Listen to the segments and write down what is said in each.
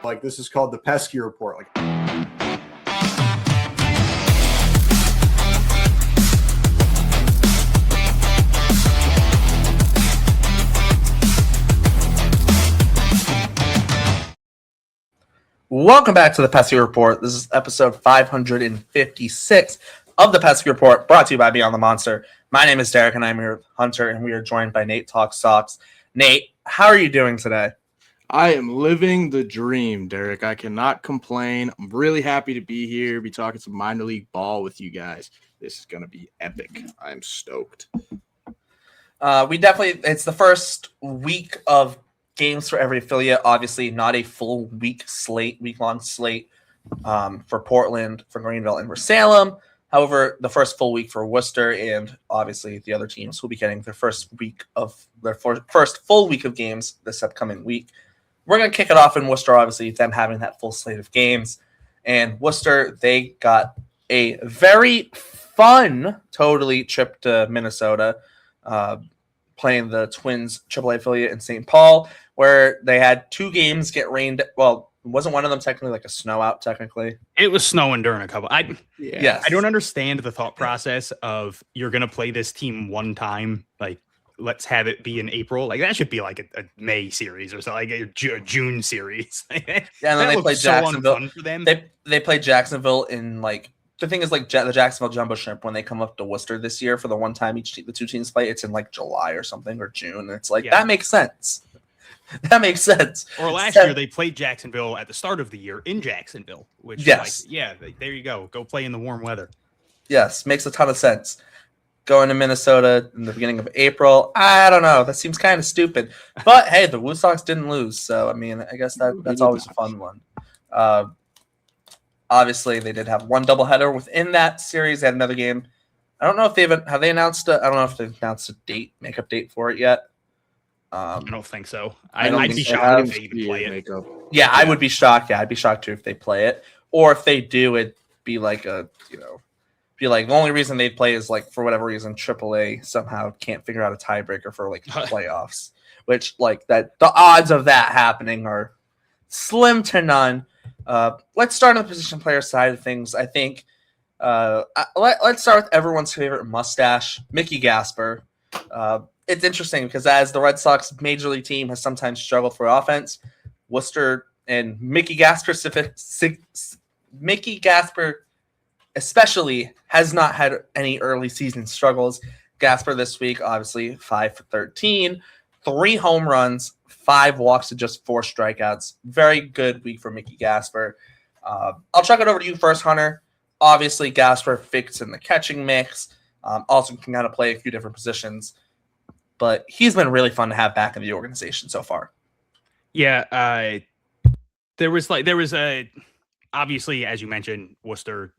Like, this is called the Pesky Report. Like, welcome back to the Pesky Report. This is episode 556 of the Pesky Report, brought to you by Beyond the Monster. My name is Derrik, and I'm here with Hunter, and we are joined by Nate Talk Socks. Nate, how are you doing today? I am living the dream, Derrik. I cannot complain. I'm really happy to be here, be talking some minor league ball with you guys. This is going to be epic. I'm stoked. It's the first week of games for every affiliate. Obviously, not a full week-long slate for Portland, for Greenville, and for Salem. However, the first full week for Worcester, and obviously the other teams will be getting their first full week of games this upcoming week. We're going to kick it off in Worcester, obviously, them having that full slate of games. And Worcester, they got a very fun, trip to Minnesota, playing the Twins AAA affiliate in St. Paul, where they had two games get rained. Well, wasn't one of them technically like a snow out, technically? It was snowing during a couple. Yes. I don't understand the thought process of you're going to play this team one time, like, let's have it be in April. Like, that should be like a May series or something, like a June series. Yeah, and then they played Jacksonville. For them. They played Jacksonville in, like, the thing is, like, the Jacksonville Jumbo Shrimp, when they come up to Worcester this year for the one time the two teams play, it's in, like, July or something, or June. And it's like, That makes sense. That makes sense. Or last year, they played Jacksonville at the start of the year in Jacksonville, which, yes. There you go. Go play in the warm weather. Yes, makes a ton of sense. Going to Minnesota in the beginning of April, I don't know. That seems kind of stupid. But, hey, the Woo Sox didn't lose, so, I mean, I guess that's always a fun one. Obviously, they did have one doubleheader within that series. They had another game. I don't know if they've announced a date, makeup date for it yet. I don't think so. I'd be shocked if they even play it. Yeah, I would be shocked. Yeah, I'd be shocked too if they play it. Or if they do, it'd be like the only reason they'd play is, like, for whatever reason, AAA somehow can't figure out a tiebreaker for, like, playoffs. Which, like, the odds of that happening are slim to none. Let's start on the position player side of things. I think let's start with everyone's favorite mustache, Mickey Gasper. It's interesting because as the Red Sox major league team has sometimes struggled for offense, Worcester and Mickey Gasper especially has not had any early season struggles. Gasper this week, obviously 5 for 13, 3 home runs, 5 walks to just 4 strikeouts. Very good week for Mickey Gasper. I'll chuck it over to you first, Hunter. Obviously, Gasper fits in the catching mix. Also can kind of play a few different positions. But he's been really fun to have back in the organization so far. Yeah, there was obviously, as you mentioned, Worcester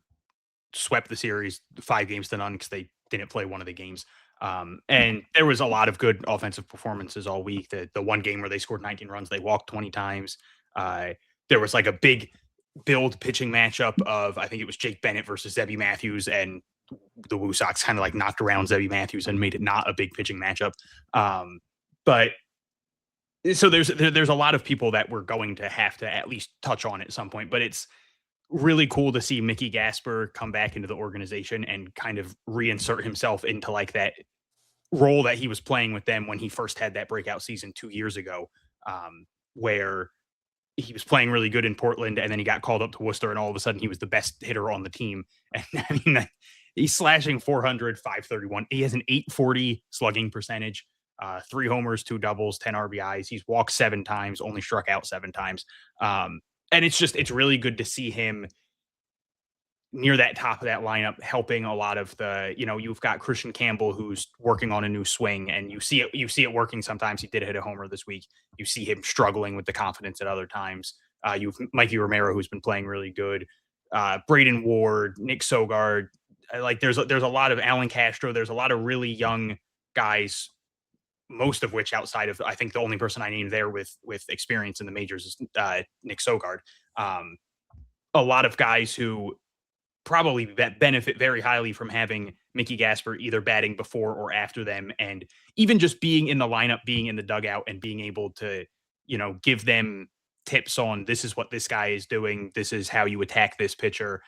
swept the series 5 games to none because they didn't play one of the games. And there was a lot of good offensive performances all week. The one game where they scored 19 runs, they walked 20 times. There was like a big build pitching matchup of, I think it was Jake Bennett versus Zebby Matthews, and the Woo Sox kind of like knocked around Zebby Matthews and made it not a big pitching matchup. But so there's a lot of people that we're going to have to at least touch on at some point, but it's really cool to see Mickey Gasper come back into the organization and kind of reinsert himself into like that role that he was playing with them when he first had that breakout season 2 years ago, where he was playing really good in Portland and then he got called up to Worcester and all of a sudden he was the best hitter on the team. And I mean, he's slashing 400, 531. He has an 840 slugging percentage, 3 homers, 2 doubles, 10 RBIs. He's walked 7 times, only struck out 7 times. And it's really good to see him near that top of that lineup, helping a lot of the, you've got Christian Campbell, who's working on a new swing, and you see it working sometimes. He did hit a homer this week. You see him struggling with the confidence at other times. You've Mikey Romero, who's been playing really good. Braden Ward, Nick Sogard, like there's a lot of Alan Castro. There's a lot of really young guys, most of which outside of, I think the only person I named there with experience in the majors is Nick Sogard. A lot of guys who probably benefit very highly from having Mickey Gasper either batting before or after them, and even just being in the lineup, being in the dugout, and being able to, give them tips on this is what this guy is doing. This is how you attack this pitcher.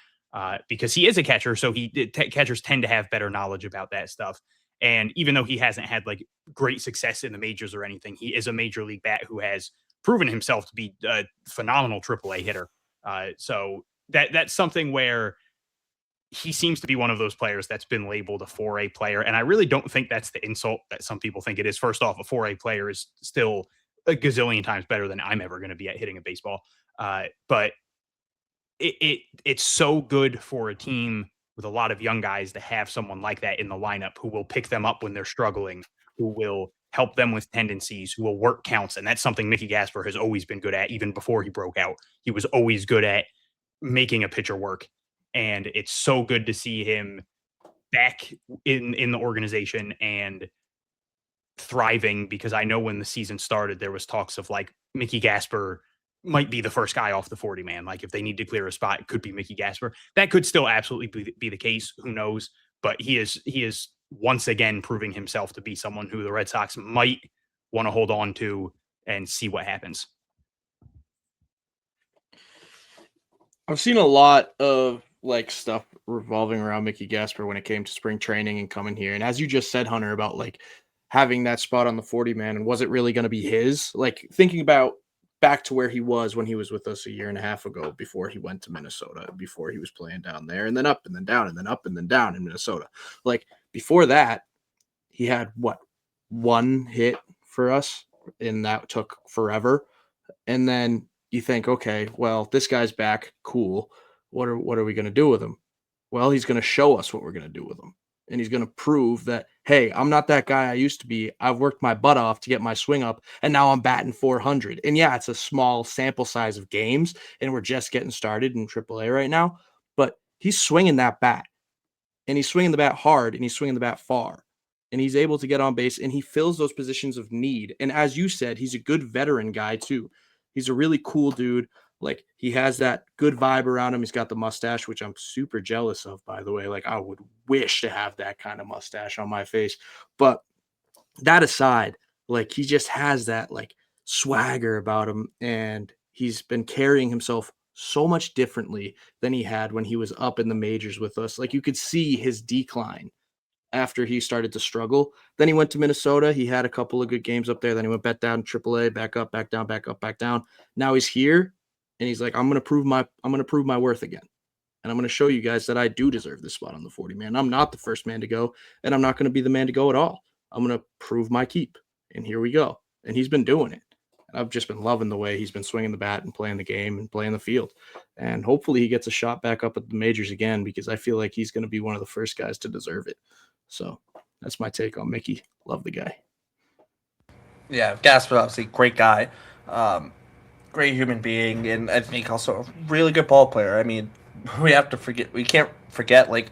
Because he is a catcher, so catchers tend to have better knowledge about that stuff. And even though he hasn't had like great success in the majors or anything, he is a major league bat who has proven himself to be a phenomenal AAA hitter. So that's something where he seems to be one of those players that's been labeled a 4A player. And I really don't think that's the insult that some people think it is. First off, a 4A player is still a gazillion times better than I'm ever going to be at hitting a baseball. But it's so good for a team with a lot of young guys to have someone like that in the lineup who will pick them up when they're struggling, who will help them with tendencies, who will work counts. And that's something Mickey Gasper has always been good at. Even before he broke out, he was always good at making a pitcher work. And it's so good to see him back in the organization and thriving, because I know when the season started, there was talks of like Mickey Gasper might be the first guy off the 40 man. Like if they need to clear a spot, it could be Mickey Gasper. That could still absolutely be the case. Who knows? But he is once again proving himself to be someone who the Red Sox might want to hold on to and see what happens. I've seen a lot of like stuff revolving around Mickey Gasper when it came to spring training and coming here. And as you just said, Hunter, about like having that spot on the 40 man, and was it really going to be his? Like thinking about back to where he was when he was with us a year and a half ago, before he went to Minnesota, before he was playing down there, and then up and then down and then up and then down in Minnesota. Like before that, he had one hit for us, and that took forever. And then you think, okay, well, this guy's back. Cool. What are we going to do with him? Well, he's going to show us what we're going to do with him. And he's going to prove that, hey, I'm not that guy I used to be. I've worked my butt off to get my swing up, and now I'm batting 400. And yeah, it's a small sample size of games, and we're just getting started in AAA right now. But he's swinging that bat, and he's swinging the bat hard, and he's swinging the bat far. And he's able to get on base, and he fills those positions of need. And as you said, he's a good veteran guy, too. He's a really cool dude. Like, he has that good vibe around him. He's got the mustache, which I'm super jealous of, by the way. Like, I would wish to have that kind of mustache on my face. But that aside, like, he just has that, like, swagger about him. And he's been carrying himself so much differently than he had when he was up in the majors with us. Like, you could see his decline after he started to struggle. Then he went to Minnesota. He had a couple of good games up there. Then he went back down to AAA, back up, back down, back up, back down. Now he's here. And he's like, I'm going to prove my worth again. And I'm going to show you guys that I do deserve this spot on the 40 man. I'm not the first man to go, and I'm not going to be the man to go at all. I'm going to prove my keep. And here we go. And he's been doing it. And I've just been loving the way he's been swinging the bat and playing the game and playing the field. And hopefully he gets a shot back up at the majors again, because I feel like he's going to be one of the first guys to deserve it. So that's my take on Mickey. Love the guy. Yeah, Gasper, obviously, great guy. Great human being, and I think also a really good ball player. I mean, we can't forget, like,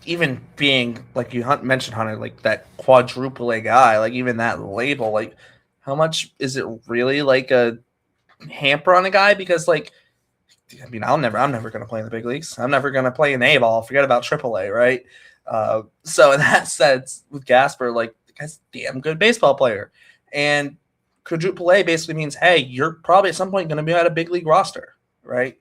even being, like you mentioned, Hunter, like that quadruple A guy, like even that label, like how much is it really like a hamper on a guy? Because, like, I mean, I'm never going to play in the big leagues. I'm never going to play in A ball. Forget about AAA, right? So in that sense, with Gasper, like, the guy's a damn good baseball player, and quadruple A basically means, hey, you're probably at some point going to be at a big league roster, right?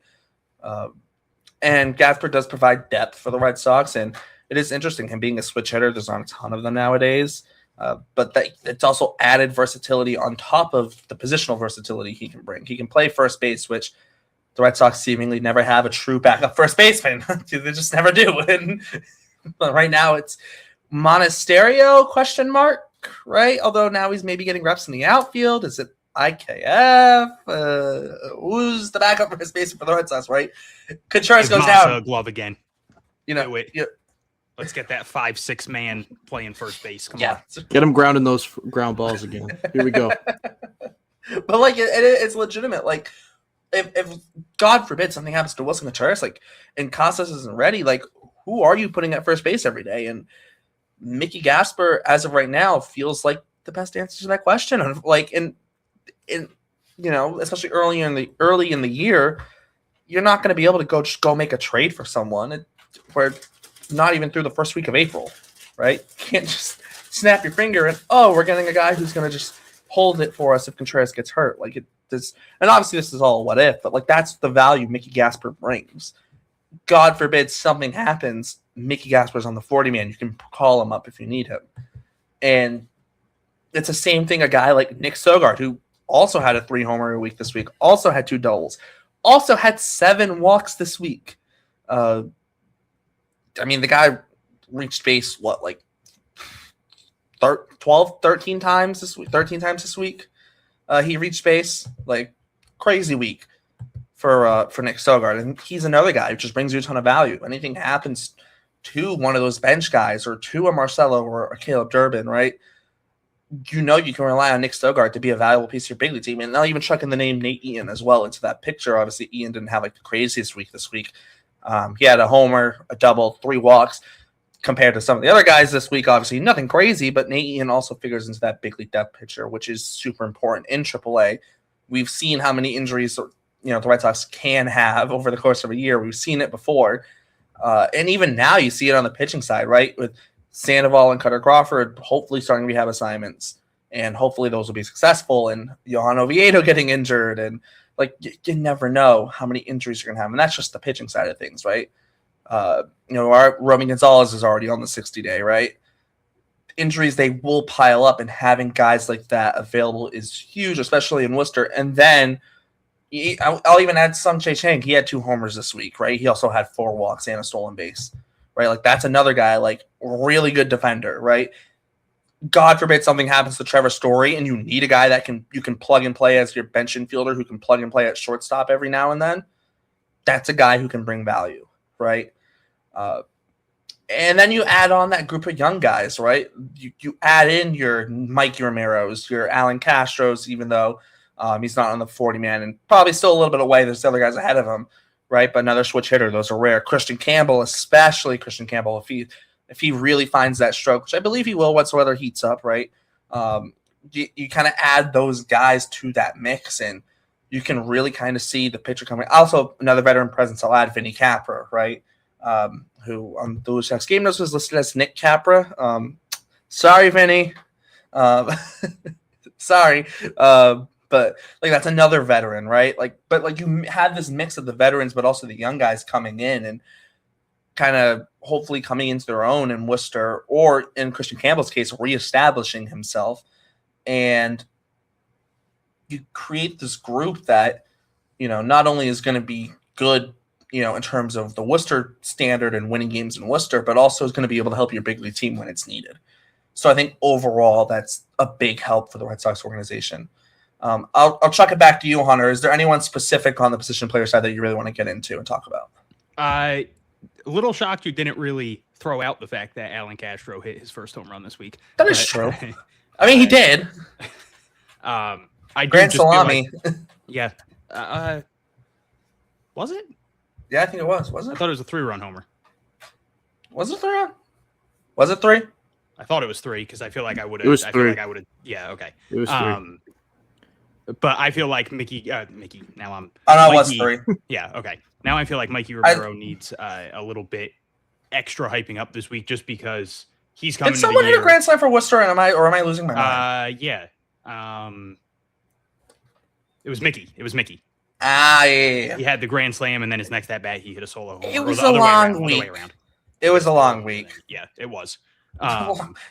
And Gasper does provide depth for the Red Sox, and it is interesting, him being a switch hitter. There's not a ton of them nowadays, but it's also added versatility on top of the positional versatility he can bring. He can play first base, which the Red Sox seemingly never have a true backup first baseman. They just never do. And right now it's Monasterio, ? Right? Although now he's maybe getting reps in the outfield. Is it IKF? Who's the backup for his baseman for the Red Sox, right? Contreras goes down. Glove again. You know, wait. Yeah. Let's get that 5-6 man playing first base. Come on. Get him grounding those ground balls again. Here we go. But, like, it's legitimate. Like, if God forbid something happens to Wilson Contreras, like, and Casas isn't ready, like, who are you putting at first base every day? And Mickey Gasper, as of right now, feels like the best answer to that question. And, like, in you know, especially early in the year, you're not going to be able to go make a trade for someone where not even through the first week of April, right? You can't just snap your finger and, oh, we're getting a guy who's going to just hold it for us if Contreras gets hurt. Like, this, and obviously this is all what if, but like that's the value Mickey Gasper brings. God forbid something happens, Mickey Gasper's on the 40-man. You can call him up if you need him. And it's the same thing a guy like Nick Sogard, who also had a 3-homer week this week, also had 2 doubles, also had 7 walks this week. I mean, the guy reached base, 13 times this week. He reached base, like crazy week for Nick Sogard. And he's another guy who just brings you a ton of value. Anything happens to one of those bench guys or to a Marcelo or a Caleb Durbin, right? You can rely on Nick Sogard to be a valuable piece of your big league team. And I'll even chuck in the name Nate Eaton as well into that picture. Obviously, Ian didn't have like the craziest week this week. He had a homer, a double, 3 walks compared to some of the other guys this week. Obviously, nothing crazy, but Nate Eaton also figures into that big league depth picture, which is super important in AAA. We've seen how many injuries the Red Sox can have over the course of a year. We've seen it before. And even now you see it on the pitching side, right? With Sandoval and Cutter Crawford hopefully starting rehab assignments, and hopefully those will be successful, and Johan Oviedo getting injured, and like you never know how many injuries you're gonna have, and that's just the pitching side of things, right? Our Romy Gonzales is already on the 60-day, right? Injuries, they will pile up, and having guys like that available is huge, especially in Worcester. And then I'll even add Sung Chae Chang. He had 2 homers this week, right? He also had 4 walks and a stolen base, right? Like that's another guy, like really good defender, right? God forbid something happens to Trevor Story and you need a guy that you can plug and play as your bench infielder who can plug and play at shortstop every now and then. That's a guy who can bring value, right? And then you add on that group of young guys, right? You add in your Mikey Romero's, your Alan Castro's, even though he's not on the 40-man and probably still a little bit away. There's other guys ahead of him, right? But another switch hitter, those are rare. Christian Campbell, especially Christian Campbell, if he really finds that stroke, which I believe he will once the weather heats up, right? You kind of add those guys to that mix, and you can really kind of see the pitcher coming. Also, another veteran presence, I'll add Vinny Capra, right? Who on the Blue Sox game notes was listed as Nick Capra. Sorry, Vinny. Sorry. But like that's another veteran, right? But you had this mix of the veterans, but also the young guys coming in and kind of hopefully coming into their own in Worcester, or in Christian Campbell's case, reestablishing himself. And you create this group that, not only is going to be good, in terms of the Worcester standard and winning games in Worcester, but also is going to be able to help your big league team when it's needed. So I think overall that's a big help for the Red Sox organization. I'll chuck it back to you, Hunter. Is there anyone specific on the position player side that you really want to get into and talk about? A little shocked you didn't really throw out the fact that Alan Castro hit his first home run this week. That is true. I mean, he did. Grand salami. Yeah. Was it? Yeah, I think it was. Was it? I thought it was a 3-run homer. Was it 3-run? Was it 3? I thought it was 3 because I feel like I would have. It was 3. feel like I would have. Yeah. Okay. It was 3. But I feel like Mickey. Now I'm. Oh no, Mikey, it was 3. Yeah. Okay. Now I feel like Mikey Romero needs a little bit extra hyping up this week, just because he's coming. Did someone hit a grand slam for Worcester, and am I losing my mind? Yeah. It was Mickey. Yeah. He had the grand slam, and then his next at bat, he hit a solo homer. It was a long week. It was a long week. Yeah, it was.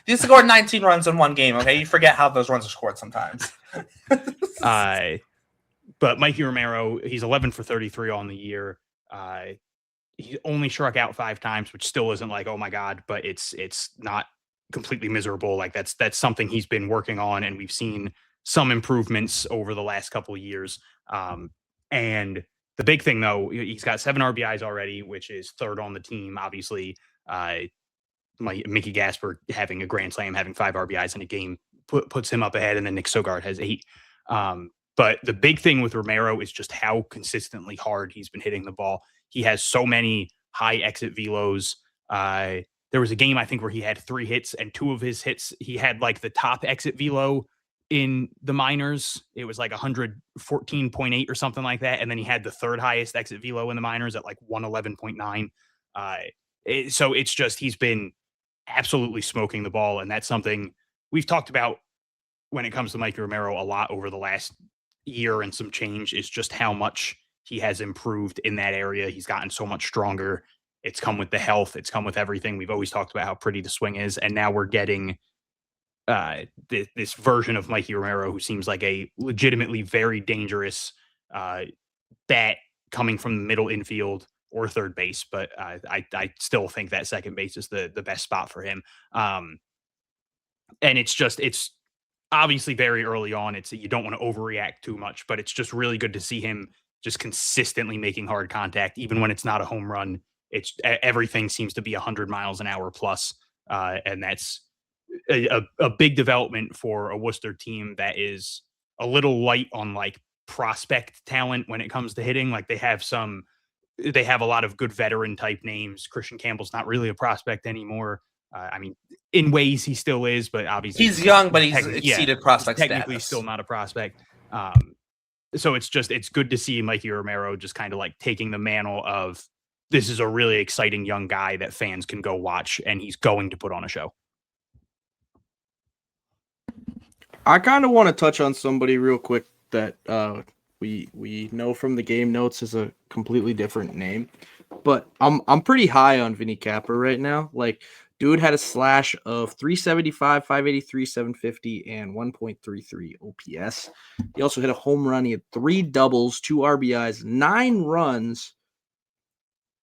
You scored 19 runs in one game, okay? You forget how those runs are scored sometimes. But Mikey Romero, he's 11 for 33 on the year. He only struck out 5 times, which still isn't like, oh my God, but it's not completely miserable. Like that's something he's been working on, and we've seen some improvements over the last couple of years. And the big thing, though, he's got 7 RBIs already, which is 3rd on the team. Obviously, Mickey Gasper having a grand slam, having 5 RBIs in a game puts him up ahead, and then Nick Sogard has 8. But the big thing with Romero is just how consistently hard he's been hitting the ball. He has so many high exit velos. There was a game, I think, where he had 3 hits, and 2 of his hits, he had like the top exit velo in the minors. It was like 114.8 or something like that. And then he had the 3rd highest exit velo in the minors at like 111.9. So it's just, he's been absolutely smoking the ball. And that's something we've talked about when it comes to Mikey Romero a lot over the last year and some change is just how much he has improved in that area. He's gotten so much stronger. It's come with the health. It's come with everything. We've always talked about how pretty the swing is. And now we're getting this version of Mikey Romero, who seems like a legitimately very dangerous bat coming from the middle infield or third base. But I still think that second base is the best spot for him. And it's obviously very early on. You don't want to overreact too much, but it's just really good to see him just consistently making hard contact, even when it's not a home run. Everything seems to be 100 miles an hour plus. And that's a big development for a Worcester team that is a little light on like prospect talent when it comes to hitting. Like they have a lot of good veteran type names. Christian Campbell's not really a prospect anymore. I mean, in ways he still is, but obviously he's young, but he's exceeded prospect technically status. Still not a prospect. So it's good to see Mikey Romero just kind of like taking the mantle of, this is a really exciting young guy that fans can go watch, and he's going to put on a show. I kind of want to touch on somebody real quick that we know from the game notes is a completely different name, but I'm pretty high on Vinny Capra right now. Like, dude had a slash of 375, 583, 750, and 1.33 OPS. He also hit a home run. He had 3 doubles, 2 RBIs, 9 runs,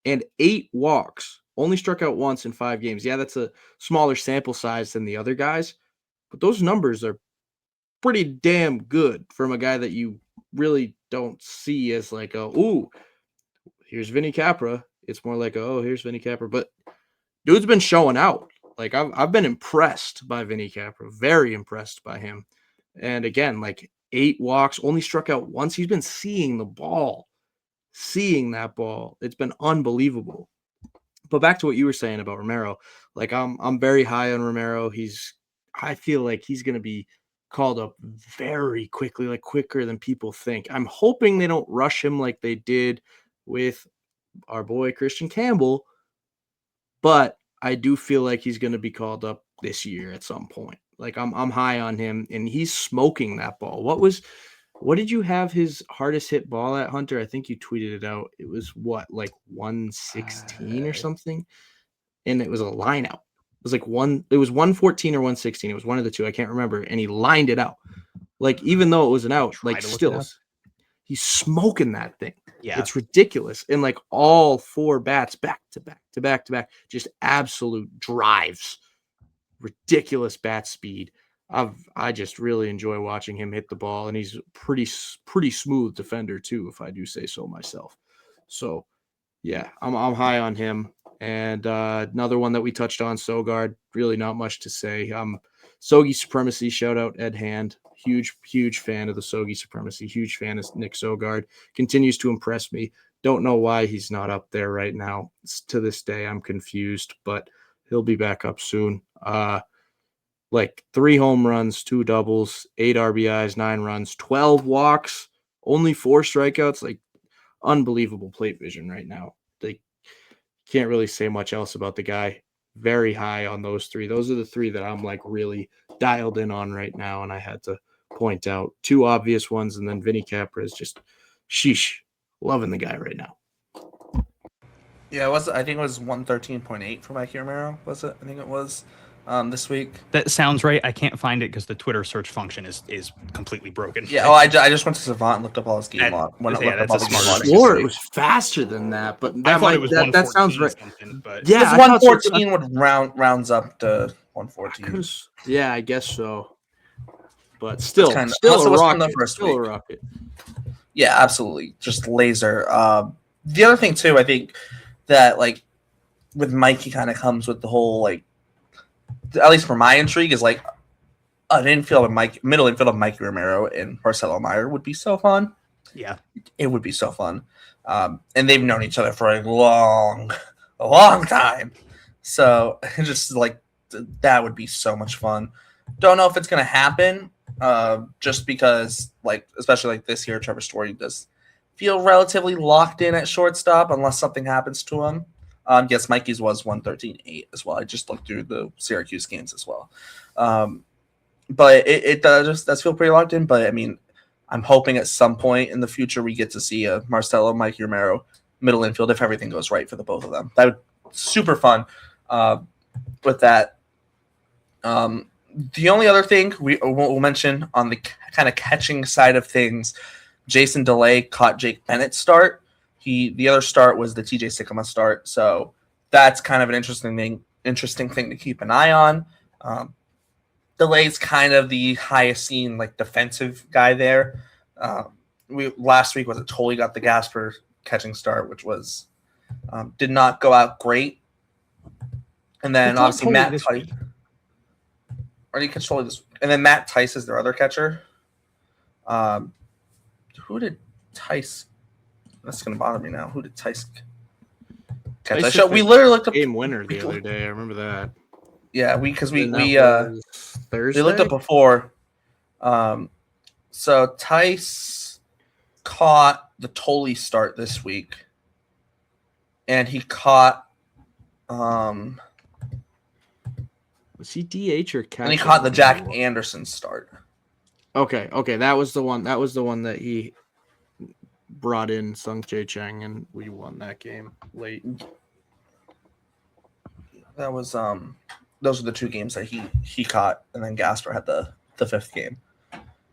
and 8 walks. Only struck out once in 5 games. Yeah, that's a smaller sample size than the other guys, but those numbers are pretty damn good from a guy that you really don't see as like here's Vinny Capra. It's more like here's Vinny Capra. But dude's been showing out. Like I've been impressed by Vinny Capra, very impressed by him. And again, like 8 walks, only struck out once. He's been seeing that ball. It's been unbelievable. But back to what you were saying about Romero, like I'm very high on Romero. I feel like he's going to be called up very quickly, like quicker than people think. I'm hoping they don't rush him like they did with our boy Christian Campbell, but I do feel like he's going to be called up this year at some point. Like I'm high on him, and he's smoking that ball. What did you have his hardest hit ball at, Hunter? I think you tweeted it out. It was like 116 or something, and it was a line out. It was 114 or 116. It was one of the two. I can't remember. And he lined it out. Like, even though it was an out, like still he's smoking that thing. Yeah. It's ridiculous. And like all 4 bats back to back, just absolute drives. Ridiculous bat speed. I just really enjoy watching him hit the ball, and he's pretty smooth defender too, if I do say so myself. So yeah, I'm high on him. And another one that we touched on, Sogard, really not much to say. Sogi Supremacy, shout out Ed Hand. Huge fan of the Sogi Supremacy. Huge fan of Nick Sogard. Continues to impress me. Don't know why he's not up there right now. To this day, I'm confused, but he'll be back up soon. Like 3 home runs, 2 doubles, 8 RBIs, 9 runs, 12 walks, only 4 strikeouts. Like, unbelievable plate vision right now. They can't really say much else about the guy. Very high on those 3. Those are the 3 that I'm like really dialed in on right now, and I had to point out 2 obvious ones, and then Vinny Capra is just sheesh, loving the guy right now. Yeah, I think it was 113.8 for Mikey Romero. Was it? I think it was this week. That sounds right. I can't find it because the Twitter search function is completely broken. Yeah. I just went to Savant and looked up all his game log. That's a smart. Sure, it was faster than that, but that sounds right. But yeah, 114 would rounds up to 114. Yeah, I guess so. But still a rocket. Yeah, absolutely. Just laser. The other thing too, I think that like with Mikey kind of comes with the whole like, at least for my intrigue, is like an infield of middle infield of Mikey Romero and Marcelo Meyer would be so fun. Yeah, it would be so fun. And they've known each other for a long time. So just like that would be so much fun. Don't know if it's gonna happen. Just because like, especially like this year, Trevor Story does feel relatively locked in at shortstop unless something happens to him. Yes, Mikey's was 113.8 as well. I just looked through the Syracuse games as well. But it does feel pretty locked in. But I mean, I'm hoping at some point in the future we get to see a Marcelo, Mikey Romero middle infield if everything goes right for the both of them. That would super fun with that. The only other thing we'll mention on the kind of catching side of things, Jason Delay caught Jake Bennett's start. The other start was the TJ Sikkema start, so that's kind of an interesting thing to keep an eye on. Delay's kind of the highest seen like defensive guy there. Last week was it Tolle got the Gasper catching start, which was did not go out great. And then obviously Matt Tice. Or did he catch Tolle this week? And then Matt Tice is their other catcher. Who did Tice? That's going to bother me now. Who did Tice catch? We literally looked up game winner the other day. I remember that. Yeah, we Thursday? We looked up before. So Tice caught the Tolle start this week, and he caught was he DH or catcher? And he caught the Jack Anderson start. Okay, that was the one that he brought in Sung Jae Chang, and we won that game late. That was those are the two games that he caught, and then Gasper had the fifth game.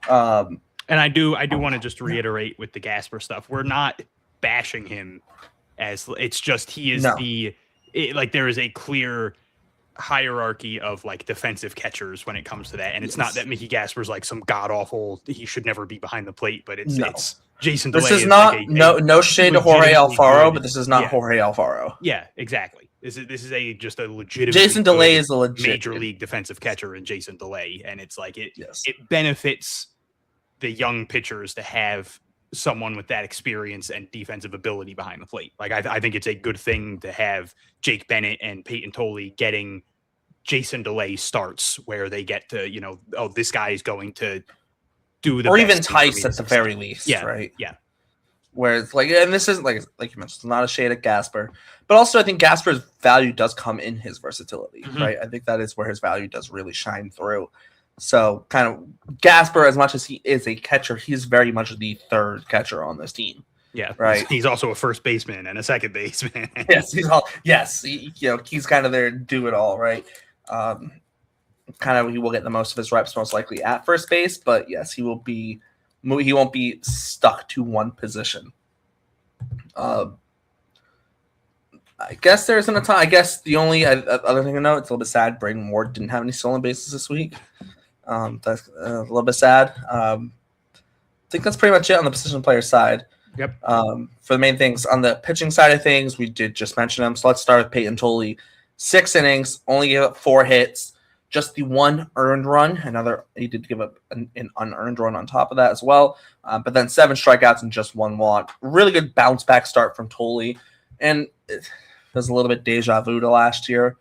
And I do want to just reiterate with the Gasper stuff, we're not bashing him as it's just he is there is a clear hierarchy of like defensive catchers when it comes to that, and it's not that Mickey Gasper's like some god awful he should never be behind the plate, but it's Jason Delay. This is not no shade to Jorge Alfaro, but this is not Jorge Alfaro. Yeah, exactly. This is just a legitimate Jason Delay is a legit major league defensive catcher in Jason Delay, and it's like it benefits the young pitchers to have someone with that experience and defensive ability behind the plate. Like I think it's a good thing to have Jake Bennett and Payton Tolle getting Jason Delay starts where they get to, this guy is going to do the or best even Tice at the very least. Yeah. Right. Yeah. Where it's like, and this isn't like you mentioned, it's not a shade at Gasper, but also I think Gasper's value does come in his versatility, right? I think that is where his value does really shine through. So kind of Gasper, as much as he is a catcher, he's very much the third catcher on this team. Yeah, right. He's also a first baseman and a second baseman. He's kind of there to do it all, right? He will get the most of his reps most likely at first base, but yes, he won't be stuck to one position. I guess there isn't a time. I guess the only other thing to note, it's a little bit sad. Braden Ward didn't have any stolen bases this week. That's a little bit sad. I think that's pretty much it on the position player side. Yep. For the main things on the pitching side of things, we did just mention them. So let's start with Payton Tolle. 6 innings, only gave up 4 hits, just the 1 earned run. He did give up an unearned run on top of that as well. But then 7 strikeouts and just 1 walk. Really good bounce back start from Tolle. And it was a little bit deja vu to last year.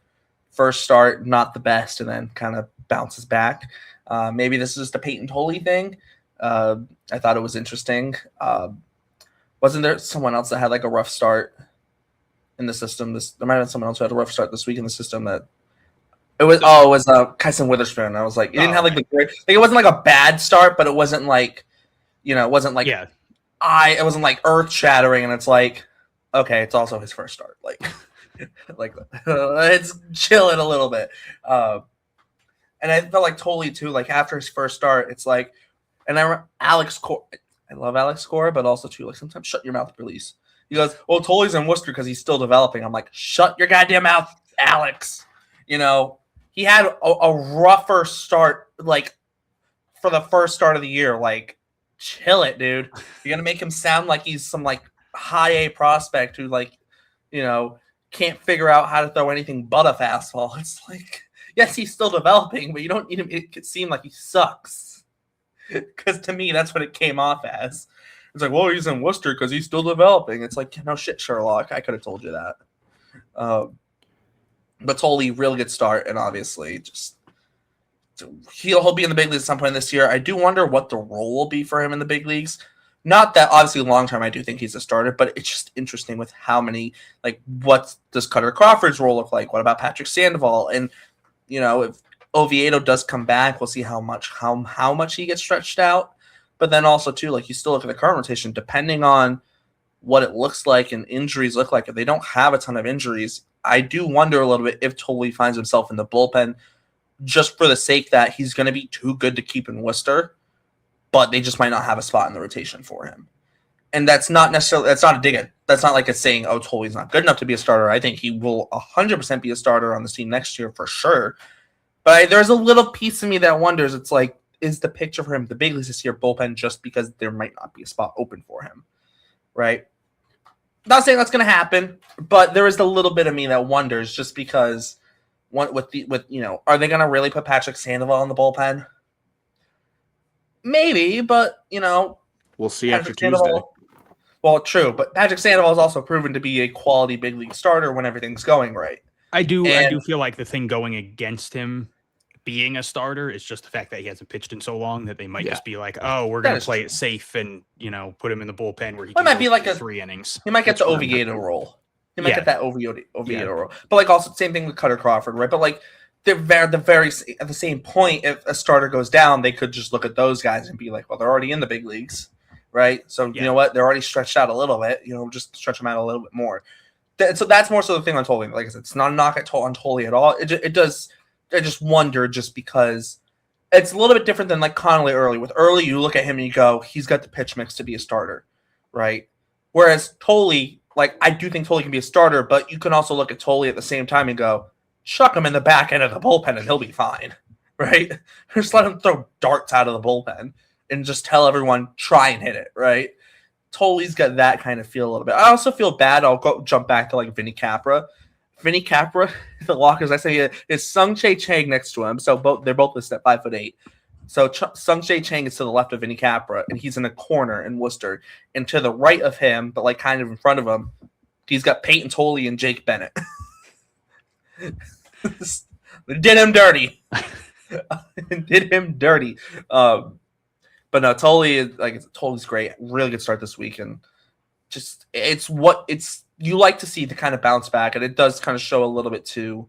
First start, not the best, and then kind of bounces back. Maybe this is just a Payton Tolle thing. I thought it was interesting. Wasn't there someone else that had like a rough start in the system? There might have been someone else who had a rough start this week in the system that it was Kyson Witherspoon. I was like, it didn't have like the great, like it wasn't like a bad start, but it wasn't like, it wasn't like it wasn't like earth shattering, and it's like, okay, it's also his first start. Like it's chilling a little bit. And I felt like Tolle too, like after his first start, it's like, and I love Alex Cora, but also too, like sometimes shut your mouth, release. He goes, well, Tolle's in Worcester because he's still developing. I'm like, shut your goddamn mouth, Alex. He had a rougher start, like for the first start of the year. Like, chill it, dude. You're gonna make him sound like he's some like high A prospect who like, can't figure out how to throw anything but a fastball. It's like, yes, he's still developing, but you don't need him. It could seem like he sucks. Because to me, that's what it came off as. It's like, well, he's in Worcester because he's still developing. It's like, no shit, Sherlock. I could have told you that. But Tolle, really good start, and obviously just he'll be in the big leagues at some point this year. I do wonder what the role will be for him in the big leagues. Not that obviously long term, I do think he's a starter, but it's just interesting with how many, like, what does Cutter Crawford's role look like? What about Patrick Sandoval? And if Oviedo does come back, we'll see how much he gets stretched out. But then also too, like you still look at the current rotation, depending on what it looks like and injuries look like. If they don't have a ton of injuries, I do wonder a little bit if Tolle finds himself in the bullpen just for the sake that he's going to be too good to keep in Worcester, but they just might not have a spot in the rotation for him. And that's not necessarily, that's not a dig at, that's not like it's saying, oh, Tolle's not good enough to be a starter. I think he will 100% be a starter on this team next year for sure. But there's a little piece of me that wonders, it's like, is the picture for him the big leagues this year bullpen just because there might not be a spot open for him, right? Not saying that's going to happen, but there is a little bit of me that wonders just because are they going to really put Patrick Sandoval in the bullpen? Maybe, but we'll see Patrick after Tuesday. Well, true, but Patrick Sandoval is also proven to be a quality big league starter when everything's going right. I do feel like the thing going against him being a starter is just the fact that he hasn't pitched in so long that they might just be like, oh, we're going to play it safe and, put him in the bullpen where he might be like 3 innings. He might get the Oviedo role. He might get that Oviedo role. But like also same thing with Cutter Crawford, right? But like at the same point, if a starter goes down, they could just look at those guys and be like, well, they're already in the big leagues, right? So you know what? They're already stretched out a little bit. Just stretch them out a little bit more. So that's more so the thing on Tolle. Like I said, it's not a knock on Tolle at all. It does. I just wonder just because it's a little bit different than like Connolly early. With early, you look at him and you go, he's got the pitch mix to be a starter, right? Whereas Tolle, like I do think Tolle can be a starter, but you can also look at Tolle at the same time and go, chuck him in the back end of the bullpen and he'll be fine, right? Just let him throw darts out of the bullpen and just tell everyone, try and hit it, right? Tolle's got that kind of feel a little bit. I also feel bad. I'll jump back to like Vinny Capra. Vinny Capra, the lockers, I say, is Sung Chae Chang next to him. So they're both listed at 5'8". So Sung Chae Chang is to the left of Vinny Capra, and he's in a corner in Worcester. And to the right of him, but like kind of in front of him, he's got Payton Tolle and Jake Bennett. Did him dirty. Did him dirty. But no, Tolle's great. Really good start this week, and just you like to see the kind of bounce back, and it does kind of show a little bit too.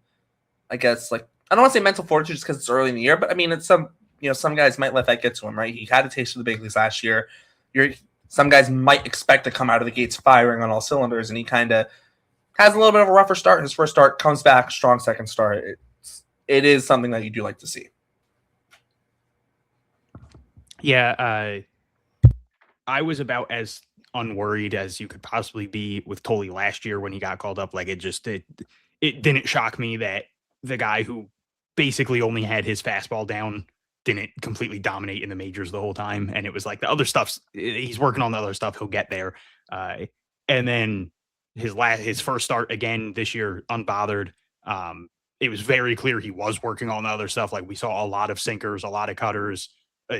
I guess like I don't want to say mental fortitude just because it's early in the year, but I mean it's some guys might let that get to him, right? He had a taste of the big leagues last year. Some guys might expect to come out of the gates firing on all cylinders, and he kind of has a little bit of a rougher start. His first start comes back strong, second start. It is something that you do like to see. Yeah, I was about as unworried as you could possibly be with Tolle last year when he got called up. Like it didn't shock me that the guy who basically only had his fastball down didn't completely dominate in the majors the whole time. And it was like the other stuff's he's working on the other stuff. He'll get there. And then his first start again this year, unbothered. It was very clear he was working on the other stuff. Like we saw a lot of sinkers, a lot of cutters.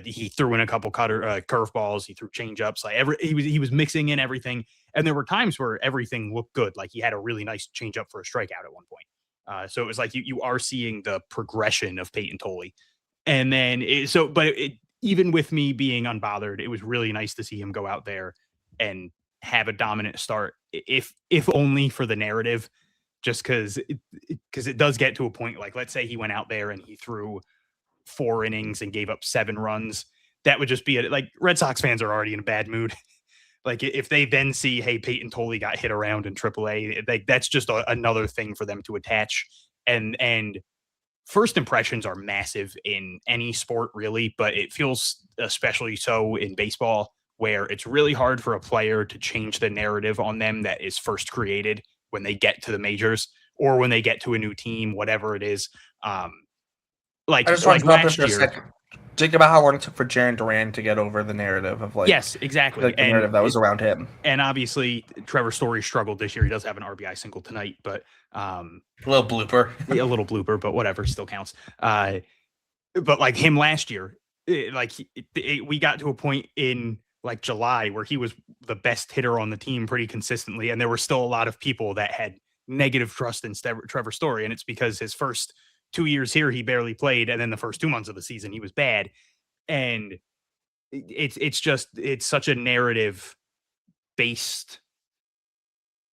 He threw in a couple curveballs. He threw changeups. Like he was mixing in everything. And there were times where everything looked good. Like he had a really nice changeup for a strikeout at one point. So it was like you are seeing the progression of Payton Tolle. And then even with me being unbothered, it was really nice to see him go out there and have a dominant start, if only for the narrative, just because it does get to a point. Like let's say he went out there and he threw 4 innings and gave up 7 runs. That would just be like Red Sox fans are already in a bad mood. Like if they then see, hey, Payton Tolle got hit around in AAA, that's just another thing for them to attach. And first impressions are massive in any sport, really, but it feels especially so in baseball, where it's really hard for a player to change the narrative on them that is first created when they get to the majors or when they get to a new team, whatever it is. I just want to last year. Think about how long it took for Jarren Duran to get over the narrative of yes, exactly, like the narrative that was around him. And obviously, Trevor Story struggled this year. He does have an RBI single tonight, but a little blooper, but whatever, still counts. But like him last year, we got to a point in like July where he was the best hitter on the team pretty consistently, and there were still a lot of people that had negative trust in Trevor Story, and it's because his first 2 years here, he barely played. And then the first 2 months of the season, he was bad. And it's such a narrative based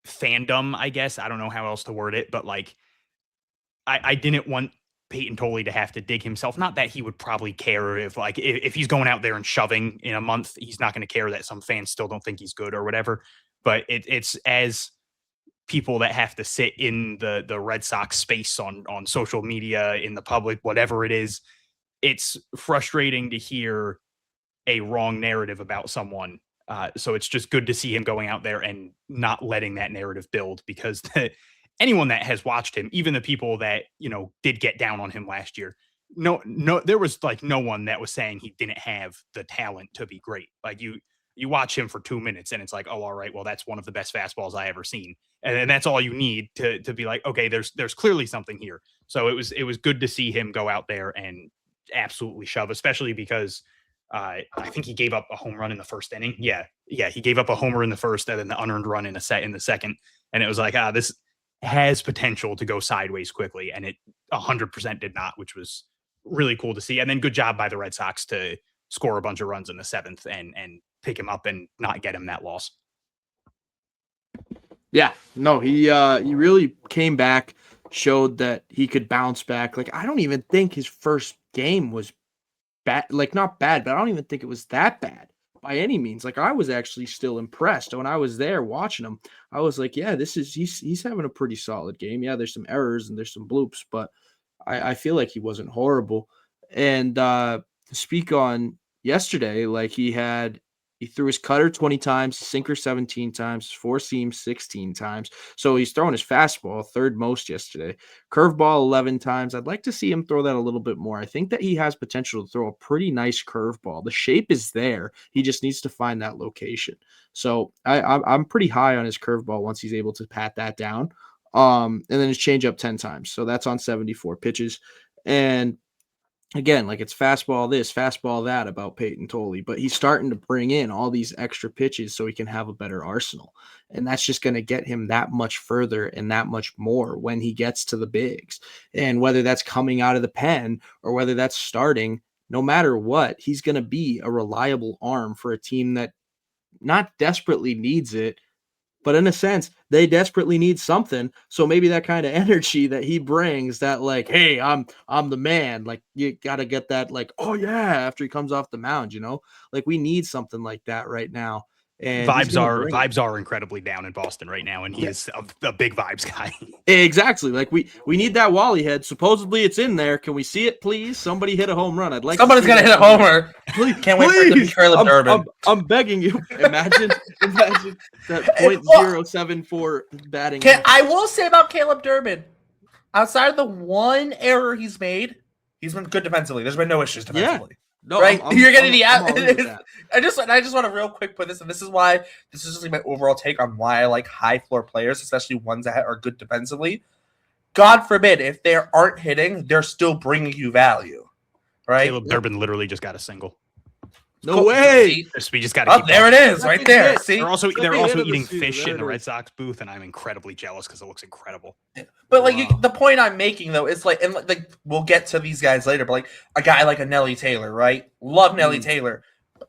fandom, I guess. I don't know how else to word it, but like, I didn't want Payton Tolle to have to dig himself. Not that he would probably care if he's going out there and shoving in a month, he's not going to care that some fans still don't think he's good or whatever. But it's as people that have to sit in the Red Sox space on social media, in the public, whatever it is, it's frustrating to hear a wrong narrative about someone. So it's just good to see him going out there and not letting that narrative build, because anyone that has watched him, even the people that, did get down on him last year, no, there was no one that was saying he didn't have the talent to be great. Like you watch him for 2 minutes and it's like, oh, all right, well, that's one of the best fastballs I ever seen. And that's all you need to be like, okay, there's clearly something here. So it was good to see him go out there and absolutely shove, especially because I think he gave up a home run in the first inning. Yeah. He gave up a homer in the first and then the unearned run in the second. And it was like, this has potential to go sideways quickly. And it 100% did not, which was really cool to see. And then good job by the Red Sox to score a bunch of runs in the seventh and pick him up and not get him that loss. Yeah, no, he really came back, showed that he could bounce back. Like, I don't even think his first game was bad, not bad, but I don't even think it was that bad by any means. Like, I was actually still impressed when I was there watching him. I was like, yeah, he's having a pretty solid game. Yeah, there's some errors and there's some bloops, but I feel like he wasn't horrible. And to speak on yesterday, like he threw his cutter 20 times, sinker 17 times, four seams 16 times. So he's throwing his fastball third most yesterday. Curveball 11 times. I'd like to see him throw that a little bit more. I think that he has potential to throw a pretty nice curveball. The shape is there. He just needs to find that location. So I'm pretty high on his curveball once he's able to pat that down. And then his changeup 10 times. So that's on 74 pitches. And again, like, it's fastball this, fastball that about Payton Tolle, but he's starting to bring in all these extra pitches so he can have a better arsenal. And that's just going to get him that much further and that much more when he gets to the bigs. And whether that's coming out of the pen or whether that's starting, no matter what, he's going to be a reliable arm for a team that not desperately needs it, but in a sense, they desperately need something. So maybe that kind of energy that he brings, that like, hey, I'm the man. Like, you got to get that, like, oh yeah, after he comes off the mound, like, we need something like that right now. And vibes are incredibly down in Boston right now, and he is a big vibes guy. Exactly. Like, we need that Wally head. Supposedly it's in there. Can we see it, please? Somebody hit a home run. I'd like somebody's gonna hit a homer. Please, can't wait for it to be Caleb Durbin. I'm begging you. Imagine that .074 batting. I will say about Caleb Durbin, outside of the one error he's made, he's been good defensively. There's been no issues defensively. Yeah. No, right? You're getting the out. I just want to real quick put this, and this is just like my overall take on why I like high floor players, especially ones that are good defensively. God forbid if they aren't hitting, they're still bringing you value, right? Caleb Durbin literally just got a single. No way! We just got to keep there. It is right there. See, they're also eating fish in the Red Sox booth, and I'm incredibly jealous because it looks incredible. But the point I'm making though is like, and like we'll get to these guys later, but like a guy like a Nelly Taylor, right? Love Nelly Taylor,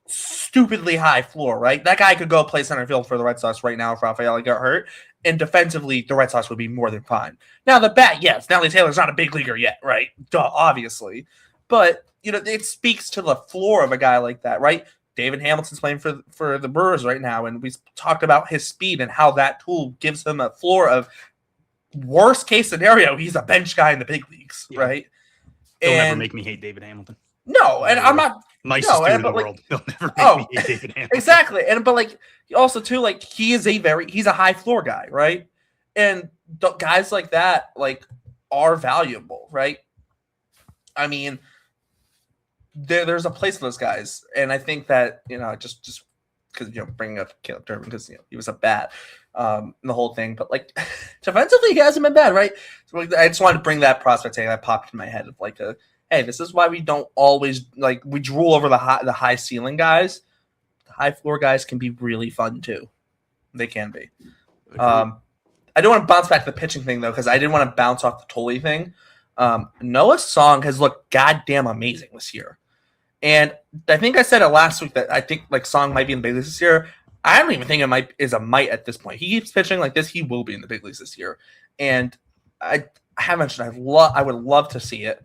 stupidly high floor, right? That guy could go play center field for the Red Sox right now if Rafael got hurt, and defensively the Red Sox would be more than fine. Now the bat, yes, Nelly Taylor's not a big leaguer yet, right? Duh, obviously, but it speaks to the floor of a guy like that, right? David Hamilton's playing for the Brewers right now, and we talked about his speed and how that tool gives him a floor of worst case scenario, he's a bench guy in the big leagues, right? They'll never make me hate David Hamilton. No, and I'm not nicest dude in the world. They'll never make me hate David Hamilton. Exactly, but like also too, like he's a high floor guy, right? And guys like that like are valuable, right? I mean, there's a place for those guys, and I think that just because bringing up Caleb Durbin because he was a bat, the whole thing, but like defensively he hasn't been bad, right? So I just wanted to bring that prospect that popped in my head of like hey, this is why we don't always we drool over the high ceiling guys. The high floor guys can be really fun too. They can be. I don't want to bounce back to the pitching thing though because I didn't want to bounce off the Tolle thing. Noah Song has looked goddamn amazing this year. And I think I said it last week that I think like Song might be in the big leagues this year. I don't even think it is a might at this point. He keeps pitching like this, he will be in the big leagues this year. And I have mentioned I would love to see it.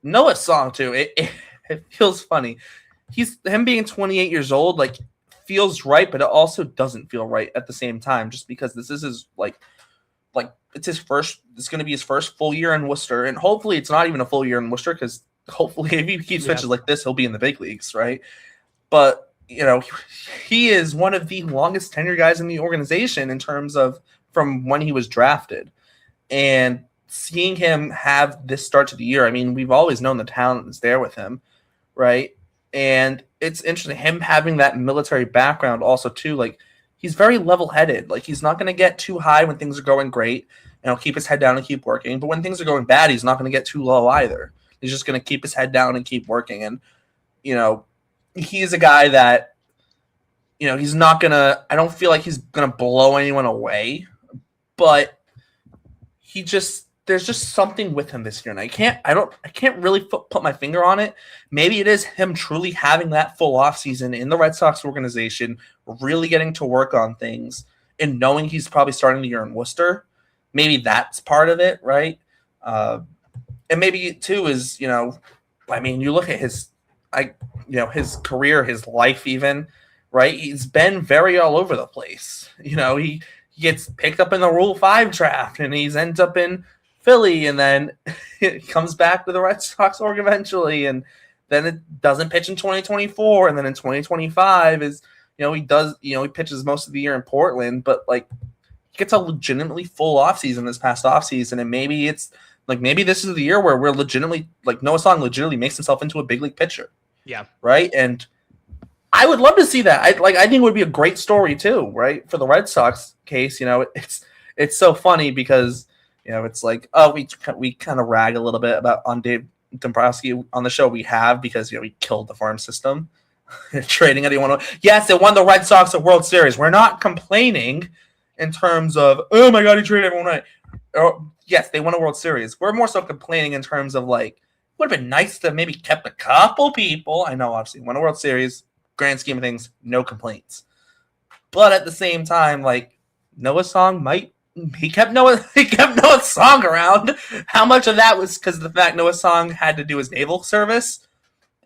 Noah's song too. It feels funny. Him being 28 years old, like feels right, but it also doesn't feel right at the same time, just because this is his like it's his first. It's going to be his first full year in Worcester, and hopefully it's not even a full year in Worcester because hopefully if he keeps pitches like this, he'll be in the big leagues, right? But he is one of the longest tenure guys in the organization in terms of from when he was drafted, and seeing him have this start to the year. I mean, we've always known the talent is there with him, right? And it's interesting him having that military background also too. Like he's very level-headed. Like he's not going to get too high when things are going great, and he'll keep his head down and keep working. But when things are going bad, he's not going to get too low either. He's just going to keep his head down and keep working. And he's a guy that he's not going to. I don't feel like he's going to blow anyone away, but there's just something with him this year, and I can't really put my finger on it. Maybe it is him truly having that full off season in the Red Sox organization, really getting to work on things, and knowing he's probably starting the year in Worcester. Maybe that's part of it, right? And maybe too is I mean, you look at his career, his life, even right. He's been very all over the place. He gets picked up in the Rule 5 draft, and he ends up in Philly, and then it comes back to the Red Sox org eventually, and then it doesn't pitch in 2024, and then in 2025 is he pitches most of the year in Portland, but like he gets a legitimately full offseason this past offseason, and maybe it's like maybe this is the year where we're legitimately like Noah Song legitimately makes himself into a big league pitcher. Yeah. Right? And I would love to see that. I think it would be a great story too, right? For the Red Sox case, it's so funny because it's like, oh, we kind of rag a little bit about on Dave Dombrowski on the show we have because he killed the farm system, trading anyone. Yes, they won the Red Sox a World Series. We're not complaining in terms of oh my god, he traded everyone right. Yes, they won a World Series. We're more so complaining in terms of like would have been nice to maybe kept a couple people. I know, obviously, won a World Series. Grand scheme of things, no complaints. But at the same time, like Noah Song he kept Noah Song around. How much of that was because of the fact Noah Song had to do his naval service?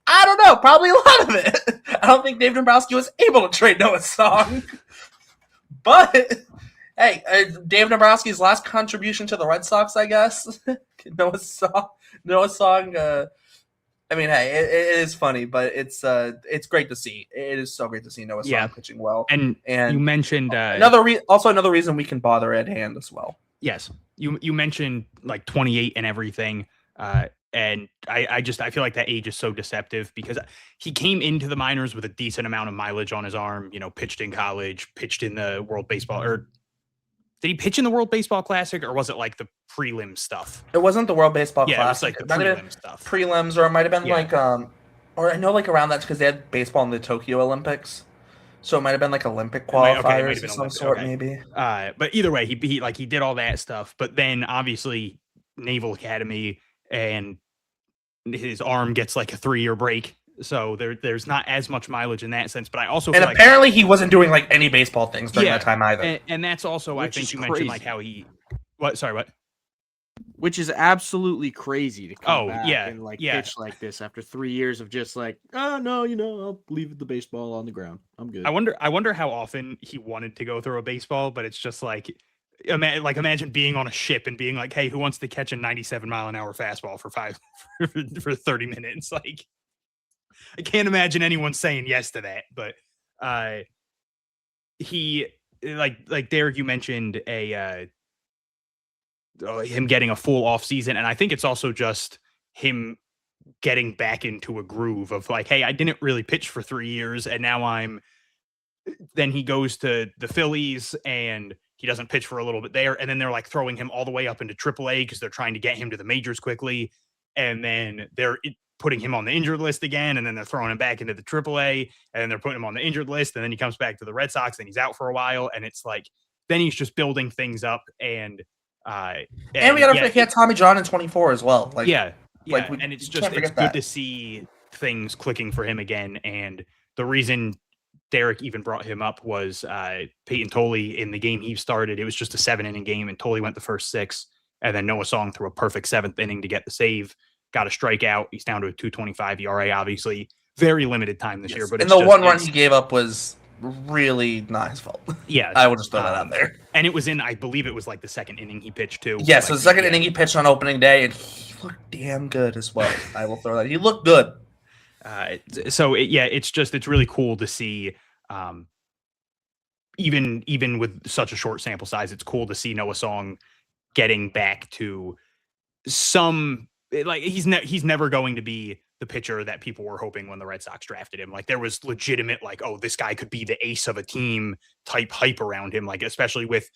I don't know. Probably a lot of it. I don't think Dave Dombrowski was able to trade Noah Song. But hey, Dave Dombrowski's last contribution to the Red Sox, I guess. Noah Song. I mean, hey, it is funny, but it's great to see. It is so great to see Noah Song pitching well. And you mentioned another reason we can bother Ed Hand as well. Yes, you mentioned like 28 and everything, and I feel like that age is so deceptive because he came into the minors with a decent amount of mileage on his arm. Pitched in college, pitched in the World Baseball, or did he pitch in the World Baseball Classic, or was it like the prelim stuff? It wasn't the World Baseball Classic. Yeah, it was like the prelim stuff. Prelims, or it might have been like, or I know like around that because they had baseball in the Tokyo Olympics, so it might have been like Olympic qualifiers of some sort, maybe. But either way, he did all that stuff, but then obviously Naval Academy, and his arm gets like a 3-year break. So there's not as much mileage in that sense, but I also feel apparently he wasn't doing like any baseball things during that time either. And that's also I think you mentioned like how he what? Which is absolutely crazy to come back and pitch like this after 3 years of just like, oh no, I'll leave the baseball on the ground. I'm good. I wonder how often he wanted to go throw a baseball, but it's just like imagine being on a ship and being like, hey, who wants to catch a 97-mile-an-hour fastball for 30 minutes? Like, I can't imagine anyone saying yes to that, but he like Derek, you mentioned him getting a full off season, and I think it's also just him getting back into a groove of like, hey, I didn't really pitch for 3 years, and now then he goes to the Phillies and he doesn't pitch for a little bit there, and then they're like throwing him all the way up into AAA because they're trying to get him to the majors quickly, and then they're putting him on the injured list again, and then they're throwing him back into the AAA, and then they're putting him on the injured list, and then he comes back to the Red Sox and he's out for a while, and it's like then he's just building things up, and we gotta get Tommy John in 24 as well. And it's good to see things clicking for him again. And the reason Derek even brought him up was Payton Tolle in the game he started. It was just a 7-inning game, and Tolle went the first 6, and then Noah Song threw a perfect 7th inning to get the save. got a strikeout. He's down to a 2.25 ERA. Obviously, very limited time this year. But and it's the just, one run he gave up was really not his fault. Yeah, I will just throw that out there. And it was I believe it was like the second inning he pitched too. Yeah, like so the second inning he pitched on opening day, and he looked damn good as well. I will throw that. He looked good. It's really cool to see. Even with such a short sample size, it's cool to see Noah Song getting back to some, like, he's never going to be the pitcher that people were hoping when the Red Sox drafted him. Like, there was legitimate, like, oh, this guy could be the ace of a team type hype around him. Like, especially with,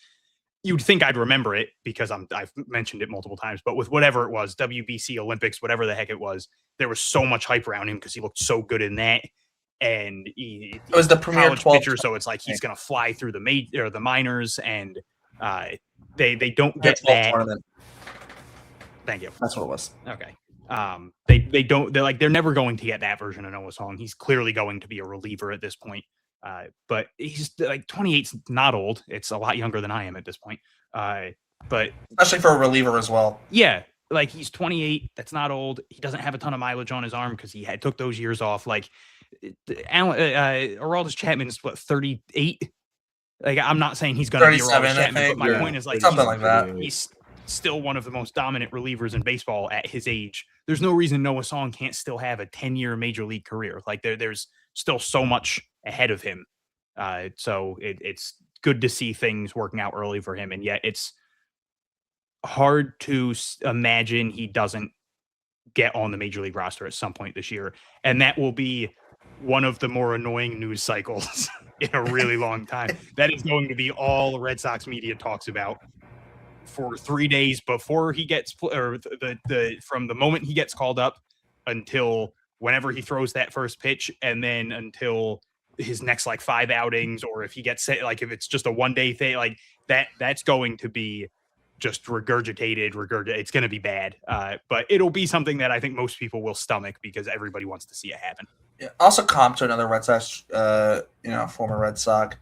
you'd think I'd remember it because I've mentioned it multiple times, but with whatever it was, WBC, Olympics, whatever the heck it was, there was so much hype around him because he looked so good in that. And it was the premier pitcher, so it's like he's going to fly through the minors, and they don't get that. Tournament. Thank you. That's what it was. Okay. They're never going to get that version of Noah Song. He's clearly going to be a reliever at this point. But he's like 28's not old. It's a lot younger than I am at this point. But especially for a reliever as well. Yeah. Like, he's 28. That's not old. He doesn't have a ton of mileage on his arm because he took those years off. Like, Aroldis Chapman's 38. Like, I'm not saying he's going to be Aroldis Chapman, but my point is, like, something like that. He's still one of the most dominant relievers in baseball at his age. There's no reason Noah Song can't still have a 10-year major league career. Like, there's still so much ahead of him. So it's good to see things working out early for him, and yet it's hard to imagine he doesn't get on the major league roster at some point this year, and that will be one of the more annoying news cycles in a really long time. That is going to be all the Red Sox media talks about for 3 days before he gets, or from the moment he gets called up until whenever he throws that first pitch, and then until his next like 5 outings, or if he gets like, if it's just a 1-day thing, like that's going to be just regurgitated. It's going to be bad, but it'll be something that I think most people will stomach because everybody wants to see it happen. Yeah. Also, comp to another Red Sox, former Red Sox,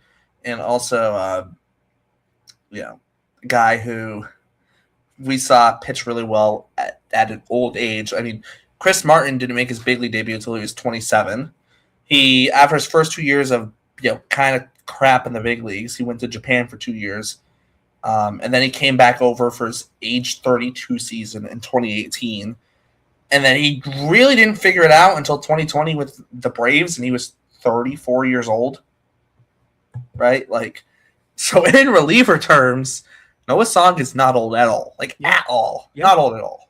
and also, guy who we saw pitch really well at an old age. I mean, Chris Martin didn't make his big league debut until he was 27. He, after his first 2 years of kind of crap in the big leagues, he went to Japan for 2 years. And then he came back over for his age 32 season in 2018. And then he really didn't figure it out until 2020 with the Braves, and he was 34 years old. Right? Like, so in reliever terms, Noah Song is not old at all. Like, at all. Yeah. Not old at all.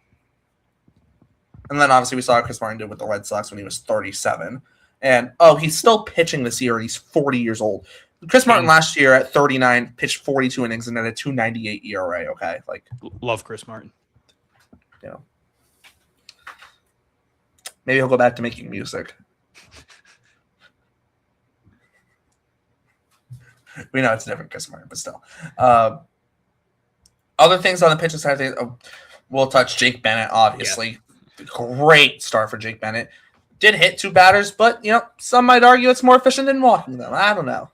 And then obviously we saw what Chris Martin did with the Red Sox when he was 37. And, he's still pitching this year. He's 40 years old. Chris Martin last year at 39 pitched 42 innings and had a 2.98 ERA. Okay, like, love Chris Martin. Maybe he'll go back to making music. We know it's different, Chris Martin, but still. Other things on the pitching side of things, we'll touch Jake Bennett. Obviously, great start for Jake Bennett. Did hit 2 batters, but some might argue it's more efficient than walking them. I don't know.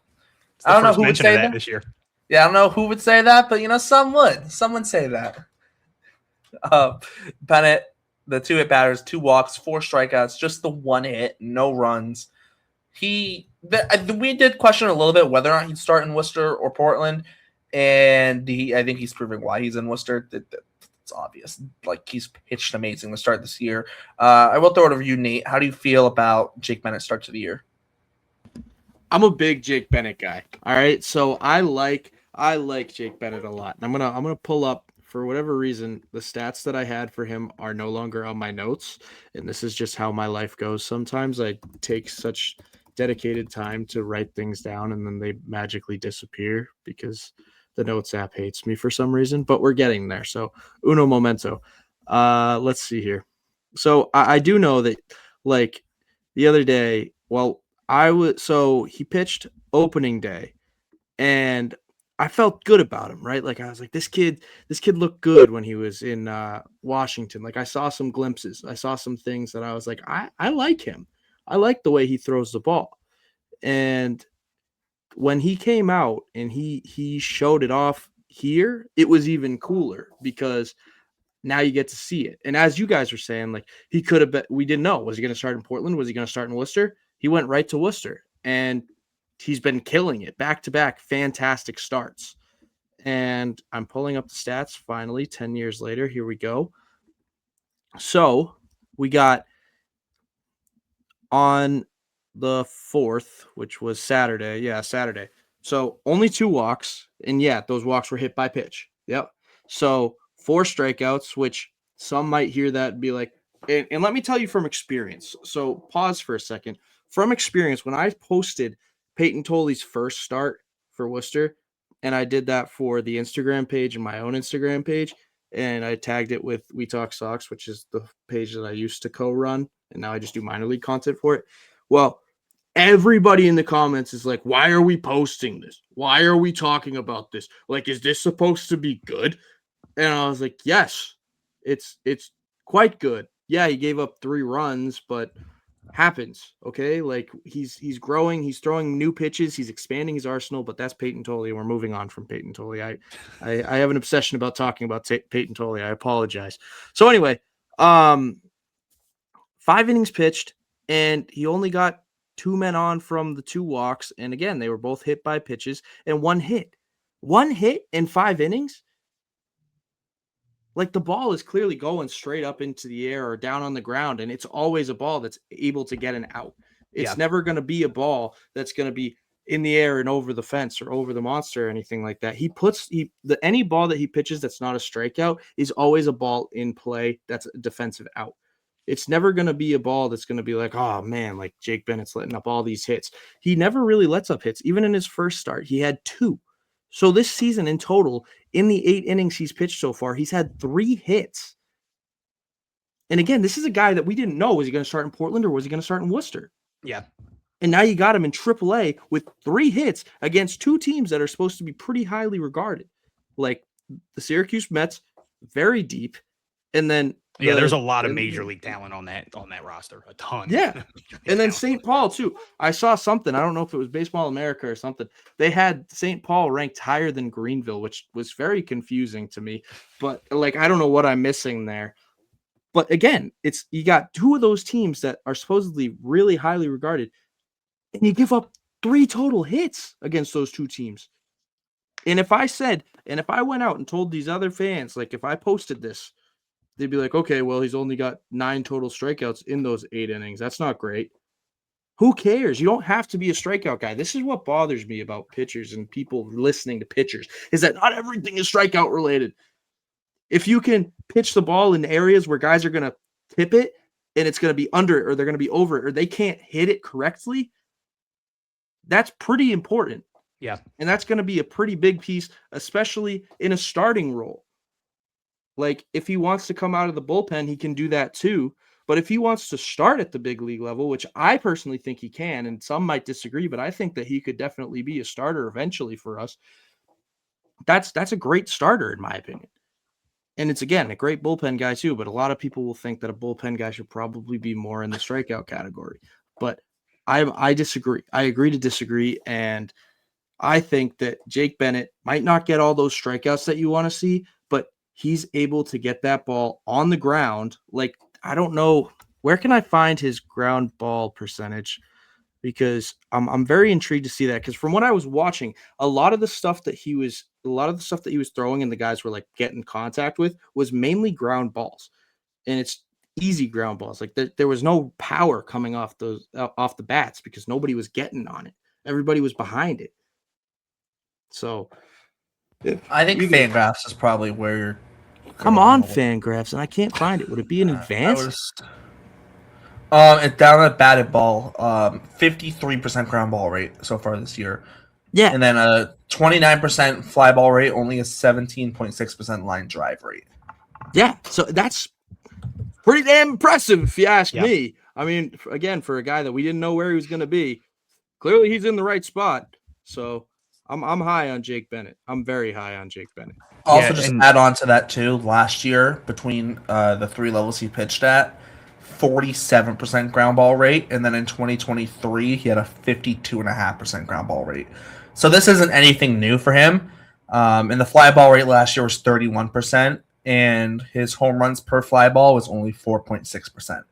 I don't know who would say that this year. Yeah, I don't know who would say that, but some would. Some would say that. Bennett, the 2 hit batters, 2 walks, 4 strikeouts, just the 1 hit, no runs. We did question a little bit whether or not he'd start in Worcester or Portland, and I think he's proving why he's in Worcester. It's obvious. Like, he's pitched amazing to start this year. I will throw it over to you, Nate. How do you feel about Jake Bennett's start to the year? I'm a big Jake Bennett guy. All right, so I like Jake Bennett a lot. I'm gonna pull up, for whatever reason, the stats that I had for him are no longer on my notes, and this is just how my life goes. Sometimes I take such dedicated time to write things down, and then they magically disappear because the notes app hates me for some reason. But we're getting there. So uno momento. Let's see here. So I do know that, like, the other day, he pitched opening day, and I felt good about him, right? Like, I was like, this kid looked good when he was in Washington. Like, I saw some glimpses. I saw some things that I was like, I like him. I like the way he throws the ball. And when he came out and he showed it off here, it was even cooler because Now you get to see it. And as you guys were saying, like he could have been, we didn't know. Was he going to start in Portland? Was he going to start in Worcester? He went right to Worcester, and he's been killing it back-to-back fantastic starts. And I'm pulling up the stats finally 10 years later. Here we go. So we got on the 4th, which was Saturday. Yeah, Saturday. So only 2 walks. And yeah, those walks were hit by pitch. Yep. So 4 strikeouts, which some might hear that and be like, and let me tell you from experience. So pause for a second. From experience, when I posted Payton Tolle's first start for Worcester, and I did that for the Instagram page and my own Instagram page, and I tagged it with We Talk Sox, which is the page that I used to co-run, and now I just do minor league content for it. Well, everybody in the comments is like, why are we posting this? Why are we talking about this? Like, is this supposed to be good? And I was like, yes, it's quite good. Yeah, he gave up 3 runs, but happens. Okay, like he's growing, he's throwing new pitches, he's expanding his arsenal. But that's Payton Tolle, and we're moving on from Payton Tolle. I have an obsession about talking about Payton Tolle. I apologize. So anyway, 5 innings pitched, and he only got 2 men on from the 2 walks. And again, they were both hit by pitches and 1 hit. 1 hit in 5 innings. Like the ball is clearly going straight up into the air or down on the ground, and it's always a ball that's able to get an out. It's never going to be a ball that's going to be in the air and over the fence or over the monster or anything like that. Any ball that he pitches that's not a strikeout is always a ball in play that's a defensive out. It's never going to be a ball that's going to be like, oh man, like Jake Bennett's letting up all these hits. He never really lets up hits. Even in his first start, he had 2. So this season in total, in the 8 innings he's pitched so far, he's had 3 hits. And again, this is a guy that we didn't know. Was he going to start in Portland or was he going to start in Worcester? Yeah. And now you got him in AAA with 3 hits against 2 teams that are supposed to be pretty highly regarded. Like the Syracuse Mets, very deep. And then there's a lot of major league talent on that roster, a ton. Yeah. And then St. Paul too. I saw something. I don't know if it was Baseball America or something. They had St. Paul ranked higher than Greenville, which was very confusing to me. But like, I don't know what I'm missing there. But again, you got 2 of those teams that are supposedly really highly regarded, and you give up 3 total hits against those 2 teams. And if I went out and told these other fans, like if I posted this, they'd be like, okay, well, he's only got 9 total strikeouts in those 8 innings. That's not great. Who cares? You don't have to be a strikeout guy. This is what bothers me about pitchers and people listening to pitchers, is that not everything is strikeout related. If you can pitch the ball in areas where guys are going to tip it and it's going to be under it or they're going to be over it or they can't hit it correctly, that's pretty important. Yeah. And that's going to be a pretty big piece, especially in a starting role. Like, if he wants to come out of the bullpen, he can do that too. But if he wants to start at the big league level, which I personally think he can, and some might disagree, but I think that he could definitely be a starter eventually for us. That's a great starter, in my opinion. And it's, again, a great bullpen guy too, but a lot of people will think that a bullpen guy should probably be more in the strikeout category. But I disagree. I agree to disagree, and I think that Jake Bennett might not get all those strikeouts that you want to see, but he's able to get that ball on the ground. Like, I don't know, where can I find his ground ball percentage? Because I'm very intrigued to see that. Because from what I was watching, a lot of the stuff that he was throwing and the guys were like getting contact with was mainly ground balls, and it's easy ground balls. Like there was no power coming off the bats because nobody was getting on it. Everybody was behind it. So I think Fangraphs is probably where you're. I'm on Fangraphs and I can't find it. Would it be in advance? It's down at batted ball. 53% ground ball rate so far this year. Yeah, and then a 29% fly ball rate, only a 17.6% line drive rate. Yeah, so that's pretty damn impressive if you ask me. I mean, again, for a guy that we didn't know where he was going to be, clearly he's in the right spot. So I'm high on Jake Bennett. I'm very high on Jake Bennett. Also, add on to that too. Last year, between the 3 levels he pitched at, 47% ground ball rate, and then in 2023 he had a 52.5% ground ball rate. So this isn't anything new for him. And the fly ball rate last year was 31%, and his home runs per fly ball was only 4.6%.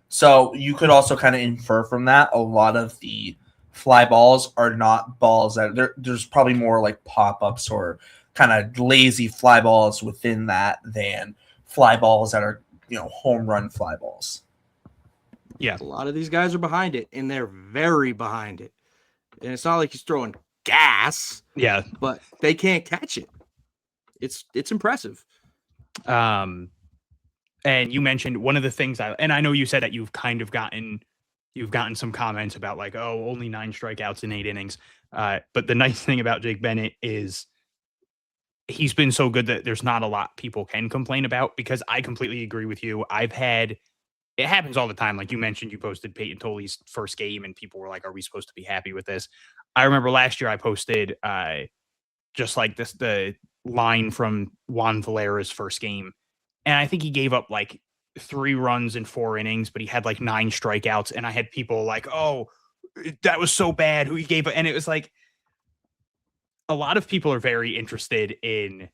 So you could also kind of infer from that a lot of the fly balls are not balls that there's probably more like pop-ups or kind of lazy fly balls within that than fly balls that are, home run fly balls. Yeah, a lot of these guys are behind it, and they're very behind it. And it's not like he's throwing gas. Yeah. But they can't catch it. It's impressive. And you mentioned one of the things and I know you said that you've kind of gotten some comments about like, oh, only 9 strikeouts in 8 innings. But the nice thing about Jake Bennett is he's been so good that there's not a lot people can complain about, because I completely agree with you. It happens all the time. Like you mentioned, you posted Payton Tolle's first game and people were like, are we supposed to be happy with this? I remember last year I posted just like the line from Juan Valera's first game. And I think he gave up like 3 runs in 4 innings, but he had like 9 strikeouts. And I had people like, oh, that was so bad. Who he gave up. And it was like, a lot of people are very interested in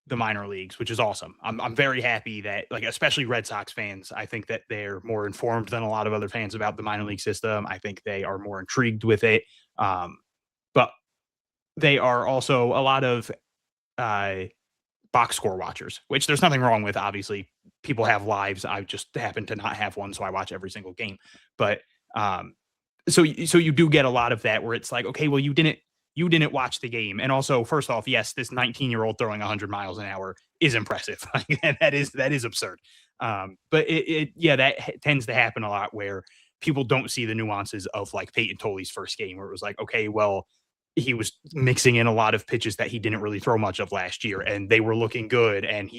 the minor leagues, which is awesome. I'm very happy that, like, especially Red Sox fans, I think that they're more informed than a lot of other fans about the minor league system. I think they are more intrigued with it. But they are also a lot of box score watchers, which there's nothing wrong with. Obviously, people have lives. I just happen to not have one, so I watch every single game. But so you do get a lot of that where it's like, okay, well, you didn't watch the game. And also, first off, yes, this 19-year-old throwing 100 miles an hour is impressive. that is absurd. But that tends to happen a lot where people don't see the nuances of like Payton Tolle's first game, where it was like, okay, well, he was mixing in a lot of pitches that he didn't really throw much of last year, and they were looking good. And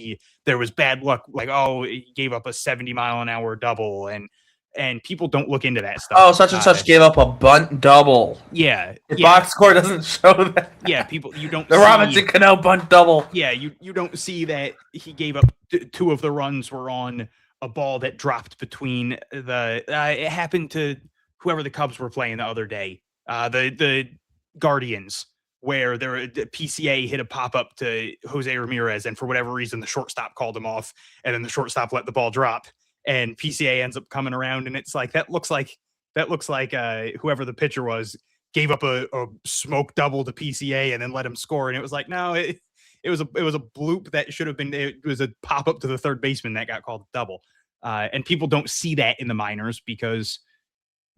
there was bad luck, like, oh, he gave up a 70-mile-an-hour double, and people don't look into that stuff. Oh, such and such gave up a bunt double. Yeah. The box score doesn't show that. Yeah, you don't the Robinson Cano bunt double. Yeah, you don't see that he gave up 2 of the runs were on a ball that dropped between it happened to whoever the Cubs were playing the other day. The Guardians, where the PCA hit a pop-up to Jose Ramirez, and for whatever reason, the shortstop called him off, and then the shortstop let the ball drop. And PCA ends up coming around, and it's like that looks like whoever the pitcher was gave up a smoke double to PCA and then let him score. And it was like, no, it was a bloop that should have been. It was a pop up to the third baseman that got called a double. And people don't see that in the minors because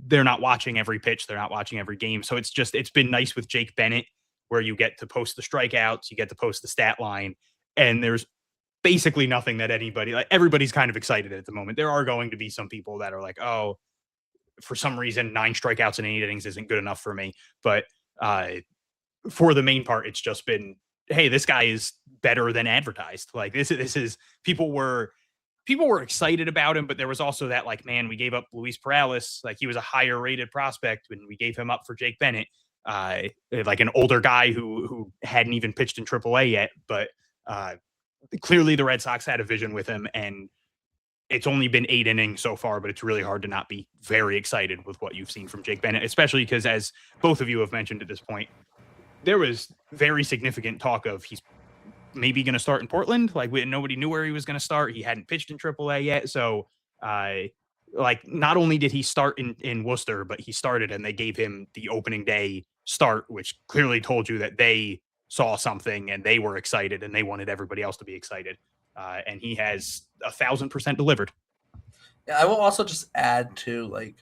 they're not watching every pitch, they're not watching every game. So it's been nice with Jake Bennett, where you get to post the strikeouts, you get to post the stat line, and there's basically nothing that everybody's kind of excited at the moment. There are going to be some people that are like, oh, for some reason, 9 strikeouts in 8 innings isn't good enough for me. But for the main part, it's just been, hey, this guy is better than advertised. Like this is people were excited about him, but there was also that like, man, we gave up Luis Perales. Like he was a higher rated prospect when we gave him up for Jake Bennett, like an older guy who hadn't even pitched in AAA yet. But clearly the Red Sox had a vision with him, and it's only been 8 innings so far, but it's really hard to not be very excited with what you've seen from Jake Bennett, especially because, as both of you have mentioned at this point, there was very significant talk of he's maybe going to start in Portland. Like nobody knew where he was going to start. He hadn't pitched in AAA yet. So like not only did he start in Worcester, but he started and they gave him the opening day start, which clearly told you that they saw something and they were excited and they wanted everybody else to be excited. And he has 1,000% delivered. Yeah, I will also just add to like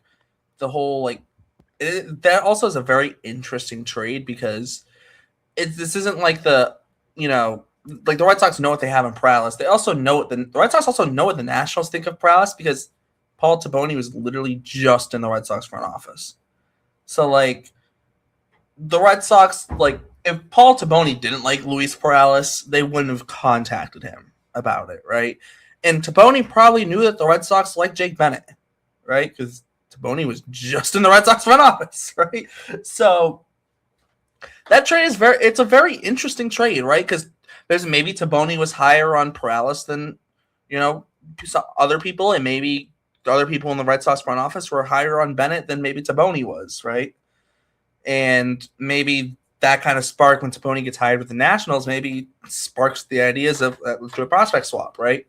the whole that also is a very interesting trade because this isn't like the like the Red Sox know what they have in Perales. They also know the Red Sox also know what the Nationals think of Perales because Paul Taboni was literally just in the Red Sox front office. So like the Red Sox, like if Paul Taboni didn't like Luis Perales, they wouldn't have contacted him about it, right? And Taboni probably knew that the Red Sox liked Jake Bennett, right? Because Taboni was just in the Red Sox front office, right? So that trade is it's a very interesting trade, right? Because there's maybe Taboni was higher on Perales than, other people, and maybe other people in the Red Sox front office were higher on Bennett than maybe Taboni was, right? And maybe that kind of spark when Taboni gets hired with the Nationals, maybe sparks the ideas of to a prospect swap, right?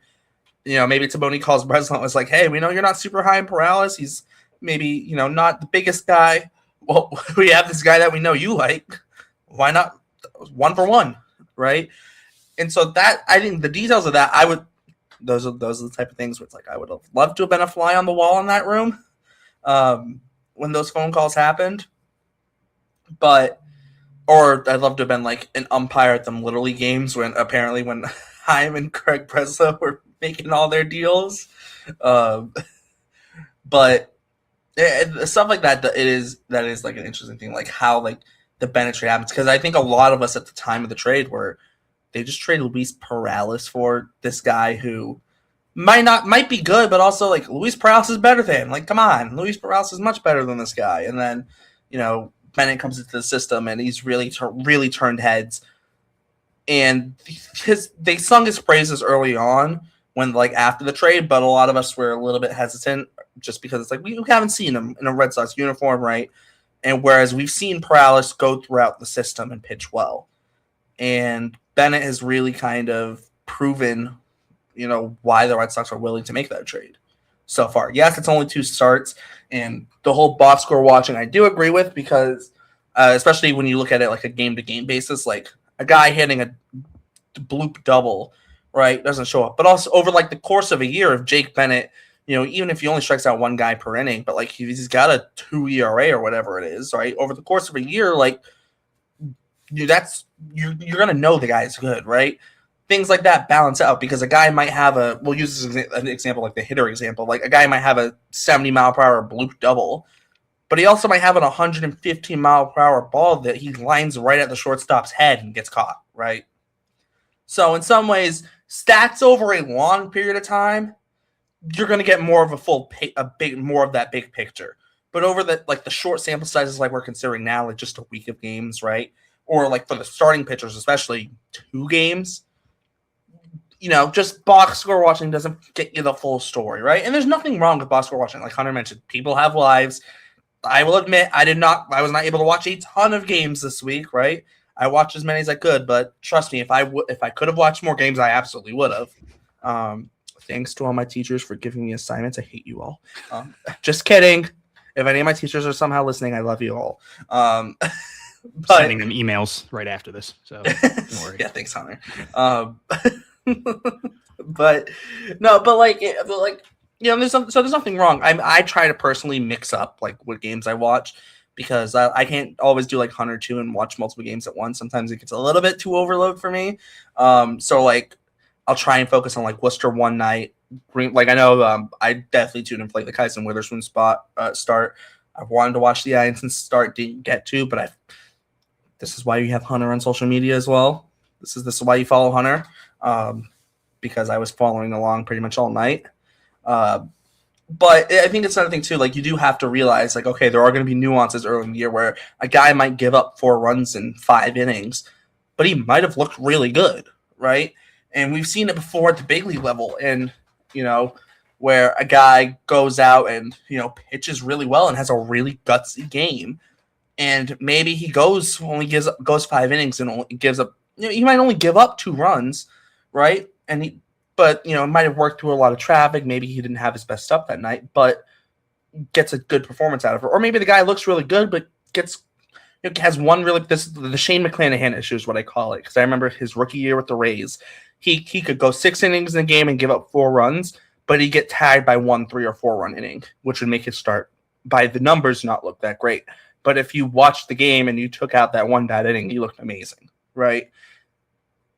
Maybe Taboni calls Breslow and was like, hey, we know you're not super high in Perales. He's maybe, not the biggest guy. Well, we have this guy that we know you like. Why not 1-for-1, right? And so that, I think the details of that, those are the type of things where it's like, I would have loved to have been a fly on the wall in that room when those phone calls happened. Or I'd love to have been like an umpire at them Little League games when Chaim and Craig Breslow were making all their deals. But stuff like that is like an interesting thing, like how like the Bennett trade happens. Because I think a lot of us at the time of the trade were they just traded Luis Perales for this guy who might be good, but also like Luis Perales is better than him. Like, come on, Luis Perales is much better than this guy. And then, Bennett comes into the system and he's really turned heads. And they sung his praises early on when like after the trade, but a lot of us were a little bit hesitant just because it's like we haven't seen him in a Red Sox uniform, right? And whereas we've seen Perales go throughout the system and pitch well. And Bennett has really kind of proven, why the Red Sox are willing to make that trade so far. Yes, it's only 2 starts, and the whole box score watching I do agree with because especially when you look at it like a game-to-game basis, like a guy hitting a bloop double, right, doesn't show up. But also over like the course of a year of Jake Bennett, even if he only strikes out 1 guy per inning, but like he's got a 2 ERA or whatever it is, right, over the course of a year, like you're going to know the guy's good, right? Things like that balance out because a guy might have we'll use this as an example, like the hitter example, like a guy might have a 70-mile-per-hour bloop double, but he also might have an 115-mile-per-hour ball that he lines right at the shortstop's head and gets caught, right? So in some ways, stats over a long period of time, you're going to get more of more of that big picture. But over the short sample sizes like we're considering now, like just a week of games, right? Or like for the starting pitchers, especially 2 games, just box score watching doesn't get you the full story, right? And there's nothing wrong with box score watching. Like Hunter mentioned, people have lives. I will admit I was not able to watch a ton of games this week, right? I watched as many as I could, but trust me, if I could have watched more games, I absolutely would have. Thanks to all my teachers for giving me assignments. I hate you all. Just kidding. If any of my teachers are somehow listening, I love you all. Sending them emails right after this, so don't worry. Yeah, thanks, Hunter. But there's nothing wrong. I try to personally mix up like what games I watch because I can't always do like Hunter too and watch multiple games at once. Sometimes it gets a little bit too overload for me. So like I'll try and focus on like Worcester one night. Like I know I definitely tuned in for like the Kyson Witherspoon start. I wanted to watch the Ianson start, didn't get to, but this is why you have Hunter on social media as well. This is why you follow Hunter, because I was following along pretty much all night. But I think it's another thing too. Like you do have to realize, like, okay, there are going to be nuances early in the year where a guy might give up 4 runs in 5 innings, but he might have looked really good, right? And we've seen it before at the big league level, and where a guy goes out and pitches really well and has a really gutsy game, and maybe he goes 5 innings and only gives up. He might only give up 2 runs, right? But it might have worked through a lot of traffic. Maybe he didn't have his best stuff that night, but gets a good performance out of it. Or maybe the guy looks really good, but has one really the Shane McClanahan issue is what I call it, because I remember his rookie year with the Rays. He could go 6 innings in a game and give up 4 runs, but he'd get tagged by 1 3 or 4 run inning, which would make his start by the numbers not look that great. But if you watched the game and you took out that 1 bad inning, he looked amazing, right?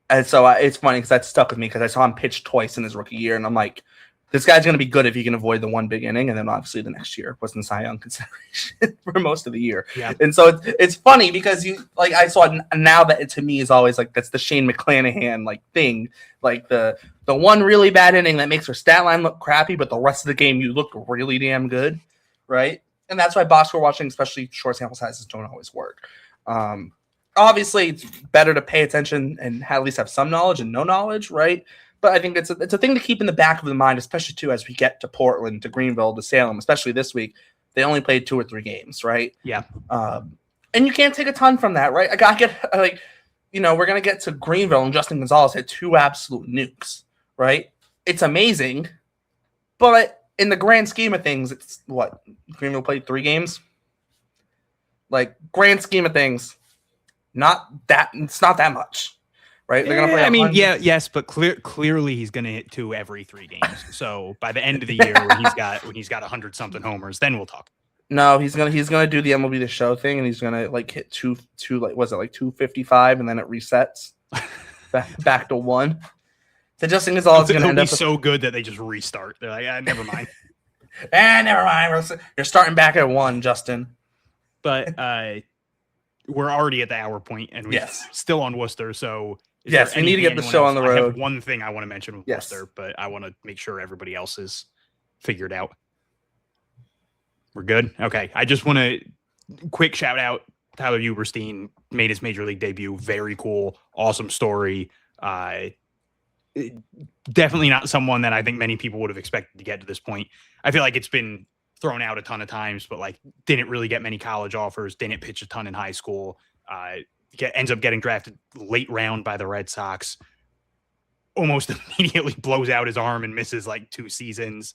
And so it's funny because that stuck with me because I saw him pitch twice in his rookie year, and I'm like, this guy's going to be good if he can avoid the 1 big inning. And then obviously the next year was in Cy Young consideration for most of the year. Yeah. And so it's funny because I saw it now that it to me is always like that's the Shane McClanahan like thing, like the 1 really bad inning that makes your stat line look crappy, but the rest of the game you look really damn good, right? And that's why box score watching, especially short sample sizes, don't always work. Obviously, it's better to pay attention and at least have some knowledge and no knowledge, right? But I think it's a thing to keep in the back of the mind, especially too as we get to Portland, to Greenville, to Salem, especially this week. They only played 2 or 3 games, right? Yeah. And you can't take a ton from that, right? I get like, we're gonna get to Greenville and Justin Gonzales had 2 absolute nukes, right? It's amazing, but in the grand scheme of things, it's what Greenville played 3 games. Like grand scheme of things, it's not that much, right? They're gonna play. I mean, yes, but clearly he's gonna hit 2 every 3 games. So by the end of the year, when he's got 100-something homers, then we'll talk. No, he's gonna do the MLB The Show thing, and he's gonna like hit two like was it like 255, and then it resets back to 1. So Justin Gonzales is gonna end up so good that they just restart. They're like, never mind. Never mind. You're starting back at 1, Justin. But we're already at the hour point, and we're still on Worcester. So yes, we need to get the show on the road. I have one thing I want to mention with Worcester, but I want to make sure everybody else is figured out. We're good? Okay. I just want to quick shout out. Tyler Uberstein made his major league debut. Very cool. Awesome story. Definitely not someone that I think many people would have expected to get to this point. I feel like it's been thrown out a ton of times, but like didn't really get many college offers, didn't pitch a ton in high school, ends up getting drafted late round by the Red Sox, almost immediately blows out his arm and misses like 2 seasons.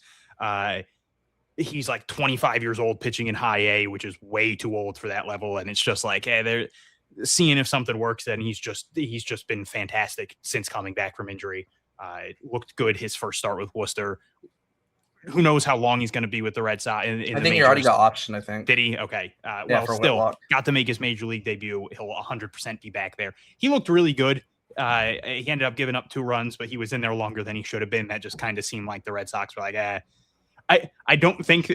He's like 25 years old pitching in high A, which is way too old for that level. And it's just like, hey, they're seeing if something works. And he's just been fantastic since coming back from injury. Looked good his first start with Worcester. Who knows how long he's going to be with the Red Sox? I think he already got option, I think. Did he? Okay. Still Whitlock. Got to make his major league debut. He'll 100% be back there. He looked really good. He ended up giving up 2 runs, but he was in there longer than he should have been. That just kind of seemed like the Red Sox were like, I don't think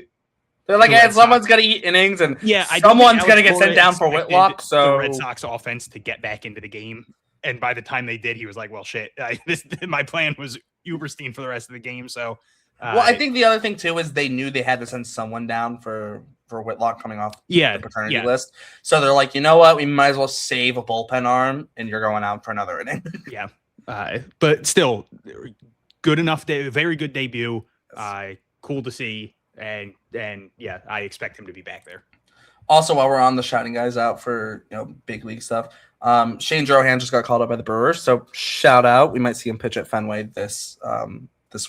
they're like, someone's got to eat innings, and someone's going to get sent down for Whitlock. So the Red Sox offense to get back into the game, and by the time they did, he was like, "Well, shit, my plan was Uberstein for the rest of the game." So, I think the other thing too is they knew they had to send someone down for Whitlock coming off the paternity list. So they're like, you know what, we might as well save a bullpen arm, and you're going out for another inning. But still, good enough. Very good debut. Cool to see, and I expect him to be back there. Also, while we're on the shouting guys out for big league stuff, Shane Drohan just got called up by the Brewers, so shout out. We might see him pitch at Fenway this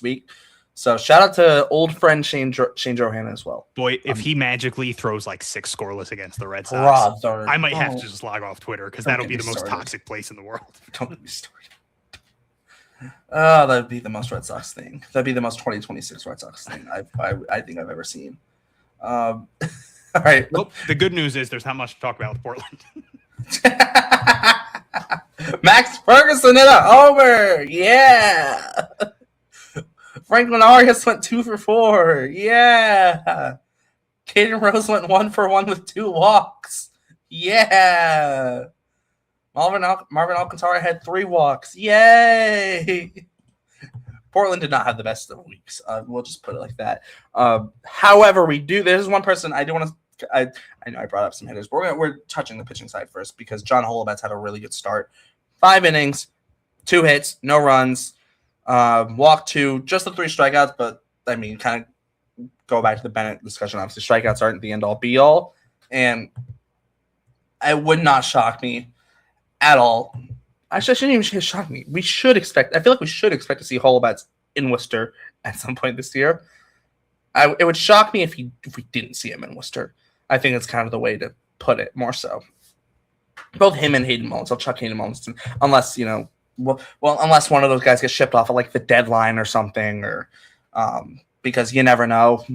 week. So shout out to old friend Shane Drohan as well. Boy, if he magically throws like 6 scoreless against the Red Sox, I might have to just log off Twitter because that'll be the most toxic place in the world. Don't get me started. That'd be the most Red Sox thing. That'd be the most 2026 Red Sox thing I think I've ever seen. All right. Well, the good news is there's not much to talk about with Portland. Max Ferguson in a homer. Yeah. Franklin Arias went 2 for 4. Yeah. Caden Rose went 1 for 1 with 2 walks. Yeah. Marvin Alcantara had 3 walks. Yay! Portland did not have the best of weeks. We'll just put it like that. However, there's one person I do want to. I know I brought up some hitters, but we're touching the pitching side first because John Holobetz had a really good start. 5 innings, 2 hits, no runs, walked 2, just the 3 strikeouts. But I mean, kind of go back to the Bennett discussion. Obviously, strikeouts aren't the end all be all, and it would not shock me at all. I shouldn't even say shock me. I feel like we should expect to see Holobetz in Worcester at some point this year. It would shock me if we didn't see him in Worcester. I think it's kind of the way to put it, more so. Both him and Hayden Mullins. I'll chuck Hayden Mullins unless unless one of those guys gets shipped off at like the deadline or something, or because you never know.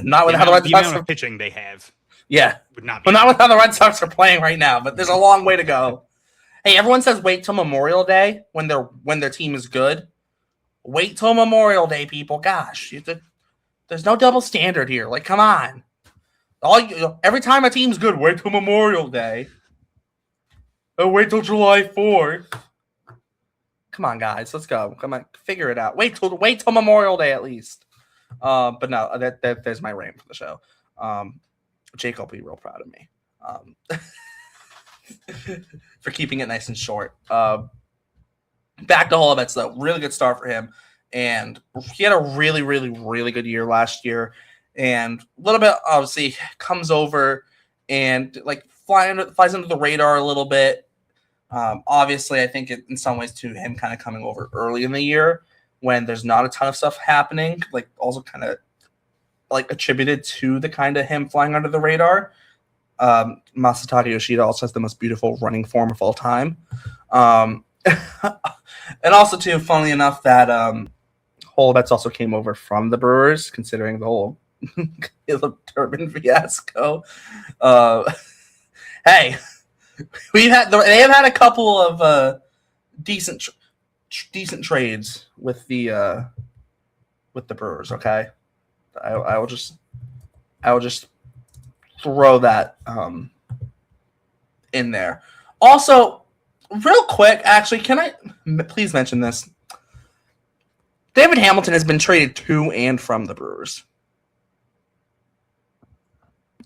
Not with how the Red Sox are pitching they have. Yeah, would not be. But not with how the Red Sox are playing right now. But there's a long way to go. Hey, everyone says wait till Memorial Day when their team is good. Wait till Memorial Day, people. Gosh, there's no double standard here. Like, come on. Every time a team's good, wait till Memorial Day. Wait till July 4th. Come on, guys, let's go. Come on, figure it out. Wait till Memorial Day at least. But no, there's my rant for the show. Jake will be real proud of me for keeping it nice and short. Back to Holobetz, though. Really good start for him. And he had a really, really, really good year last year. And a little bit, obviously, comes over and like flies under the radar a little bit. Obviously, I think in some ways too, him kind of coming over early in the year when there's not a ton of stuff happening, like also kind of like attributed to the kind of him flying under the radar. Masataka Yoshida also has the most beautiful running form of all time. And also too, funnily enough, that Holobetz also came over from the Brewers, considering the whole Caleb Durbin fiasco. Hey, they have had a couple of decent trades with the Brewers. Okay, I will just throw that in there. Also, real quick, actually, can I please mention this? David Hamilton has been traded to and from the Brewers.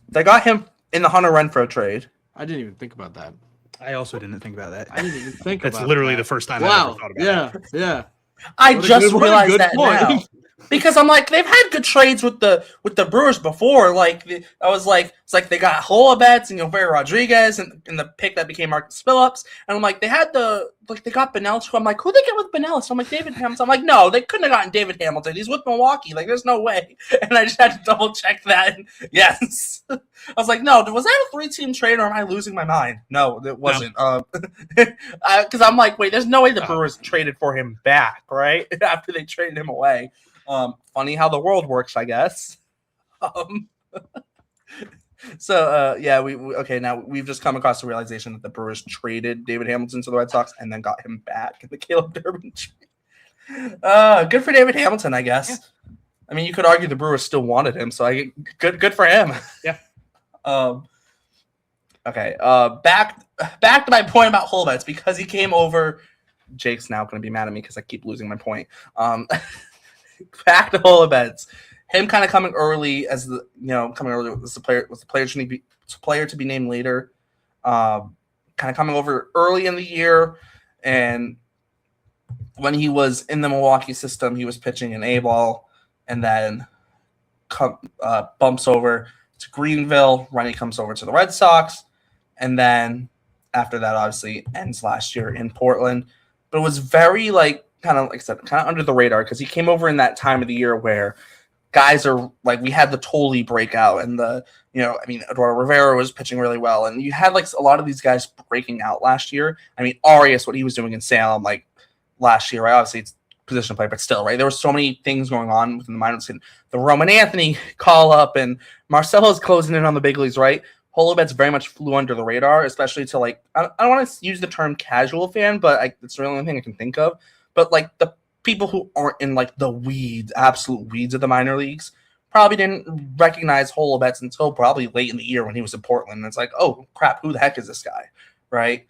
They got him in the Hunter Renfroe trade. I didn't even think about that. I also didn't think about that. I didn't even think That's about literally that. the first time I Wow. ever thought about it. Yeah. I What a just good- what a realized good that point. now. Because I'm like, they've had good trades with the Brewers before. Like, I was like, it's like they got Holobetz and Yoveri Rodriguez and the pick that became Marcus Phillips. And I'm like, they got Benellis. I'm like, who they get with Benellis? I'm like, David Hamilton. I'm like, no, they couldn't have gotten David Hamilton. He's with Milwaukee. Like, there's no way. And I just had to double check that. And yes. I was like, no, was that a 3-team trade or am I losing my mind? No, it wasn't. Because I'm like, wait, there's no way the Brewers traded for him back, right? After they traded him away. Funny how the world works, I guess. Now we've just come across the realization that the Brewers traded David Hamilton to the Red Sox and then got him back in the Caleb Durbin trade. Good for David Hamilton, I guess. Yeah. I mean, you could argue the Brewers still wanted him, so good for him. Yeah. Okay. Back to my point about Holobetz because he came over. Jake's now going to be mad at me because I keep losing my point. Back to Holobetz. Him kind of coming early as the player to be named later. Kind of coming over early in the year, and when he was in the Milwaukee system, he was pitching an A-ball, and then bumps over to Greenville. Rennie comes over to the Red Sox, and then after that, obviously ends last year in Portland. But it was very kind of under the radar because he came over in that time of the year where guys are like, we had the Tolle breakout and Eduardo Rivera was pitching really well. And you had a lot of these guys breaking out last year. I mean, Arias, what he was doing in Salem, last year, right? Obviously it's position play, but still, right? There were so many things going on within the minors. And the Roman Anthony call up and Marcelo's closing in on the big leagues, right? Holobetz very much flew under the radar, especially to I don't want to use the term casual fan, but it's the only thing I can think of. But the people who aren't in the absolute weeds of the minor leagues probably didn't recognize Holobetz until probably late in the year when he was in Portland. And it's like, oh crap, who the heck is this guy? Right.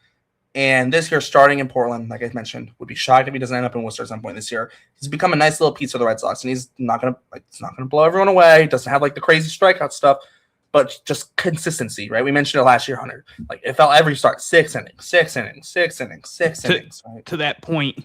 And this year starting in Portland, like I mentioned, would be shocked if he doesn't end up in Worcester at some point this year. He's become a nice little piece for the Red Sox, and he's not gonna blow everyone away. He doesn't have the crazy strikeout stuff, but just consistency, right? We mentioned it last year, Hunter. It felt every start, 6 innings. Right? To that point,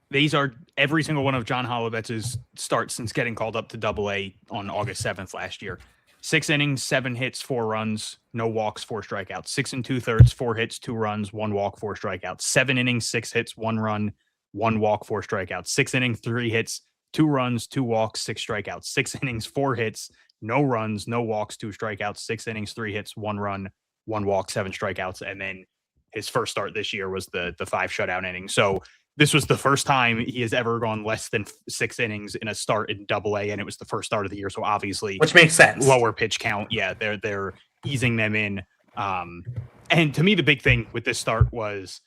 these are every single one of John Holobetz's starts since getting called up to Double-A on August 7th last year. 6 innings, 7 hits, 4 runs, no walks, 4 strikeouts. 6 2/3, 4 hits, 2 runs, 1 walk, 4 strikeouts. 7 innings, 6 hits, 1 run, 1 walk, 4 strikeouts. 6 innings, 3 hits, 2 runs, 2 walks, 6 strikeouts. 6 innings, 4 hits, no runs, no walks, 2 strikeouts. 6 innings, 3 hits, 1 run, 1 walk, 7 strikeouts. And then his first start this year was the 5 shutout innings. So this was the first time he has ever gone less than 6 innings in a start in Double-A, and it was the first start of the year. So obviously, which makes sense. Lower pitch count. Yeah, they're easing them in. And to me, the big thing with this start was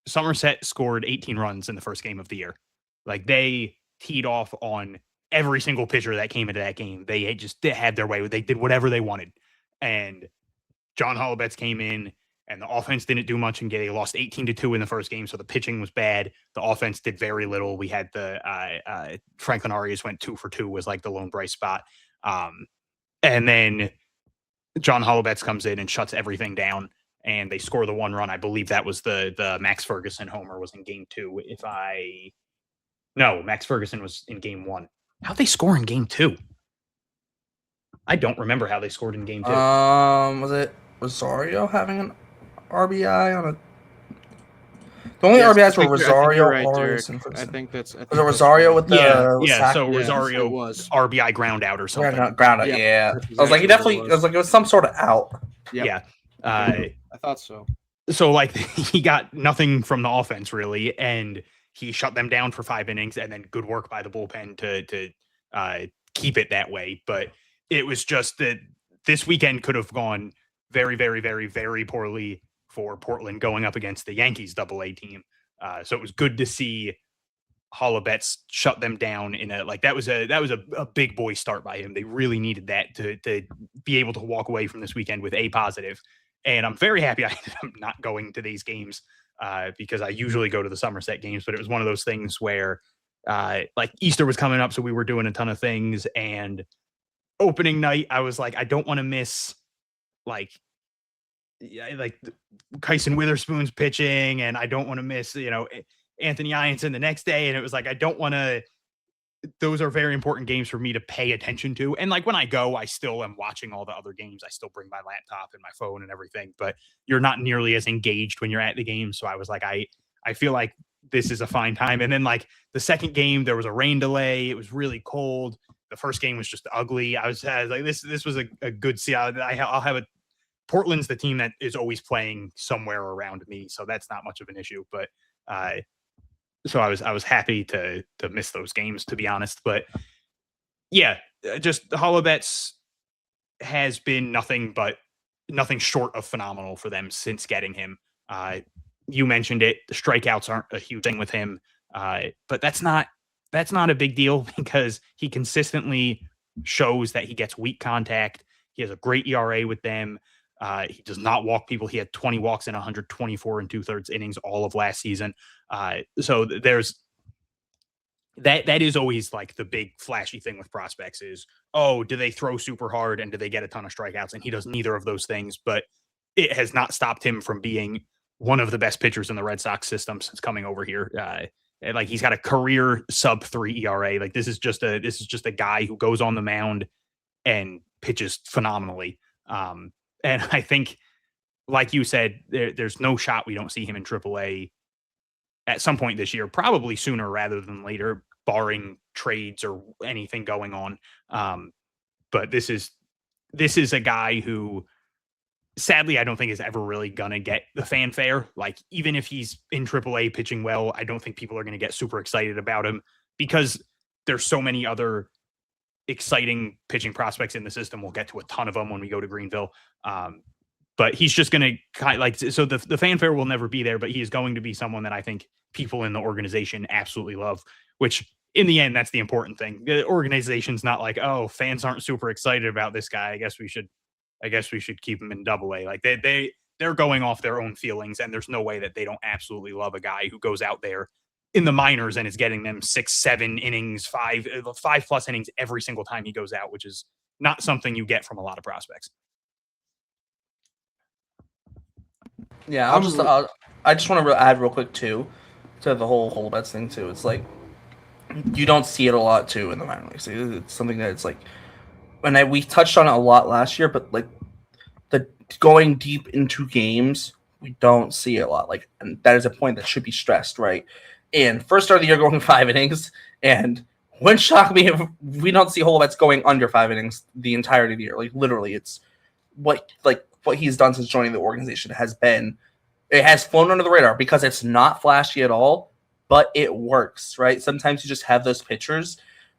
Somerset scored 18 runs in the first game of the year. They teed off on every single pitcher that came into that game. They had their way. They did whatever they wanted. And John Holobetz came in, and the offense didn't do much, and they lost 18-2 in the first game, so the pitching was bad. The offense did very little. We had the Franklin Arias went 2 for 2, was the lone bright spot. And then John Holobetz comes in and shuts everything down, and they score the 1 run. I believe that was the Max Ferguson homer was in game 2. No, Max Ferguson was in game 1. How'd they score in game 2? I don't remember how they scored in game 2. Was it Rosario having an RBI on a? The only Yes, RBIs were I think Rosario you're right, or Derek. Simpson. I think Was it that's Rosario right. with the sack? So Yeah, Rosario it was. RBI ground out or something. Ground out. Yeah, Yeah, that's I was like, he exactly what it definitely. I was. was like, it was some sort of out. Yep. Yeah. I thought so. So like he got nothing from the offense really, and he shut them down for 5 innings, and then good work by the bullpen to keep it that way. But it was just that this weekend could have gone very, very, very, very poorly for Portland going up against the Yankees AA team. So it was good to see Holobetz shut them down in a that was a big boy start by him. They really needed that to be able to walk away from this weekend with a positive. And I'm very happy I ended up not going to these games because I usually go to the Somerset games, but it was one of those things where like Easter was coming up, so we were doing a ton of things. And opening night, I was like, I don't want to miss like Kyson Witherspoon's pitching, and I don't want to miss Anthony Ianson the next day. And it was like, I don't want to. Those are very important games for me to pay attention to. And like when I go, I still am watching all the other games. I still bring my laptop and my phone and everything, but you're not nearly as engaged when you're at the game. So I was like, I feel like this is a fine time. And then like the second game, there was a rain delay. It was really cold. The first game was just ugly. I was like, this was a good see. I'll have a Portland's the team that is always playing somewhere around me. So that's not much of an issue, but so I was happy to miss those games, to be honest. But yeah, just Holobetz has been nothing short of phenomenal for them since getting him. You mentioned it. The strikeouts aren't a huge thing with him, but that's not a big deal because he consistently shows that he gets weak contact. He has a great ERA with them. He does not walk people. He had 20 walks in 124 and 2/3 innings all of last season. So there's that is always like the big flashy thing with prospects is, oh, do they throw super hard and do they get a ton of strikeouts? And he does neither of those things, but it has not stopped him from being one of the best pitchers in the Red Sox system since coming over here. And like he's got a career sub-3 ERA. Like this is just a guy who goes on the mound and pitches phenomenally. And I think, like you said, there's no shot we don't see him in AAA at some point this year, probably sooner rather than later, barring trades or anything going on. But this is a guy who, sadly, I don't think is ever really going to get the fanfare. Like, even if he's in AAA pitching well, I don't think people are going to get super excited about him because there's so many other exciting pitching prospects in the system. We'll get to a ton of them when we go to Greenville. But he's just going to so the fanfare will never be there, but he is going to be someone that I think people in the organization absolutely love, which in the end, that's the important thing. The organization's not like, oh, fans aren't super excited about this guy. I guess we should keep him in AA. Like they're going off their own feelings, and there's no way that they don't absolutely love a guy who goes out there in the minors and is getting them 6-7 innings, 5+ innings every single time he goes out, which is not something you get from a lot of prospects. Yeah, I just want to add real quick too to the whole Holobetz thing too. It's like you don't see it a lot too in the minor leagues. It's something that it's like, and we touched on it a lot last year, but like the going deep into games, we don't see it a lot. Like, and that is a point that should be stressed, right? And first start of the year going 5 innings, and wouldn't shock me if we don't see Holobetz going under 5 innings the entirety of the year. Like literally, it's what he's done since joining the organization it has flown under the radar because it's not flashy at all, but it works, right? Sometimes you just have those pitchers.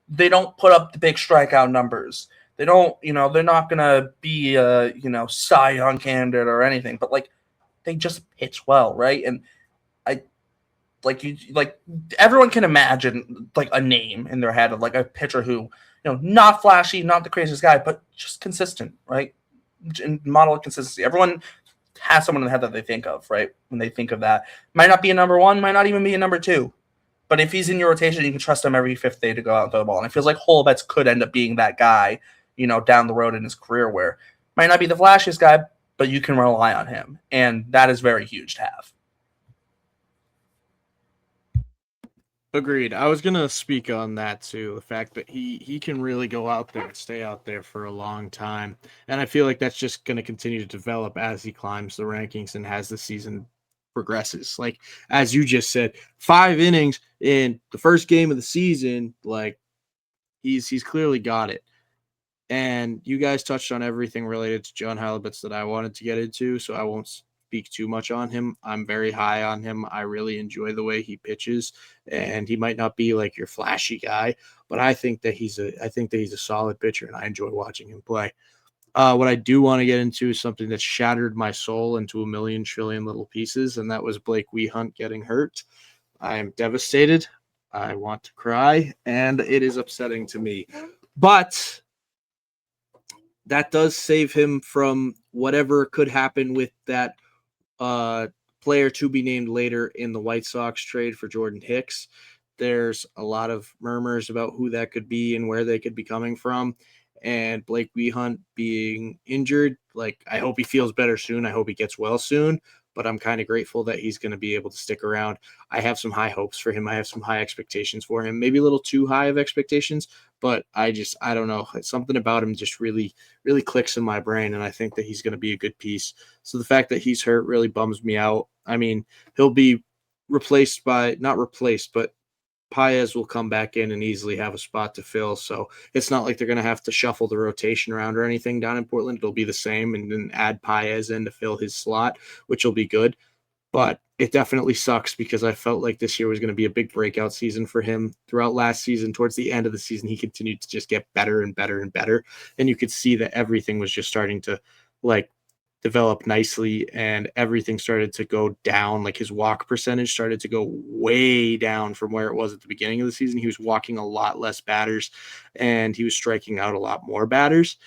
They don't put up the big strikeout numbers. They don't, they're not going to be a, Cy Young candidate or anything, but like they just pitch well, right? And everyone can imagine like a name in their head of like a pitcher who, not flashy, not the craziest guy, but just consistent, right? And model of consistency. Everyone has someone in the head that they think of, right? When they think of that, might not be a number 1, might not even be a number 2, but if he's in your rotation, you can trust him every 5th day to go out and throw the ball. And it feels like Holobetz could end up being that guy, down the road in his career, where might not be the flashiest guy, but you can rely on him, and that is very huge to have. Agreed. I was gonna speak on that too. The fact that he can really go out there and stay out there for a long time, and I feel like that's just gonna continue to develop as he climbs the rankings and as the season progresses. Like as you just said, 5 innings in the first game of the season. Like he's clearly got it. And you guys touched on everything related to John Holobetz that I wanted to get into, so I won't speak too much on him. I'm very high on him. I really enjoy the way he pitches, and he might not be like your flashy guy, but I think that he's a solid pitcher, and I enjoy watching him play. What I do want to get into is something that shattered my soul into a million trillion little pieces, and that was Blake Wehunt getting hurt. I am devastated. I want to cry, and it is upsetting to me. But that does save him from whatever could happen with that player to be named later in the White Sox trade for Jordan Hicks. There's a lot of murmurs about who that could be and where they could be coming from. And Blake Wehunt being injured, like I hope he feels better soon. I hope he gets well soon. But I'm kind of grateful that he's going to be able to stick around. I have some high hopes for him. I have some high expectations for him. Maybe a little too high of expectations, but I don't know. Something about him just really, really clicks in my brain, and I think that he's going to be a good piece. So the fact that he's hurt really bums me out. I mean, he'll be not replaced, but Paez will come back in and easily have a spot to fill. So it's not like they're going to have to shuffle the rotation around or anything down in Portland. It'll be the same, and then add Paez in to fill his slot, which will be good. But it definitely sucks because I felt like this year was going to be a big breakout season for him. Throughout last season, towards the end of the season, he continued to just get better and better and better. And you could see that everything was just starting to develop nicely, and everything started to go down. Like his walk percentage started to go way down from where it was at the beginning of the season. He was walking a lot less batters, and he was striking out a lot more batters.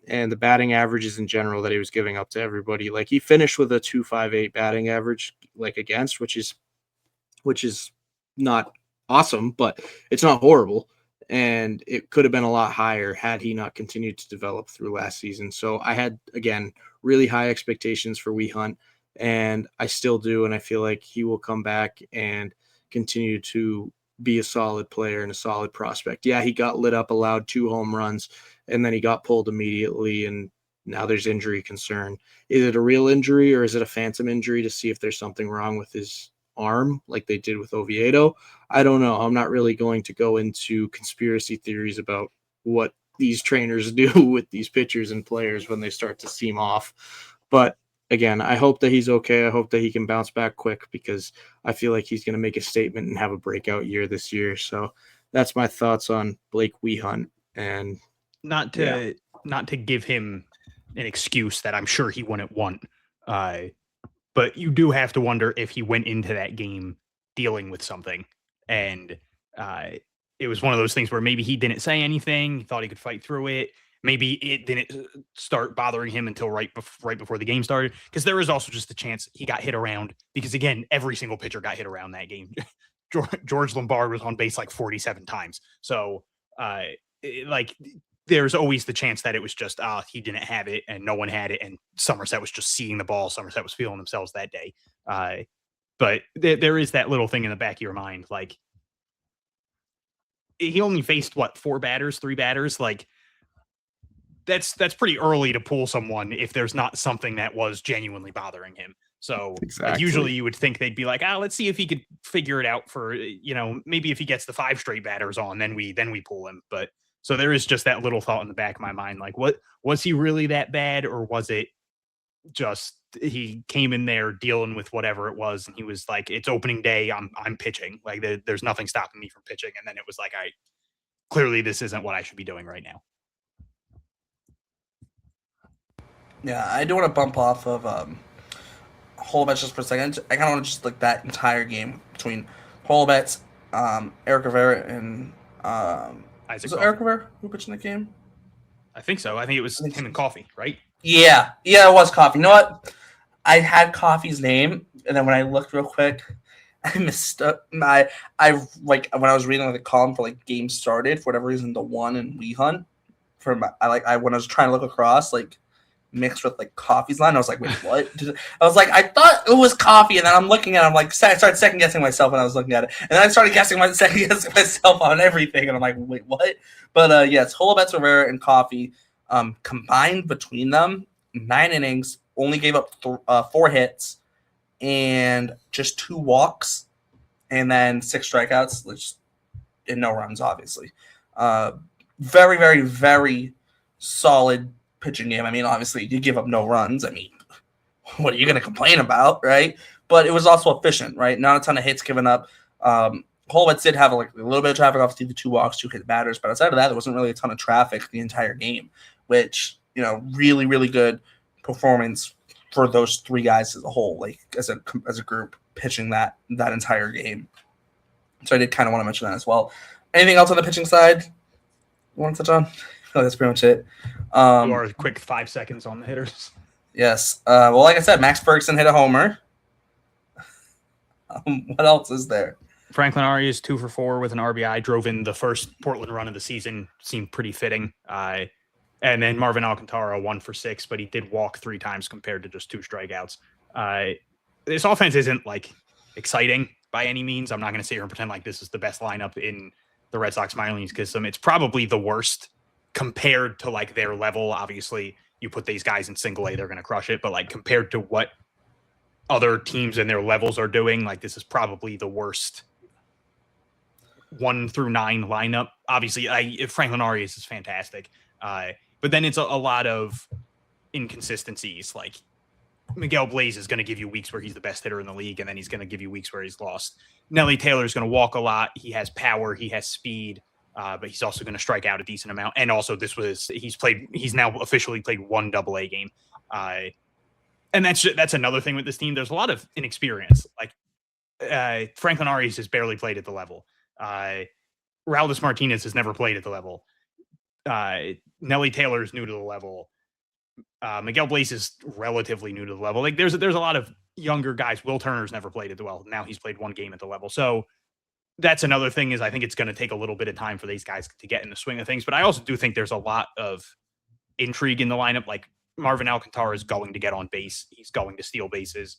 And the batting averages in general that he was giving up to everybody, like he finished with a 2.58 batting average, like against, which is not awesome, but it's not horrible. And it could have been a lot higher had he not continued to develop through last season. So I had, again, really high expectations for Wehunt, and I still do. And I feel like he will come back and continue to be a solid player and a solid prospect. Yeah, he got lit up, allowed 2 home runs, and then he got pulled immediately. And now there's injury concern. Is it a real injury or is it a phantom injury to see if there's something wrong with his arm like they did with Oviedo? I don't know. I'm not really going to go into conspiracy theories about what these trainers do with these pitchers and players when they start to seem off. But again, I hope that he's okay. I hope that he can bounce back quick because I feel like he's going to make a statement and have a breakout year this year. So that's my thoughts on Blake Wehunt. And not to give him an excuse that I'm sure he wouldn't want. But you do have to wonder if he went into that game dealing with something. And it was one of those things where maybe he didn't say anything. He thought he could fight through it. Maybe it didn't start bothering him until right before the game started. Because there is also just a chance he got hit around. Because, again, every single pitcher got hit around that game. George Lombard was on base like 47 times. So, there's always the chance that it was just, he didn't have it and no one had it. And Somerset was just seeing the ball. Somerset was feeling themselves that day. But there is that little thing in the back of your mind. Like, he only faced, 3 batters? Like, that's pretty early to pull someone if there's not something that was genuinely bothering him. So exactly. Usually you would think they'd be like, let's see if he could figure it out for, maybe if he gets the 5 straight batters on, then we pull him. But so there is just that little thought in the back of my mind. Like, what was he really that bad? Or was it just he came in there dealing with whatever it was, and he was like, it's opening day, I'm pitching, like there's nothing stopping me from pitching, and then it was like, clearly this isn't what I should be doing right now. Yeah, I do want to bump off of Holobetz just for a second. I kind of want to just like that entire game between Holobetz, Eric Rivera, and Isaac. Was it Eric Rivera who pitched in the game? I think so. I think it was him and Coffee, right? Yeah, it was Coffee. You know what? I had Coffee's name, and then when I looked real quick, I missed up. I when I was reading the column for games started, for whatever reason, the 1 and Wehunt when I was trying to look across, mixed with like coffee's line. I was like, wait, what? I was like, I thought it was coffee, and then I'm looking at it, I'm like, I started second guessing myself when I was looking at it, and then I started second guessing myself on everything, and I'm like, wait, what? But yeah, it's Holobetz, Rivera, and coffee. Combined between them, 9 innings, only gave up 4 hits and just 2 walks, and then 6 strikeouts, which and no runs, obviously. Very, very, very solid pitching game. I mean, obviously, you give up no runs. I mean, what are you going to complain about, right? But it was also efficient, right? Not a ton of hits given up. Holobetz did have like a little bit of traffic, obviously the 2 walks, 2 hit batters, but outside of that, there wasn't really a ton of traffic the entire game, which, you know, really, really good performance for those 3 guys as a whole, like as a group pitching that entire game. So I did kind of want to mention that as well. Anything else on the pitching side you want to touch on? Oh, that's pretty much it. Or a quick 5 seconds on the hitters. Yes. Well, like I said, Max Ferguson hit a homer. What else is there? Franklin Arias 2 for 4 with an RBI, drove in the first Portland run of the season. Seemed pretty fitting. And then Marvin Alcantara 1 for 6, but he did walk 3 times compared to just 2 strikeouts. This offense isn't like exciting by any means. I'm not going to sit here and pretend like this is the best lineup in the Red Sox minor leagues because it's probably the worst compared to like their level. Obviously, you put these guys in single A, they're going to crush it. But like compared to what other teams and their levels are doing, like this is probably the worst 1 through 9 lineup. Obviously, Franklin Arias is fantastic. But then it's a lot of inconsistencies. Like Miguel Blaze is going to give you weeks where he's the best hitter in the league, and then he's going to give you weeks where he's lost. Nelly Taylor is going to walk a lot. He has power. He has speed. But he's also going to strike out a decent amount. And also he's now officially played 1 AA game. And that's another thing with this team. There's a lot of inexperience. Like Franklin Arias has barely played at the level. Raúl Martinez has never played at the level. Nelly Taylor is new to the level. Miguel Blaze is relatively new to the level. Like there's a lot of younger guys. Will Turner's never played at the level. Now he's played 1 game at the level. So that's another thing is I think it's going to take a little bit of time for these guys to get in the swing of things. But I also do think there's a lot of intrigue in the lineup. Like Marvin Alcantara is going to get on base. He's going to steal bases.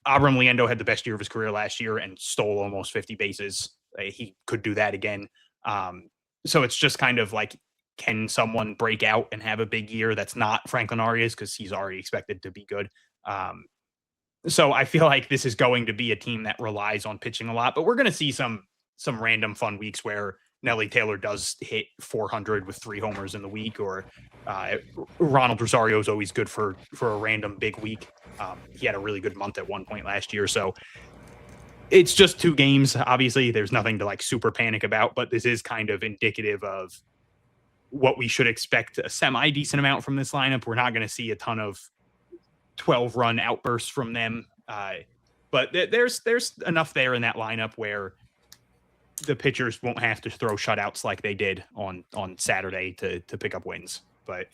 Abram Leendo had the best year of his career last year and stole almost 50 bases. He could do that again. So it's just kind of like, can someone break out and have a big year that's not Franklin Arias because he's already expected to be good? So I feel like this is going to be a team that relies on pitching a lot, but we're going to see some random fun weeks where Nelly Taylor does hit 400 with 3 homers in the week, or Ronald Rosario is always good for a random big week. He had a really good month at one point last year. So it's just 2 games. Obviously, there's nothing to like super panic about, but this is kind of indicative of what we should expect a semi-decent amount from this lineup. We're not going to see a ton of 12-run outbursts from them. But there's enough there in that lineup where the pitchers won't have to throw shutouts like they did on Saturday to pick up wins. But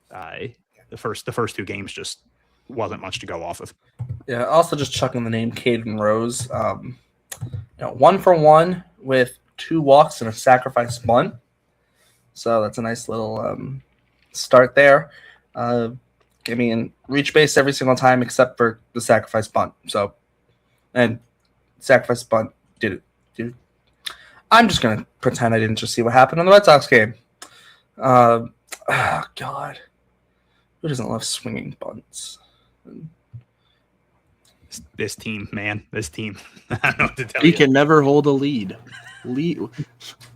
the first 2 games just wasn't much to go off of. Yeah, also just chucking the name Caden Rose. 1 for 1 with 2 walks and a sacrifice bunt. So that's a nice little start there. I mean, reach base every single time except for the sacrifice bunt. So, and sacrifice bunt did it. I'm just going to pretend I didn't just see what happened in the Red Sox game. Oh, God. Who doesn't love swinging bunts? This team, man. This team. I don't know what to tell He you. can never hold a lead.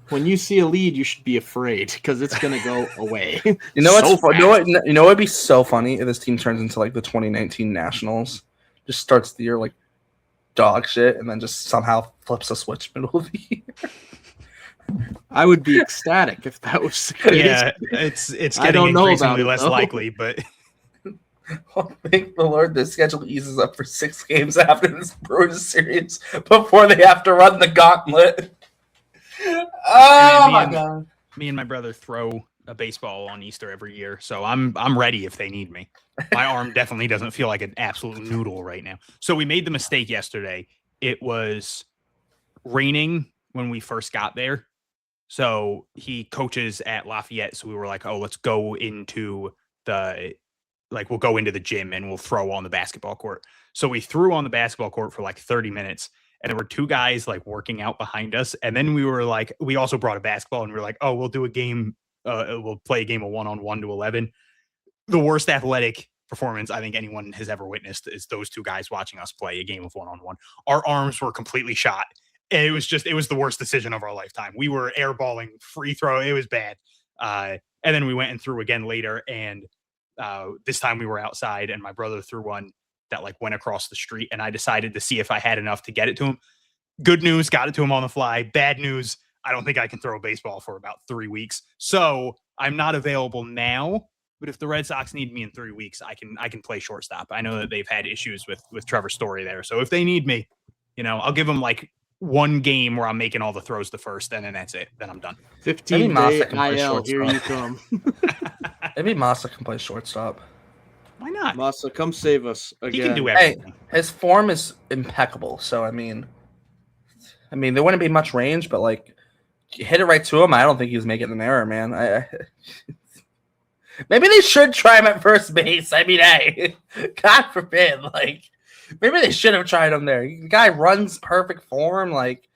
When you see a lead, you should be afraid because it's going to go away. You know what's So fun? You know what'd be so funny if this team turns into like the 2019 Nationals, just starts the year like dog shit, and then just somehow flips a switch middle of the year. I would be ecstatic if that was the case. Yeah, it's I getting don't know increasingly about it, less though. likely, but Oh, thank the Lord, the schedule eases up for 6 games after this Brewers series before they have to run the gauntlet. Oh my God! me and my brother throw a baseball on Easter every year, so I'm ready if they need me. My arm definitely doesn't feel like an absolute noodle right now. So we made the mistake yesterday. It was raining when we first got there. So he coaches at Lafayette. So we were like, oh, let's go into we'll go into the gym and we'll throw on the basketball court. So we threw on the basketball court for like 30 minutes. And there were two guys like working out behind us. And then we were like, we also brought a basketball and we were like, oh, we'll do a game. We'll play a game of 1-on-1 to 11. The worst athletic performance I think anyone has ever witnessed is those two guys watching us play a game of 1-on-1. Our arms were completely shot. It was the worst decision of our lifetime. We were airballing free throw. It was bad. And then we went and threw again later. And this time we were outside and my brother threw one that like went across the street, and I decided to see if I had enough to get it to him. Good news, got it to him on the fly. Bad news, I don't think I can throw a baseball for about 3 weeks. So I'm not available now, but if the Red Sox need me in 3 weeks, I can play shortstop. I know that they've had issues with Trevor Story there. So if they need me, I'll give them like one game where I'm making all the throws to first, and then that's it. Then I'm done. 15 Massa day can play IL, here shortstop. you come. Maybe Massa can play shortstop. Why not? Massa, come save us again. He can do Hey, everything. his form is impeccable. So I mean, there wouldn't be much range, but like, you hit it right to him. I don't think he was making an error, man. Maybe they should try him at first base. I mean, hey, God forbid. Like, maybe they should have tried him there. The guy runs perfect form. Like,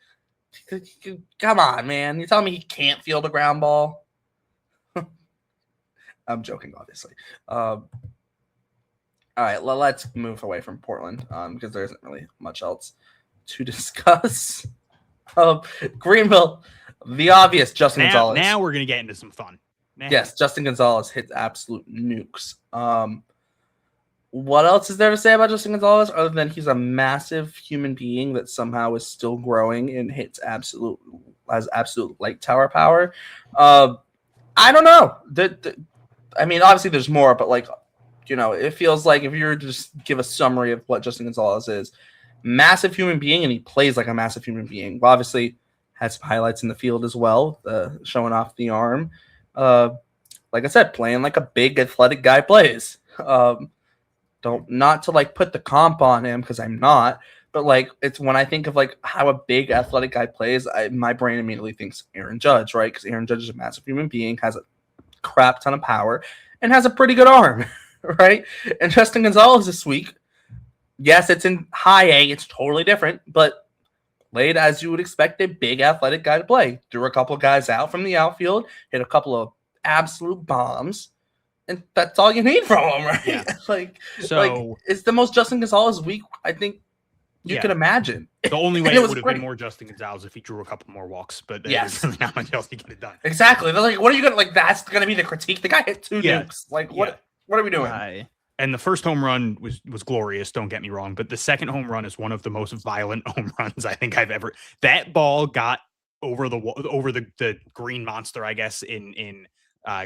come on, man. You telling me he can't field a ground ball? I'm joking, obviously. All right, let's move away from Portland because there isn't really much else to discuss. Greenville, the obvious, Justin Gonzales. Now we're going to get into some fun. Yes, Justin Gonzales hits absolute nukes. What else is there to say about Justin Gonzales other than he's a massive human being that somehow is still growing and has absolute light tower power? I don't know. Obviously there's more, but like, it feels like if you were to just give a summary of what Justin Gonzales is, massive human being, and he plays like a massive human being. Well, obviously had some highlights in the field as well, showing off the arm. Like I said, playing like a big athletic guy plays. Not to like put the comp on him because I'm not, but like it's when I think of like how a big athletic guy plays, my brain immediately thinks Aaron Judge, right? Because Aaron Judge is a massive human being, has a crap ton of power, and has a pretty good arm, right? And Justin Gonzales this week, yes, it's in high A, it's totally different, but played as you would expect a big athletic guy to play. Threw a couple of guys out from the outfield, hit a couple of absolute bombs, and that's all you need from him, right? Yeah. It's the most Justin Gonzales week I think you could imagine. The only way it would have been more Justin Gonzales if he drew a couple more walks, but there's really not much else to get it done. Exactly. They're like, what are you gonna like? That's gonna be the critique. The guy hit 2 nukes. Like, what are we doing? And the first home run was glorious. Don't get me wrong, but the second home run is one of the most violent home runs I think I've ever. That ball got over the green monster, I guess, in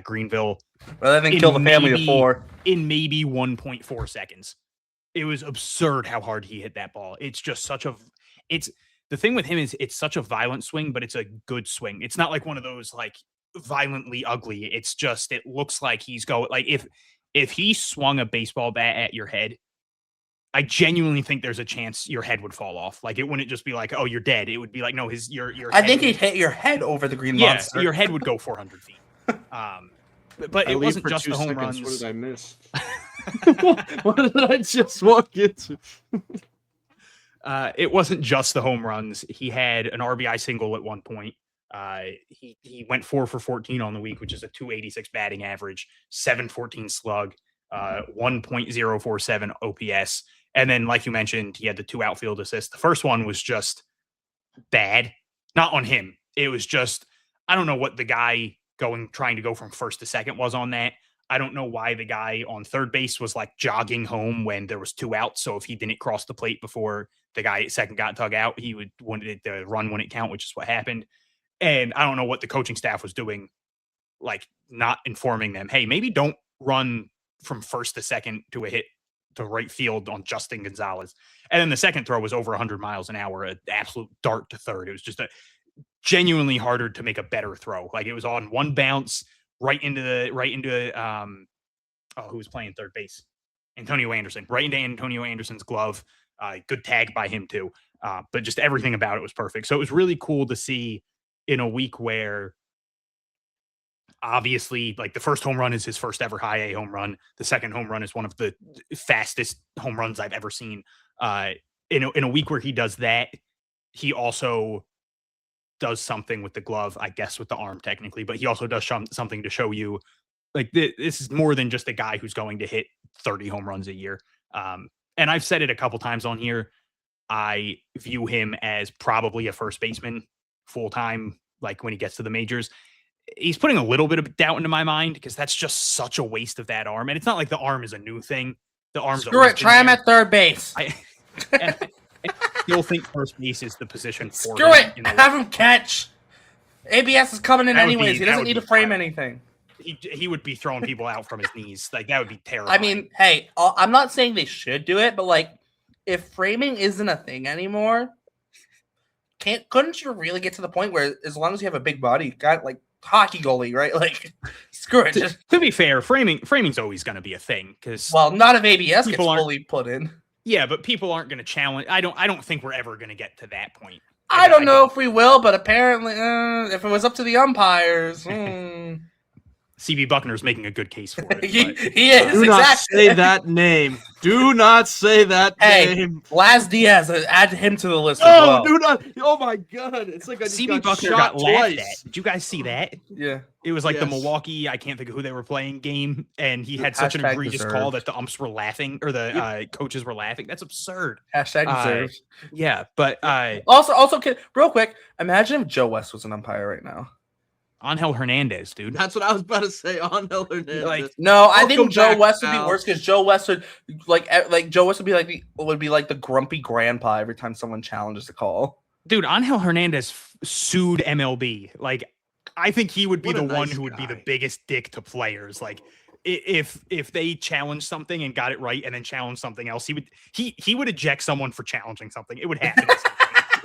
Greenville. Rather than kill the family of 4 in maybe 1.4 seconds. It was absurd how hard he hit that ball. It's just the thing with him is it's such a violent swing, but it's a good swing. It's not like one of those like violently ugly. It's just, it looks like he's going like if he swung a baseball bat at your head, I genuinely think there's a chance your head would fall off. Like it wouldn't just be like, oh, you're dead. It would be like, no, your I think he'd hit your head over the green monster. Your head would go 400 feet. But it wasn't just the home runs. What did I miss? What did I just walk into? It wasn't just the home runs. He had an RBI single at one point. He went 4 for 14 on the week, which is a 286 batting average, 714 slug, 1.047 OPS. And then, like you mentioned, he had the 2 outfield assists. The first one was just bad. Not on him. It was just, I don't know what the guy trying to go from first to second was on that. I don't know why the guy on third base was like jogging home when there was 2 outs. So if he didn't cross the plate before the guy at second got dug out, he wanted the run wouldn't count, which is what happened. And I don't know what the coaching staff was doing, like not informing them, hey, maybe don't run from first to second to a hit to right field on Justin Gonzales. And then the second throw was over 100 miles an hour, an absolute dart to third. It was just genuinely harder to make a better throw. Like it was on one bounce right into who was playing third base? Antonio Anderson, right into Antonio Anderson's glove. Good tag by him too. But just everything about it was perfect. So it was really cool to see in a week where obviously, like the first home run is his first ever high A home run. The second home run is one of the fastest home runs I've ever seen. In a week where he does that, he also does something with the glove, I guess with the arm technically, but he also does something to show you like this is more than just a guy who's going to hit 30 home runs a year. And I've said it a couple times on here. I view him as probably a first baseman full time, like when he gets to the majors. He's putting a little bit of doubt into my mind because that's just such a waste of that arm. And it's not like the arm is a new thing. The arm's screw it. Try him at third base. I still think first base is the position for screw it. Have him catch. ABS is coming in anyways. He doesn't need to frame anything. He would be throwing people out from his knees. Like that would be terrible. I mean, hey, I'm not saying they should do it, but like if framing isn't a thing anymore, couldn't you really get to the point where as long as you have a big body, you got like hockey goalie, right? Like screw it. To be fair, framing's always going to be a thing because not if ABS gets fully put in. Yeah, but people aren't going to challenge. I don't think we're ever going to get to that point. I don't know if we will, but apparently, if it was up to the umpires. CB Buckner's making a good case for it. he is. Do not say that name. Do not say that name. Blas Diaz, add him to the list as Oh, well. do not. Oh my God. It's like CB Buckner got laughed at. Did you guys see that? Yeah. It was like the Milwaukee, I can't think of who they were playing game, and he had such an egregious call that the umps were laughing, or the coaches were laughing. That's absurd. Hashtag deserved. Yeah, but also, real quick, imagine if Joe West was an umpire right now. Angel Hernandez, dude. That's what I was about to say. Angel Hernandez. No, I think Joe West would be worse because Joe West would Joe West would be like the grumpy grandpa every time someone challenges the call. Dude, Angel Hernandez sued MLB. Like, I think he would be the one who would be the biggest dick to players. Like, if they challenged something and got it right and then challenged something else, he would eject someone for challenging something. It would happen.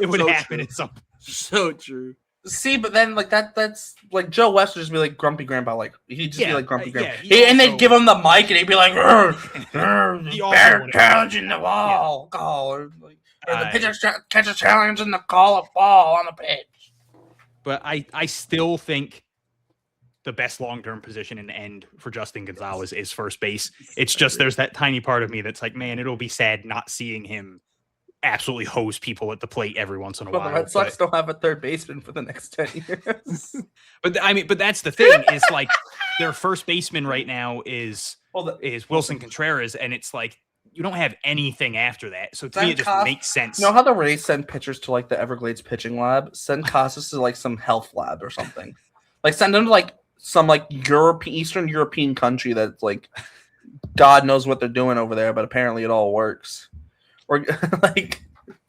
It would happen at some point. So true. See, but then like that's like Joe West would just be like grumpy grandpa, like he'd just be like grumpy grandpa, and they'd give him the mic and he'd be like, "Bear challenging the ball, call," or the pitcher catches challenging the call of ball on the pitch. But I still think the best long-term position in the end for Justin Gonzales is first base. It's just there's that tiny part of me that's like, man, it'll be sad not seeing him absolutely hose people at the plate every once in a while. The Red Sox don't have a third baseman for the next 10 years. but that's the thing is like their first baseman right now is Wilson Contreras, and it's like you don't have anything after that. So to me, it just makes sense. You know how the Rays send pitchers to like the Everglades pitching lab? Send Casas to like some health lab or something. Like send them to like some like Eastern European country that's like God knows what they're doing over there, but apparently it all works. Or like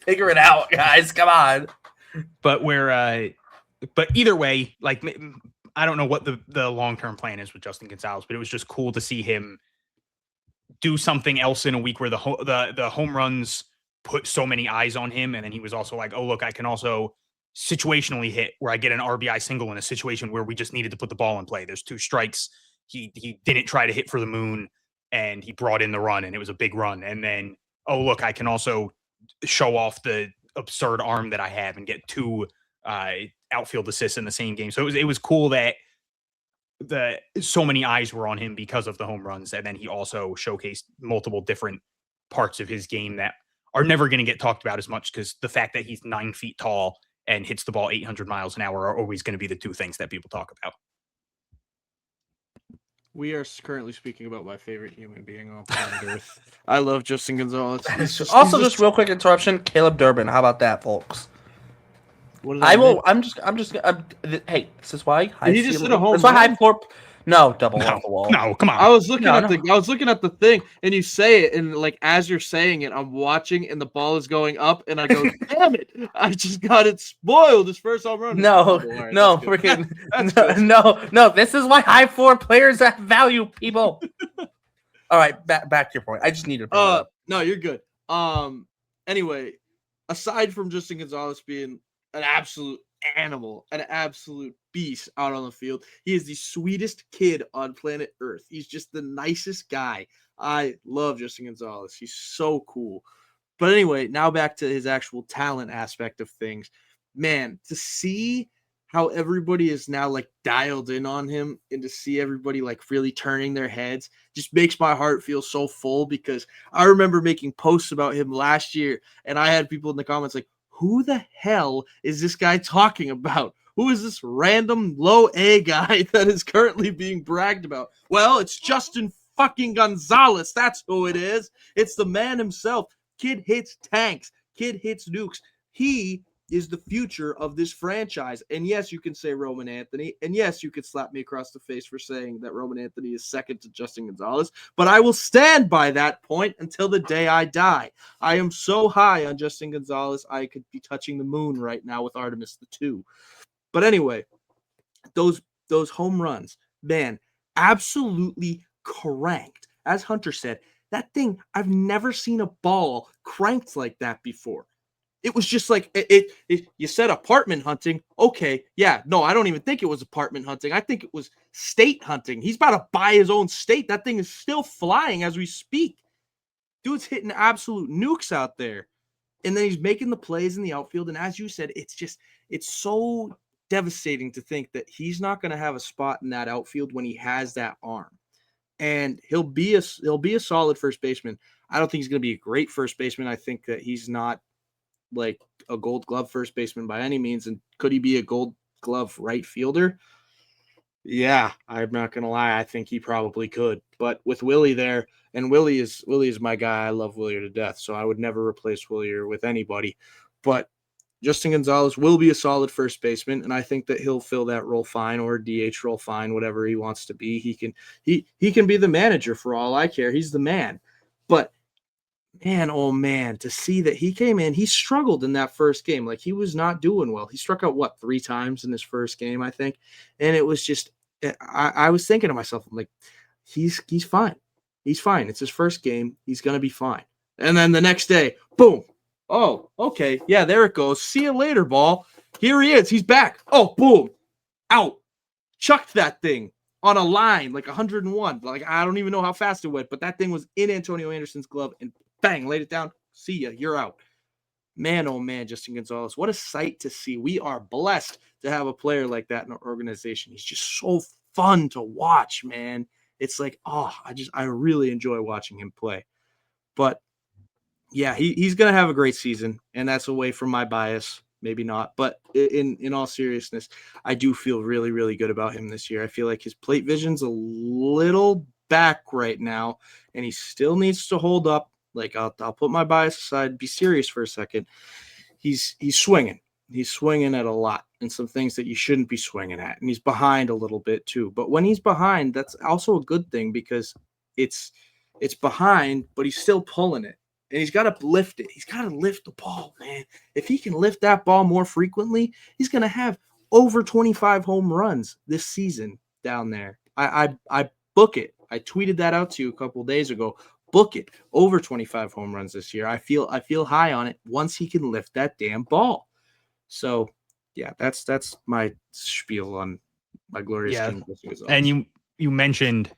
figure it out, guys. Come on. But but either way, like I don't know what the long-term plan is with Justin Gonzales, but it was just cool to see him do something else in a week where the home runs put so many eyes on him, and then he was also like, oh look, I can also situationally hit where I get an RBI single in a situation where we just needed to put the ball in play. There's 2 strikes. He didn't try to hit for the moon, and he brought in the run, and it was a big run. And then oh, look, I can also show off the absurd arm that I have and get 2 outfield assists in the same game. So it was cool that so many eyes were on him because of the home runs. And then he also showcased multiple different parts of his game that are never going to get talked about as much because the fact that he's 9 feet tall and hits the ball 800 miles an hour are always going to be the 2 things that people talk about. We are currently speaking about my favorite human being on planet Earth. I love Justin Gonzales. Just real quick interruption. Caleb Durbin. How about that, folks? Hey, this is why. He just hit a home run. That's why high floor. No, double off the wall. No, come on. I was looking at the thing, and you say it, and like as you're saying it, I'm watching, and the ball is going up, and I go, "Damn it! I just got it spoiled." His first home run. No. This is why high floor players have value, people. All right, back to your point. I just need to. No, you're good. Anyway, aside from Justin Gonzales being an absolute animal, an absolute beast out on the field, he is the sweetest kid on planet Earth. He's just the nicest guy. I love Justin Gonzales. He's so cool. But anyway, now back to his actual talent aspect of things. Man, to see how everybody is now like dialed in on him, and to see everybody like really turning their heads just makes my heart feel so full, because I remember making posts about him last year and I had people in the comments like, who the hell is this guy talking about? Who is this random low A guy that is currently being bragged about? Well, it's Justin fucking Gonzales. That's who it is. It's the man himself. Kid hits tanks. Kid hits nukes. He is the future of this franchise. And yes, you can say Roman Anthony. And yes, you could slap me across the face for saying that Roman Anthony is second to Justin Gonzales. But I will stand by that point until the day I die. I am so high on Justin Gonzales, I could be touching the moon right now with Artemis the 2. But anyway, those home runs, man, absolutely cranked. As Hunter said, that thing, I've never seen a ball cranked like that before. It was just like, you said apartment hunting. Okay, yeah, no, I don't even think it was apartment hunting. I think it was state hunting. He's about to buy his own state. That thing is still flying as we speak. Dude's hitting absolute nukes out there. And then he's making the plays in the outfield. And as you said, it's so devastating to think that he's not going to have a spot in that outfield when he has that arm. And he'll be a solid first baseman. I don't think he's going to be a great first baseman. I think that he's not like a Gold Glove first baseman by any means. And could he be a Gold Glove right fielder? Yeah, I'm not going to lie. I think he probably could. But with Willie there, and Willie is my guy. I love Willie to death, so I would never replace Willie with anybody. But Justin Gonzales will be a solid first baseman, and I think that he'll fill that role fine, or DH role fine, whatever he wants to be. He can be the manager for all I care. He's the man. But man, oh man, to see that he came in, he struggled in that first game. Like, he was not doing well. He struck out 3 times in his first game, I think. And it was just, I was thinking to myself, I'm like, he's fine. He's fine. It's his first game. He's going to be fine. And then the next day, boom. Oh, okay. Yeah, there it goes. See you later, ball. Here he is. He's back. Oh, boom. Out. Chucked that thing on a line, like 101. Like, I don't even know how fast it went, but that thing was in Antonio Anderson's glove, and bang, laid it down. See ya. You're out. Man, oh man, Justin Gonzales. What a sight to see. We are blessed to have a player like that in our organization. He's just so fun to watch, man. It's like, I really enjoy watching him play. But yeah, he's going to have a great season, and that's away from my bias. Maybe not, but in all seriousness, I do feel really, really good about him this year. I feel like his plate vision's a little back right now, and he still needs to hold up. Like, I'll put my bias aside, be serious for a second. He's swinging. He's swinging at a lot, and some things that you shouldn't be swinging at. And he's behind a little bit too. But when he's behind, that's also a good thing, because it's behind, but he's still pulling it. And he's got to lift it. He's got to lift the ball, man. If he can lift that ball more frequently, he's going to have over 25 home runs this season down there. I book it. I tweeted that out to you a couple of days ago. Book it. Over 25 home runs this year. I feel high on it once he can lift that damn ball. So, yeah, that's my spiel on my glorious team. And you mentioned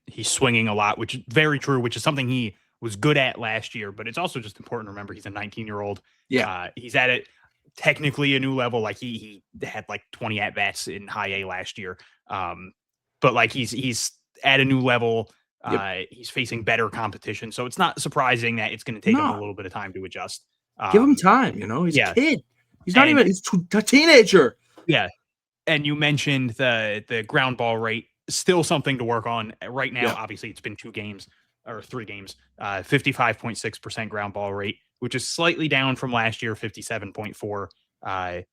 he's swinging a lot, which is very true, which is something he was good at last year, but it's also just important to remember he's a 19-year-old. Yeah. He's at it technically a new level. Like, he had like 20 at-bats in high A last year. But like, he's at a new level. Yep. He's facing better competition. So it's not surprising that it's going to take him a little bit of time to adjust. Give him time, he's a kid. He's not even, he's a teenager. Yeah. And you mentioned the ground ball rate, still something to work on right now. Yeah. Obviously, it's been 3 games, 55.6% ground ball rate, which is slightly down from last year, 57.4.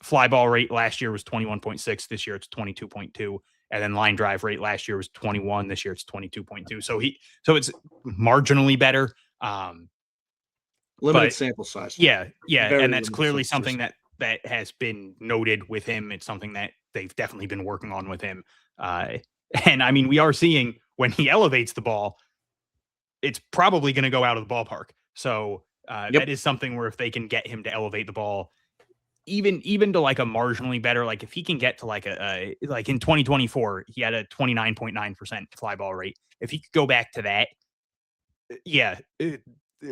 Fly ball rate last year was 21.6. This year it's 22.2. And then line drive rate last year was 21. This year it's 22.2. So it's marginally better. Limited sample size. Yeah. Very, and that's clearly something that has been noted with him. It's something that they've definitely been working on with him. And I mean, we are seeing when he elevates the ball, it's probably going to go out of the ballpark. So that is something where if they can get him to elevate the ball, even to like a marginally better, like if he can get to like like in 2024, he had a 29.9% fly ball rate. If he could go back to that,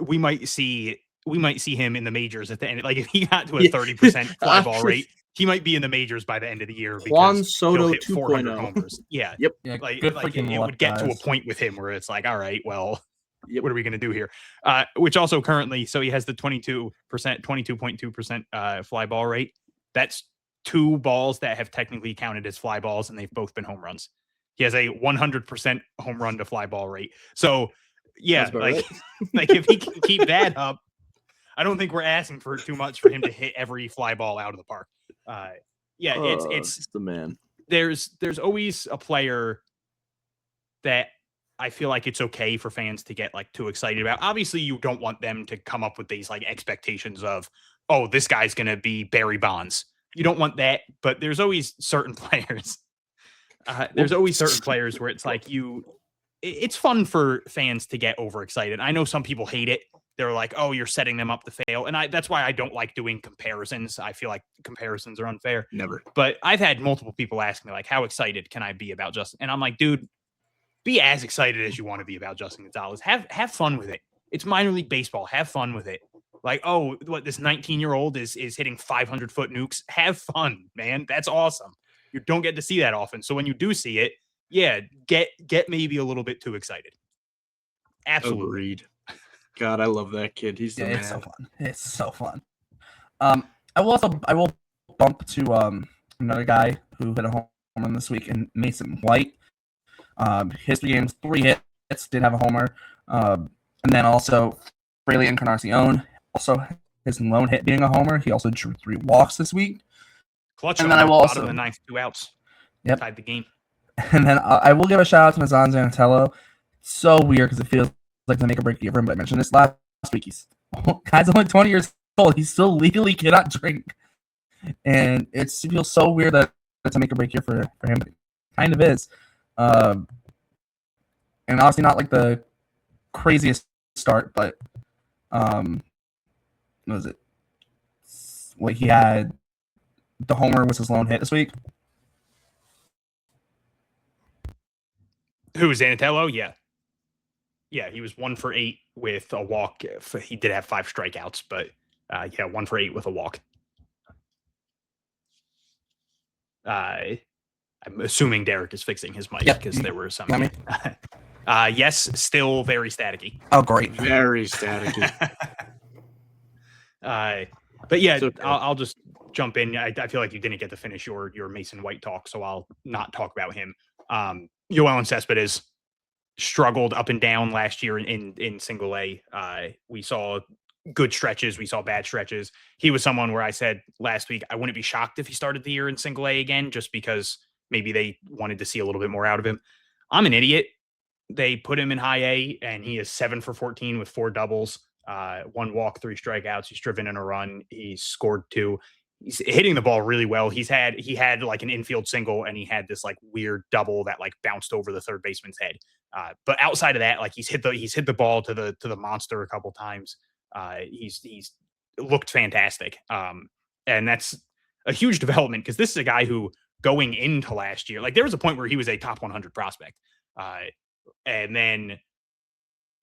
we might see him in the majors at the end. Like if he got to a 30% fly ball rate, he might be in the majors by the end of the year because Juan Soto he'll hit 400 2.0. homers. Yeah. Yep. Yeah, Like good it freaking would luck, get to a guys. point with him where it's like, all right, well, Yep. what are we going to do here? Which also currently, so he has the 22.2% fly ball rate. That's 2 balls that have technically counted as fly balls, and they've both been home runs. He has a 100% home run to fly ball rate. So, yeah, That's about like, right. like if he can keep that up, I don't think we're asking for too much for him to hit every fly ball out of the park. It's the man. there's always a player that I feel like it's okay for fans to get like too excited about. Obviously, you don't want them to come up with these like expectations of, oh, this guy's going to be Barry Bonds. You don't want that, but there's always certain players. There's always certain players where it's like it's fun for fans to get overexcited. I know some people hate it. They're like, oh, you're setting them up to fail. And that's why I don't like doing comparisons. I feel like comparisons are unfair. Never. But I've had multiple people ask me, like, how excited can I be about Justin? And I'm like, dude, be as excited as you want to be about Justin Gonzales. Have fun with it. It's minor league baseball. Have fun with it. Like, oh, what, this 19-year-old is hitting 500-foot nukes. Have fun, man. That's awesome. You don't get to see that often. So when you do see it, yeah, get maybe a little bit too excited. Absolutely. Agreed. God, I love that kid. He's the man. It's so fun. It's so fun. I will bump to another guy who hit a home run this week, and Mason White. His 3 games, 3 hits, did have a homer. And then also Fraley Encarnacion, also his lone hit being a homer. He also drew 3 walks this week. Clutch. And then I will also of the ninth, 2 outs. Yep. Tied the game. And then I will give a shout out to Mazan Zanatello. So weird because it feels like the make or break year for him. But I mentioned this last week. Guy's only 20 years old. He still legally cannot drink, and it feels so weird that it's a make or break year for him. But it kind of is. And obviously not like the craziest start, but what was it? What he had, the homer was his lone hit this week. Who, Zanatello? Yeah. Yeah, he was 1 for 8 with a walk. He did have 5 strikeouts, but 1 for 8 with a walk. I'm assuming Derrik is fixing his mic because there were some. Yes, still very staticky. Oh, great. Very staticky. But yeah, Okay. I'll just jump in. I feel like you didn't get to finish your Mason White talk, so I'll not talk about him. Yoelin Cespedes struggled up and down last year in single A. We saw good stretches. We saw bad stretches. He was someone where I said last week, I wouldn't be shocked if he started the year in single A again, just because maybe they wanted to see a little bit more out of him. I'm an idiot. They put him in high A and he is 7 for 14 with 4 doubles, 1 walk, 3 strikeouts. He's driven in a run. He's scored 2. He's hitting the ball really well. He had like an infield single, and he had this like weird double that like bounced over the third baseman's head. But outside of that, like he's hit the ball to the monster a couple times. He's looked fantastic. And that's a huge development because this is a guy who going into last year, like there was a point where he was a top 100 prospect. And then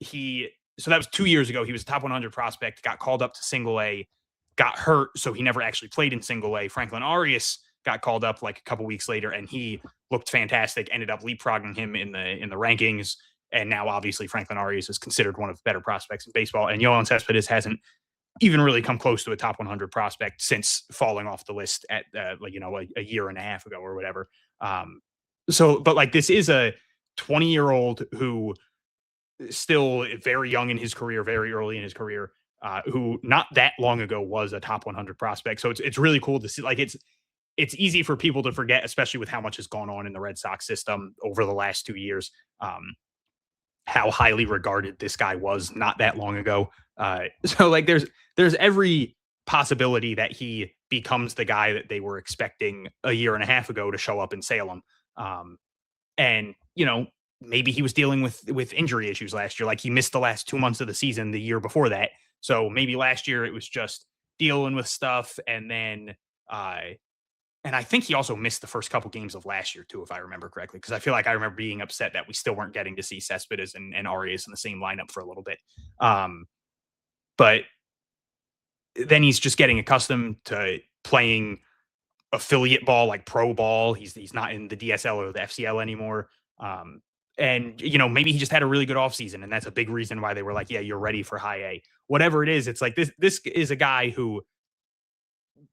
so that was 2 years ago. He was a top 100 prospect, got called up to single A, got hurt, so he never actually played in single A. Franklin Arias got called up like a couple weeks later, and he looked fantastic, ended up leapfrogging him in the rankings. And now obviously Franklin Arias is considered one of the better prospects in baseball. And Yoelin Cespedes hasn't even really come close to a top 100 prospect since falling off the list at a year and a half ago or whatever. But like this is a 20-year-old who is still very young in his career, very early in his career, who not that long ago was a top 100 prospect. So it's really cool to see. Like it's easy for people to forget, especially with how much has gone on in the Red Sox system over the last 2 years, how highly regarded this guy was not that long ago. So like there's every possibility that he becomes the guy that they were expecting a year and a half ago to show up in Salem. And maybe he was dealing with injury issues last year. Like he missed the last 2 months of the season the year before that. So maybe last year it was just dealing with stuff. And then, and I think he also missed the first couple games of last year too, if I remember correctly, because I feel like I remember being upset that we still weren't getting to see Cespedes and Arias in the same lineup for a little bit. But then he's just getting accustomed to playing affiliate ball, like pro ball. He's not in the DSL or the FCL anymore. And maybe he just had a really good offseason, and that's a big reason why they were like, yeah, you're ready for high A. Whatever it is, it's like this is a guy who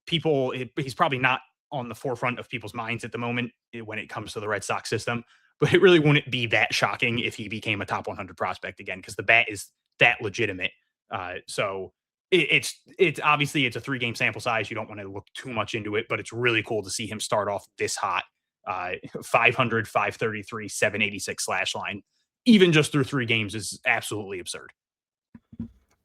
he's probably not on the forefront of people's minds at the moment when it comes to the Red Sox system, but it really wouldn't be that shocking if he became a top 100 prospect again, because the bat is that legitimate. So it's obviously it's a 3-game sample size. You don't want to look too much into it, but it's really cool to see him start off this hot. 500, 533, 786 slash line, even just through 3 games, is absolutely absurd.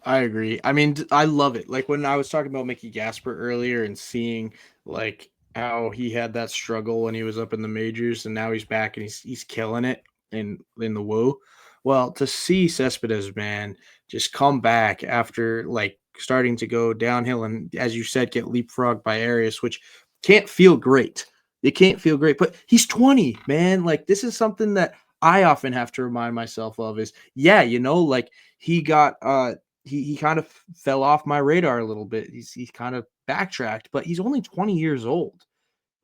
I agree. I mean, I love it. Like when I was talking about Mickey Gasper earlier and seeing like how he had that struggle when he was up in the majors, and now he's back and he's killing it in the Woo. Well, to see Cespedes, man, just come back after like starting to go downhill and, as you said, get leapfrogged by Arias, which can't feel great. It can't feel great, but he's 20, man. Like this is something that I often have to remind myself of is, yeah, like he got he kind of fell off my radar a little bit. He's kind of backtracked, but he's only 20 years old.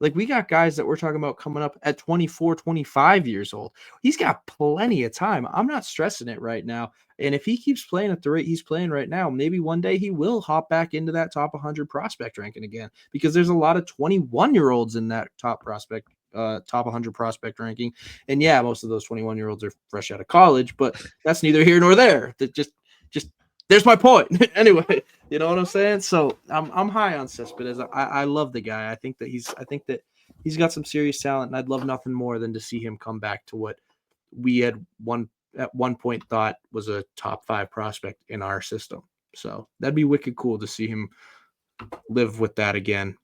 Like we got guys that we're talking about coming up at 24, 25 years old. He's got plenty of time. I'm not stressing it right now. And if he keeps playing at the rate he's playing right now, maybe one day he will hop back into that top 100 prospect ranking again, because there's a lot of 21-year-olds in that top 100 prospect ranking. And yeah, most of those 21-year-olds are fresh out of college, but that's neither here nor there. That just there's my point. Anyway, you know what I'm saying? So I'm high on Cespedes. I love the guy. I think that he's got some serious talent, and I'd love nothing more than to see him come back to what we had at one point thought was a top 5 prospect in our system. So that'd be wicked cool to see him live with that again.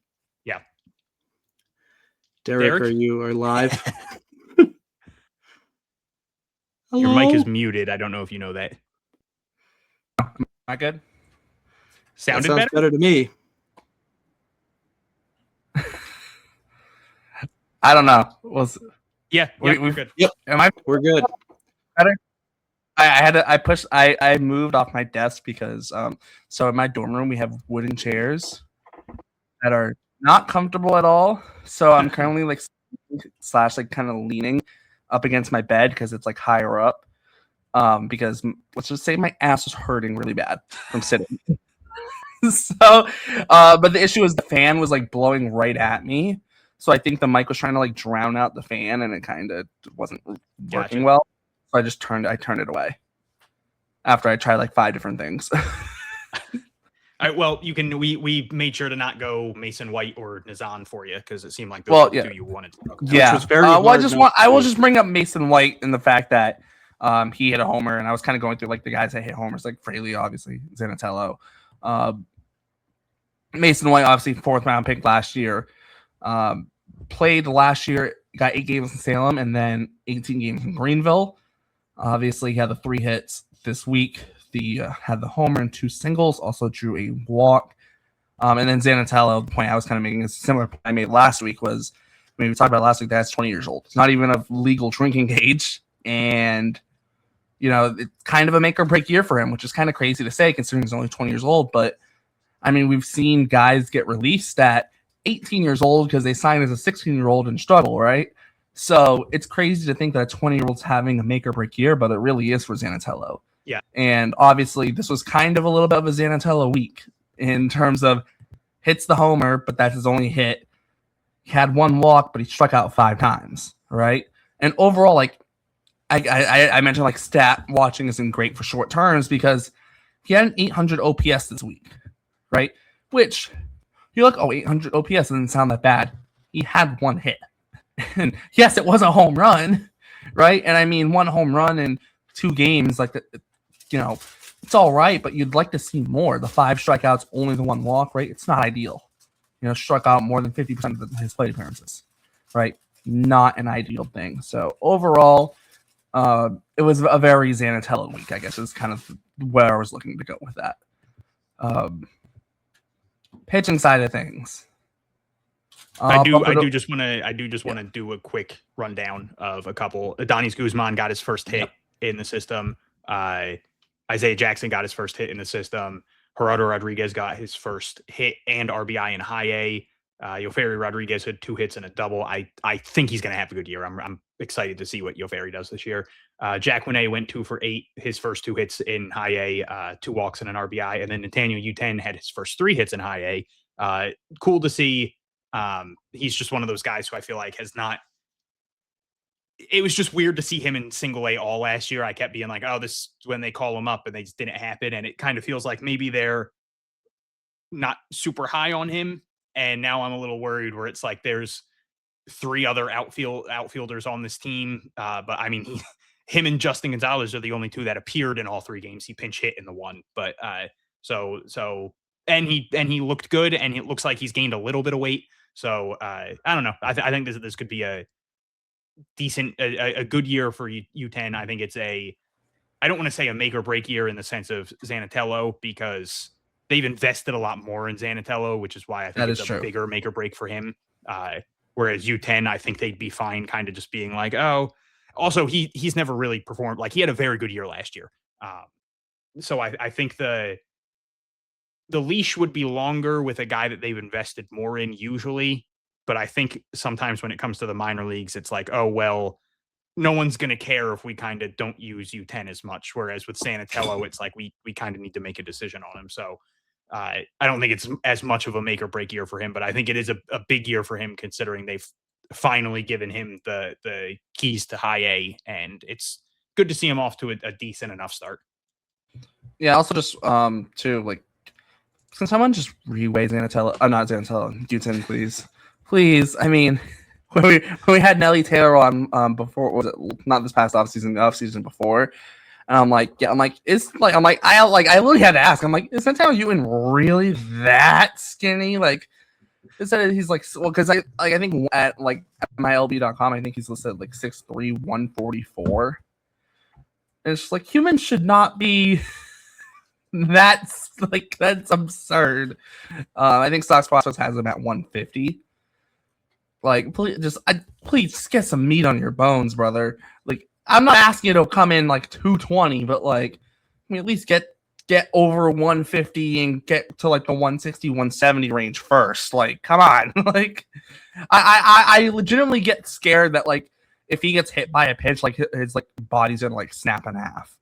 Yeah. Derek, are you live? Your mic is muted. I don't know if you know that. Am I good? Sounds better to me. I don't know. Yeah, we're good. Yep. We're good. Better? I moved off my desk because so in my dorm room we have wooden chairs that are not comfortable at all. So I'm currently like kind of leaning up against my bed because it's like higher up. Because let's just say my ass was hurting really bad from sitting. So but the issue is the fan was like blowing right at me. So I think the mic was trying to like drown out the fan, and it kind of wasn't working well. So I turned it away after I tried like 5 different things. All right, well, we made sure to not go Mason White or Nazan for you because it seemed like those were the 2 you wanted to talk about. Yeah. Which was very I will just bring up Mason White and the fact that he hit a homer, and I was kind of going through like the guys that hit homers, like Fraley, obviously, Zanatello. Mason White, obviously 4th round pick last year. Played last year, got 8 games in Salem, and then 18 games in Greenville. Obviously, he had the 3 hits this week. Had the homer and 2 singles, also drew a walk. And then Zanatello, the point I was kind of making, is a similar point I made last week was, we talked about last week, that's 20 years old. It's not even of legal drinking age, and it's kind of a make or break year for him, which is kind of crazy to say considering he's only 20 years old. But I mean, we've seen guys get released at 18 years old because they signed as a 16-year-old and struggle, right? So it's crazy to think that a 20-year-old's having a make or break year, but it really is for Zanatello. Yeah. And obviously, this was kind of a little bit of a Zanatello week in terms of hits the homer, but that's his only hit. He had 1 walk, but he struck out 5 times, right? And overall, like I mentioned, like stat watching isn't great for short terms because he had an 800 OPS this week, right? Which you're like, 800 OPS doesn't sound that bad. He had 1 hit. And yes, it was a home run, right? And I mean, 1 home run in 2 games, like, it's all right, but you'd like to see more. The 5 strikeouts, only the 1 walk, right? It's not ideal. Struck out more than 50% of his plate appearances, right? Not an ideal thing. So overall, it was a very Zanatello week, I guess, is kind of where I was looking to go with that. Pitching side of things. I do just want to do a quick rundown of a couple. Adonis Guzman got his first hit in the system. Isaiah Jackson got his first hit in the system. Gerardo Rodriguez got his first hit and RBI in high A. Yoferi Rodriguez had 2 hits and a double. I think he's going to have a good year. I'm excited to see what Yoferi does this year. Jack Winay went 2 for 8, his first 2 hits in high A, 2 walks and an RBI. And then Nathaniel U10 had his first 3 hits in high A. Cool to see. He's just one of those guys who I feel like has not. It was just weird to see him in single A all last year. I kept being like, oh, this is when they call him up, and they just didn't happen. And it kind of feels like maybe they're not super high on him. And now I'm a little worried where it's like there's 3 other outfielders on this team. But I mean, him and Justin Gonzales are the only 2 that appeared in all 3 games. He pinch hit in the 1, but and he looked good, and it looks like he's gained a little bit of weight. So I don't know. I think this could be a decent, a good year for U10. I think it's I don't want to say a make or break year in the sense of Zanatello, because they've invested a lot more in Zanatello, which is why I think it's a bigger make or break for him. Whereas U10, I think they'd be fine kind of just being like, oh, also he's never really performed. Like, he had a very good year last year. So I think the leash would be longer with a guy that they've invested more in usually. But I think sometimes when it comes to the minor leagues, it's like, oh, well, no one's going to care if we kind of don't use U10 as much. Whereas with Zanatello, it's like we kind of need to make a decision on him. So I don't think it's as much of a make or break year for him, but I think it is a big year for him, considering they've finally given him the keys to high A, and it's good to see him off to a decent enough start. Yeah. Also, just to like, can someone just reweigh Zanatello? Not Zanatello. U10, please. I mean, when we had Nelly Taylor on before, was it not this past offseason before? And I literally had to ask. I'm like, is Zanatello Ewing really that skinny? Like, instead he's like, well, because I think at MiLB.com, I think he's listed like 6'3", 144. And it's just like, humans should not be. That's absurd. I think Stocks Prospects has him at 150. Like, please get some meat on your bones, brother. Like, I'm not asking you to come in like 220, but like, I mean, at least get over 150 and get to like the 160, 170 range first. Like, come on. Like, I legitimately get scared that like if he gets hit by a pitch, like his like body's gonna like snap in half,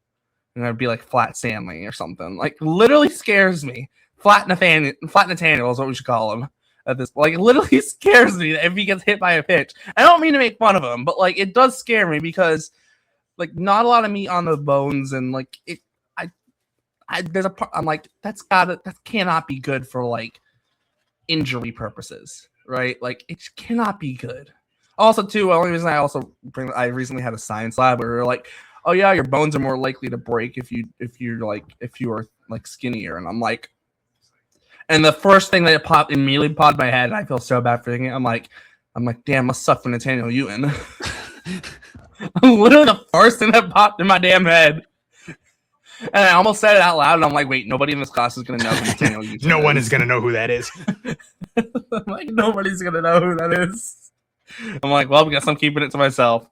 and it'd be like Flat Stanley or something. Like, literally scares me. Flat Nathaniel is what we should call him. At this, like, it literally scares me that if he gets hit by a pitch. I don't mean to make fun of him, but like, it does scare me because like, not a lot of meat on the bones, and like there's a part I'm like, that cannot be good for like injury purposes, right? Like, it cannot be good. Also, too, the only reason I recently had a science lab where we were like, oh yeah, your bones are more likely to break if you are like skinnier, and I'm like. And the first thing that immediately popped in my head, and I feel so bad for thinking, I'm like, damn, must suck for Nathaniel Ewing. Literally the first thing that popped in my damn head. And I almost said it out loud, and I'm like, wait, nobody in this class is going to know who Nathaniel Ewing is. No one is going to know who that is. I'm like, nobody's going to know who that is. I'm like, well, I guess I'm keeping it to myself.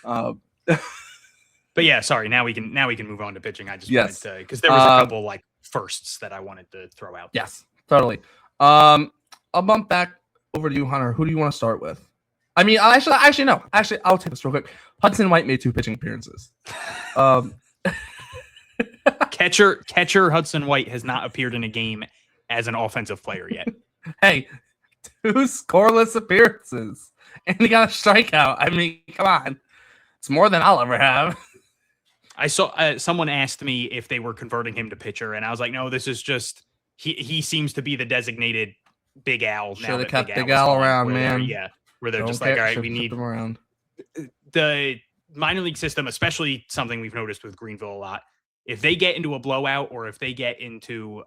But yeah, sorry. Now we can move on to pitching. I just wanted to, because there was a couple like firsts that I wanted to throw out. Yes, totally. I'll bump back over to you, Hunter. Who do you want to start with? I mean, actually, no. Actually, I'll take this real quick. Hudson White made 2 pitching appearances. Catcher Hudson White has not appeared in a game as an offensive player yet. Hey, 2 scoreless appearances, and he got a strikeout. I mean, come on. It's more than I'll ever have. I saw someone asked me if they were converting him to pitcher, and I was like, no, this is just he seems to be the designated Big Al. Should have kept Big Al around, man. Where they're just like, all right, we need him around. The minor league system, especially something we've noticed with Greenville a lot. If they get into a blowout or if they get into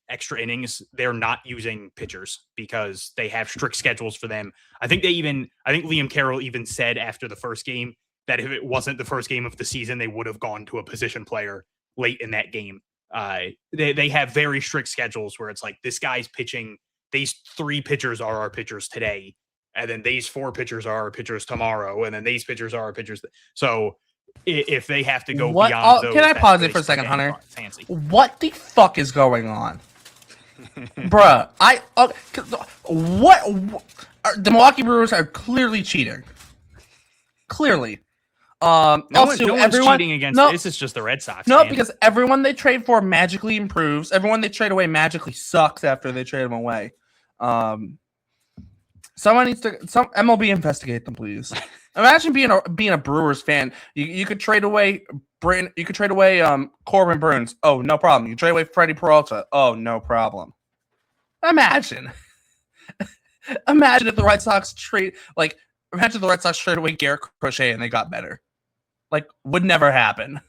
extra innings, they're not using pitchers because they have strict schedules for them. I think Liam Carroll even said after the first game that if it wasn't the first game of the season, they would have gone to a position player late in that game. They have very strict schedules where it's like, this guy's pitching, these 3 pitchers are our pitchers today, and then these 4 pitchers are our pitchers tomorrow, and then these pitchers are our pitchers. So if they have to go beyond those, can I pause it for a second, Hunter? Fancy. What the fuck is going on? Bruh, what the Milwaukee Brewers are clearly cheating. Clearly. No Also, one's everyone cheating against this. Is just the Red Sox. No, man. because everyone they trade for magically improves. Everyone they trade away magically sucks after they trade them away. Someone needs to MLB investigate them, please. Imagine being a Brewers fan. You could trade away Corbin Burns. Oh, no problem. You trade away Freddie Peralta. Oh, no problem. Imagine if the Red Sox trade away Garrett Crochet and they got better. Like, would never happen.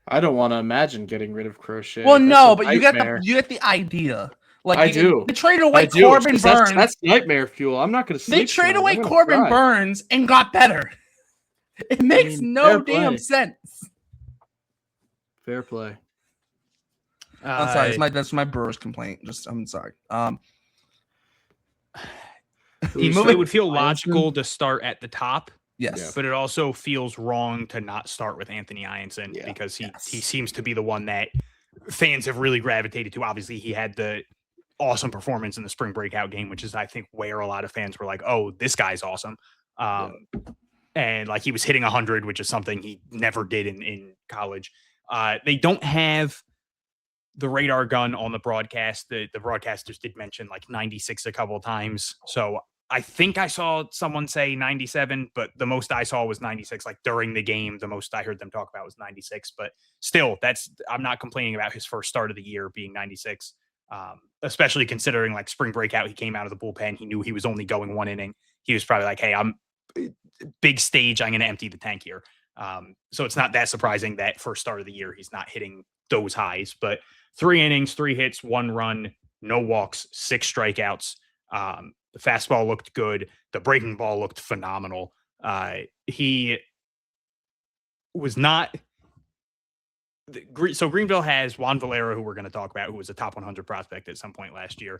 I don't want to imagine getting rid of Crochet. Well, That's no, a but you nightmare. get the idea. Like, I do. They traded away I do. Corbin Burns. That's nightmare fuel. I'm not going to sleep. They traded tonight. away I'm gonna Corbin cry. Burns and got better. It makes no fair damn play. sense. Fair play. I'm sorry. That's my Brewers complaint. I'm sorry. It would feel logical to start at the top. Yes. Yeah. But it also feels wrong to not start with Anthony Ianson because he seems to be the one that fans have really gravitated to. Obviously, he had the awesome performance in the spring breakout game, which is, I think, where a lot of fans were like, oh, this guy's awesome. And like he was hitting 100, which is something he never did in college. They don't have the radar gun on the broadcast. The broadcasters did mention like 96 a couple of times. So I think I saw someone say 97, but the most I saw was 96. Like during the game, the most I heard them talk about was 96. But still, I'm not complaining about his first start of the year being 96, especially considering like spring breakout, he came out of the bullpen. He knew he was only going one inning. He was probably like, hey, I'm big stage. I'm going to empty the tank here. So it's not that surprising that first start of the year, he's not hitting those highs, but 3 innings, 3 hits, 1 run, no walks, 6 strikeouts. The fastball looked good. The breaking ball looked phenomenal. He was not. So Greenville has Juan Valera, who we're going to talk about, who was a top 100 prospect at some point last year.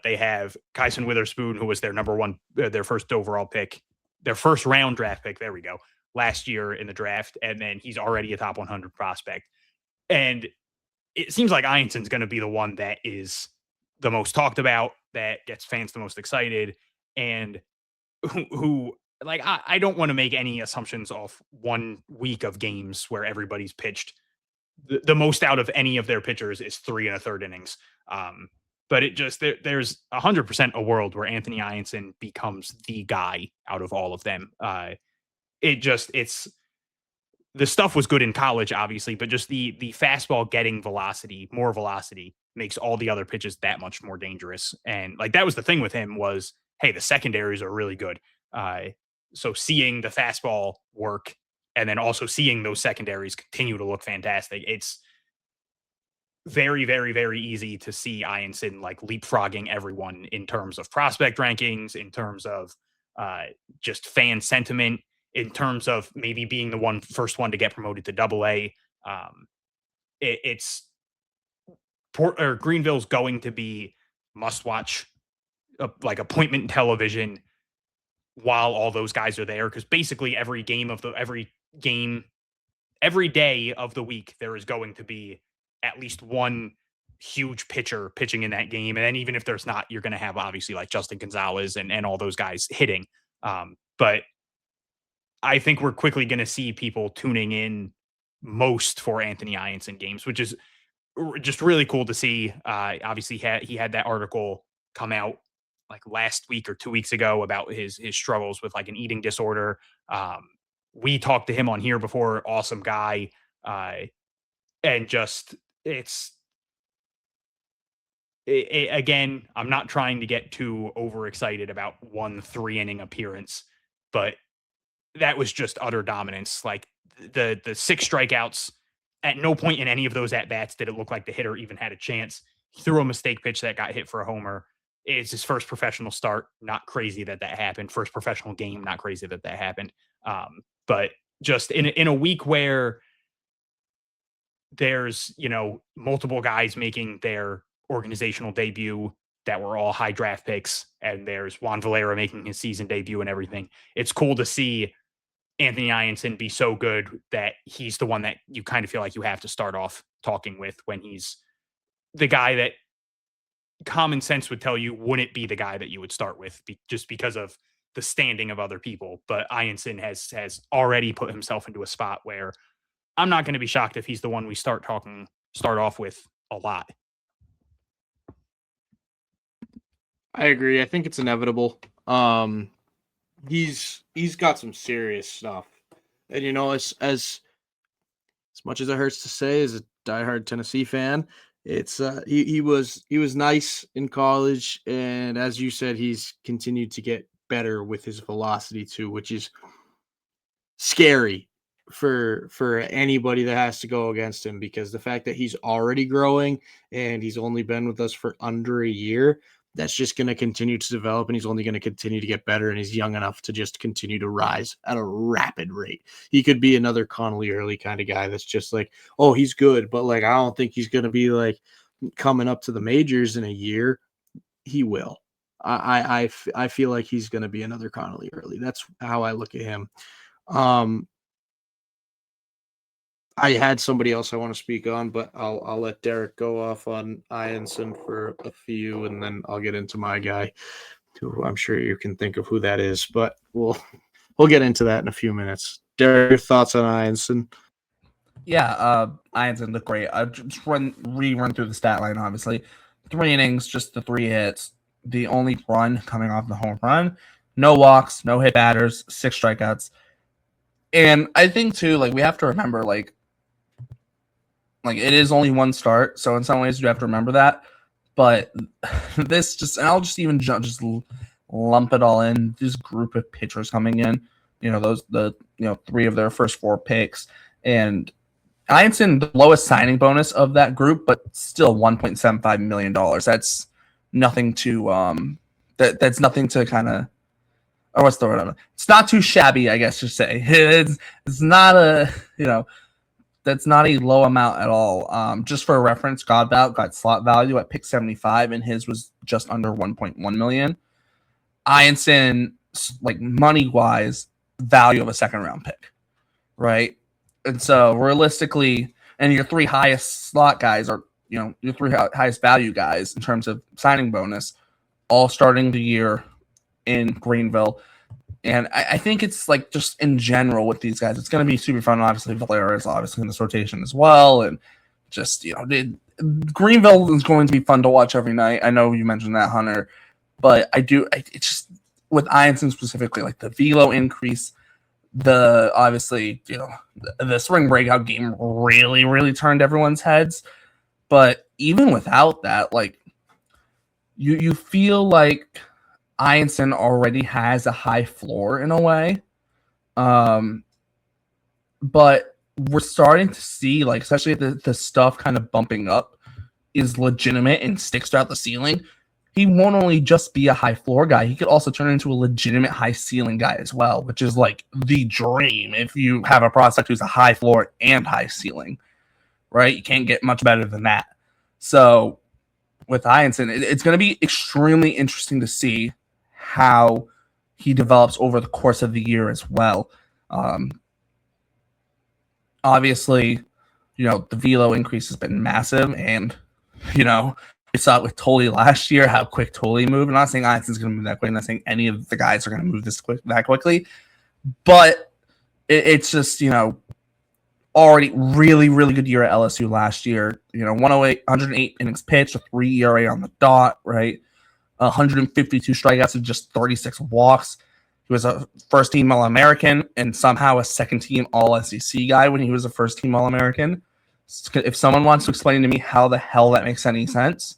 They have Kyson Witherspoon, who was their their first overall pick, their first round draft pick. There we go. Last year in the draft. And then he's already a top 100 prospect. And it seems like Ianson's going to be the one that is the most talked about, that gets fans the most excited, and who like, I don't want to make any assumptions off 1 week of games where everybody's pitched. The most out of any of their pitchers is 3 1/3 innings. But it just, there's 100% a world where Anthony Ianson becomes the guy out of all of them. The stuff was good in college, obviously, but just the fastball getting more velocity makes all the other pitches that much more dangerous. And like, that was the thing with him was, hey, the secondaries are really good. So seeing the fastball work and then also seeing those secondaries continue to look fantastic, it's very, very, very easy to see Ianson like leapfrogging everyone in terms of prospect rankings, in terms of just fan sentiment, in terms of maybe being the first one to get promoted to AA. Greenville's going to be must watch, like appointment television while all those guys are there. Cause basically every day of the week, there is going to be at least one huge pitcher pitching in that game. And then even if there's not, you're going to have obviously like Justin Gonzales and all those guys hitting. But I think we're quickly going to see people tuning in most for Anthony Ianson games, which is just really cool to see. Obviously, he had that article come out like last week or 2 weeks ago about his struggles with like an eating disorder. We talked to him on here before. Awesome guy. And just again, I'm not trying to get too overexcited about 1 3-inning appearance, but that was just utter dominance. Like the 6 strikeouts, at no point in any of those at-bats did it look like the hitter even had a chance. He threw a mistake pitch that got hit for a homer. It's his first professional start. Not crazy that happened. First professional game. Not crazy that happened. But just in a week where there's, multiple guys making their organizational debut that were all high draft picks, and there's Juan Valera making his season debut and everything. It's cool to see Anthony Ianson be so good that he's the one that you kind of feel like you have to start off talking with when he's the guy that common sense would tell you wouldn't be the guy that you would start with just because of the standing of other people. But Ianson has already put himself into a spot where I'm not going to be shocked if he's the one we start off with a lot. I agree. I think it's inevitable. He's got some serious stuff, and as much as it hurts to say, as a diehard Tennessee fan, it's he was nice in college, and as you said, he's continued to get better with his velocity too, which is scary for anybody that has to go against him, because the fact that he's already growing and he's only been with us for under a year, that's just going to continue to develop, and he's only going to continue to get better, and he's young enough to just continue to rise at a rapid rate. He could be another Connolly Early kind of guy that's just like, oh, he's good, but like I don't think he's going to be like coming up to the majors in a year. He will. I feel like he's going to be another Connolly Early. That's how I look at him. I had somebody else I want to speak on, but I'll let Derek go off on Ianson for a few, and then I'll get into my guy, who I'm sure you can think of who that is, but we'll get into that in a few minutes. Derek, your thoughts on Ianson? Yeah, Ianson looked great. I just run through the stat line. Obviously, 3 innings, just the 3 hits. The only run coming off the home run. No walks, no hit batters, 6 strikeouts. And I think too, like we have to remember, like it is only 1 start, so in some ways you have to remember that. But this just, and I'll just even just lump it all in. This group of pitchers coming in, the 3 of their first 4 picks, and Ianson, the lowest signing bonus of that group, but still $1.75 million. That's nothing to that's nothing to kind of, or what's the word? It's not too shabby, I guess to say. It's not a that's not a low amount at all. Just for a reference, Godbout got slot value at pick 75, and his was just under 1.1 million. Ianson, like money wise, value of a 2nd round pick, right? And so realistically, and your 3 highest slot guys are, your 3 highest value guys in terms of signing bonus, all starting the year in Greenville. And I think it's like just in general with these guys, it's going to be super fun. Obviously, Valera is obviously in this rotation as well. And just, Greenville is going to be fun to watch every night. I know you mentioned that, Hunter. But it's just with Ianson specifically, like the velo increase, obviously, the spring breakout game really, really turned everyone's heads. But even without that, like you feel like Ianson already has a high floor in a way. But we're starting to see, like, especially the stuff kind of bumping up is legitimate and sticks throughout the ceiling. He won't only just be a high floor guy, he could also turn into a legitimate high ceiling guy as well, which is like the dream if you have a prospect who's a high floor and high ceiling, right? You can't get much better than that. So with Ianson, it's going to be extremely interesting to see how he develops over the course of the year as well. Obviously, the velo increase has been massive, and we saw it with Tolle last year, how quick Tolle moved. I'm not saying Ianson's going to move that quick. I'm not saying any of the guys are going to move that quickly. But it's just, already really, really good year at LSU last year. 108 innings pitched, a 3 ERA on the dot, right? 152 strikeouts and just 36 walks. He was a first-team All-American and somehow a second-team All-SEC guy when he was a first-team All-American. If someone wants to explain to me how the hell that makes any sense,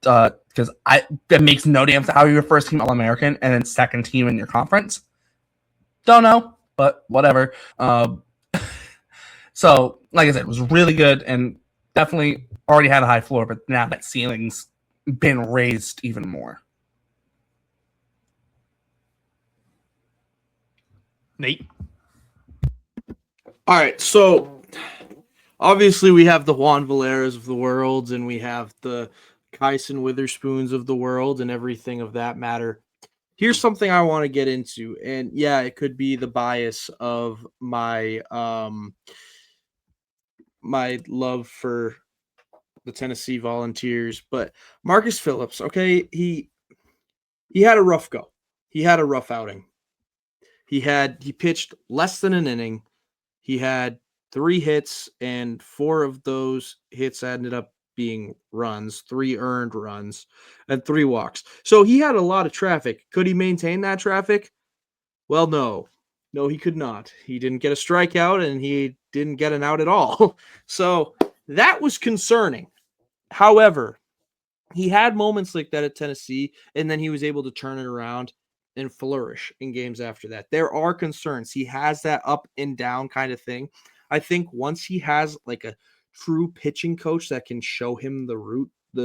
because that makes no damn sense how you're first-team All-American and then second-team in your conference. Don't know, but whatever. So, like I said, it was really good and definitely already had a high floor, but now that ceiling's been raised even more. Nate? All right, so obviously we have the Juan Valeras of the world, and we have the Kyson Witherspoons of the world and everything of that matter. Here's something I want to get into, and yeah, it could be the bias of my my love for the Tennessee Volunteers. But Marcus Phillips, okay, he had a rough go. He had a rough outing. He pitched less than an inning. He had 3 hits, and 4 of those hits ended up being runs, 3 earned runs, and 3 walks. So he had a lot of traffic. Could he maintain that traffic? Well, no. No, he could not. He didn't get a strikeout, and he didn't get an out at all. So that was concerning. However, he had moments like that at Tennessee, and then he was able to turn it around and flourish in games after that. There are concerns. He has that up and down kind of thing. I think once he has like a true pitching coach that can show him the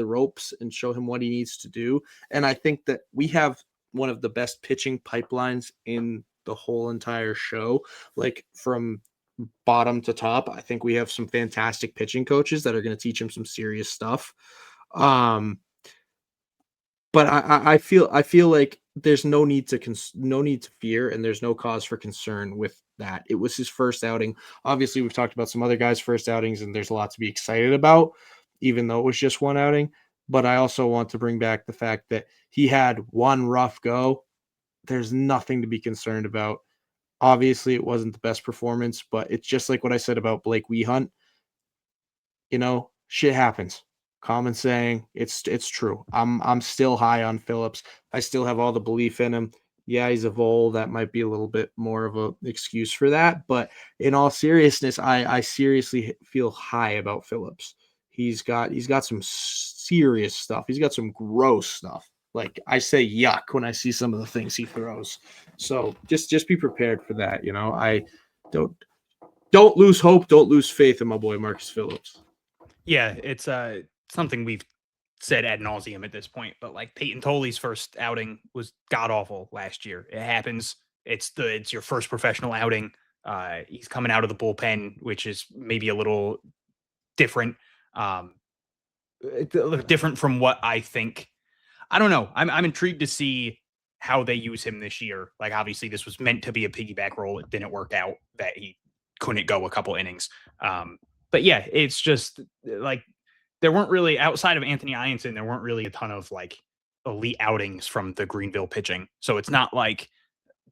ropes and show him what he needs to do. And I think that we have one of the best pitching pipelines in the whole entire show, like from bottom to top. I think we have some fantastic pitching coaches that are going to teach him some serious stuff. But I feel like there's no need to fear, and there's no cause for concern with that. It was his first outing. Obviously, we've talked about some other guys' first outings, and there's a lot to be excited about, even though it was just one outing. But I also want to bring back the fact that he had one rough go. There's nothing to be concerned about. Obviously, it wasn't the best performance, but it's just like what I said about Blake Wehunt. Shit happens. Common saying, it's true. I'm still high on Phillips. I still have all the belief in him. Yeah, he's a Vol. That might be a little bit more of an excuse for that. But in all seriousness, I seriously feel high about Phillips. He's got some serious stuff. He's got some gross stuff. Like, I say yuck when I see some of the things he throws. So just be prepared for that. I don't lose hope. Don't lose faith in my boy Marcus Phillips. Yeah, it's something we've said ad nauseum at this point, but like Payton Tolle's first outing was god awful last year. It happens. It's your first professional outing. He's coming out of the bullpen, which is maybe a little different. Different from what I think. I don't know. I'm intrigued to see how they use him this year. Like, obviously this was meant to be a piggyback role. It didn't work out that he couldn't go a couple innings. But yeah, it's just like, there weren't really, outside of Anthony Ianson, there weren't really a ton of like elite outings from the Greenville pitching. So it's not like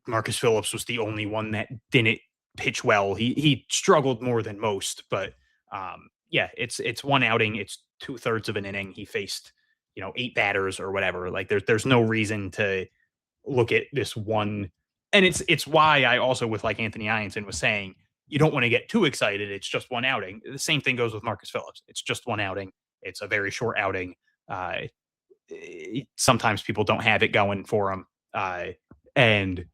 Marcus Phillips was the only one that didn't pitch well. He struggled more than most, but yeah, it's one outing. It's 2/3 of an inning. He faced, 8 batters or whatever. Like there's no reason to look at this one. And it's why I also, with like Anthony Ianson was saying, you don't want to get too excited. It's just one outing. The same thing goes with Marcus Phillips. It's just one outing. It's a very short outing. Sometimes people don't have it going for them. And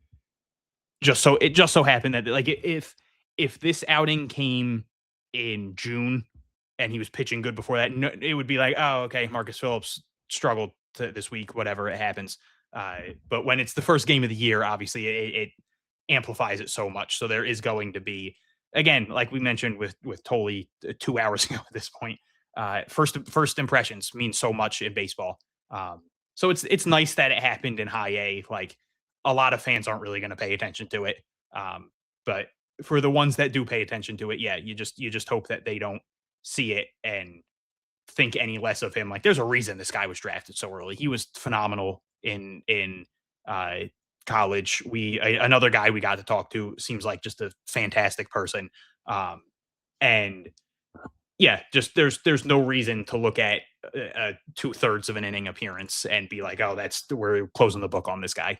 it just so happened that like if this outing came in June and he was pitching good before that, it would be like, oh, okay, Marcus Phillips struggled this week, whatever, it happens. But when it's the first game of the year, obviously it amplifies it so much. So there is going to be, again, like we mentioned with Tolle 2 hours ago at this point, first impressions mean so much in baseball. So it's nice that it happened in high A. Like, a lot of fans aren't really going to pay attention to it. But for the ones that do pay attention to it, yeah, you just hope that they don't see it and think any less of him. Like, there's a reason this guy was drafted so early. He was phenomenal in college. Another guy we got to talk to seems like just a fantastic person. And yeah, just there's no reason to look at a 2/3 of an inning appearance and be like, oh, we're closing the book on this guy.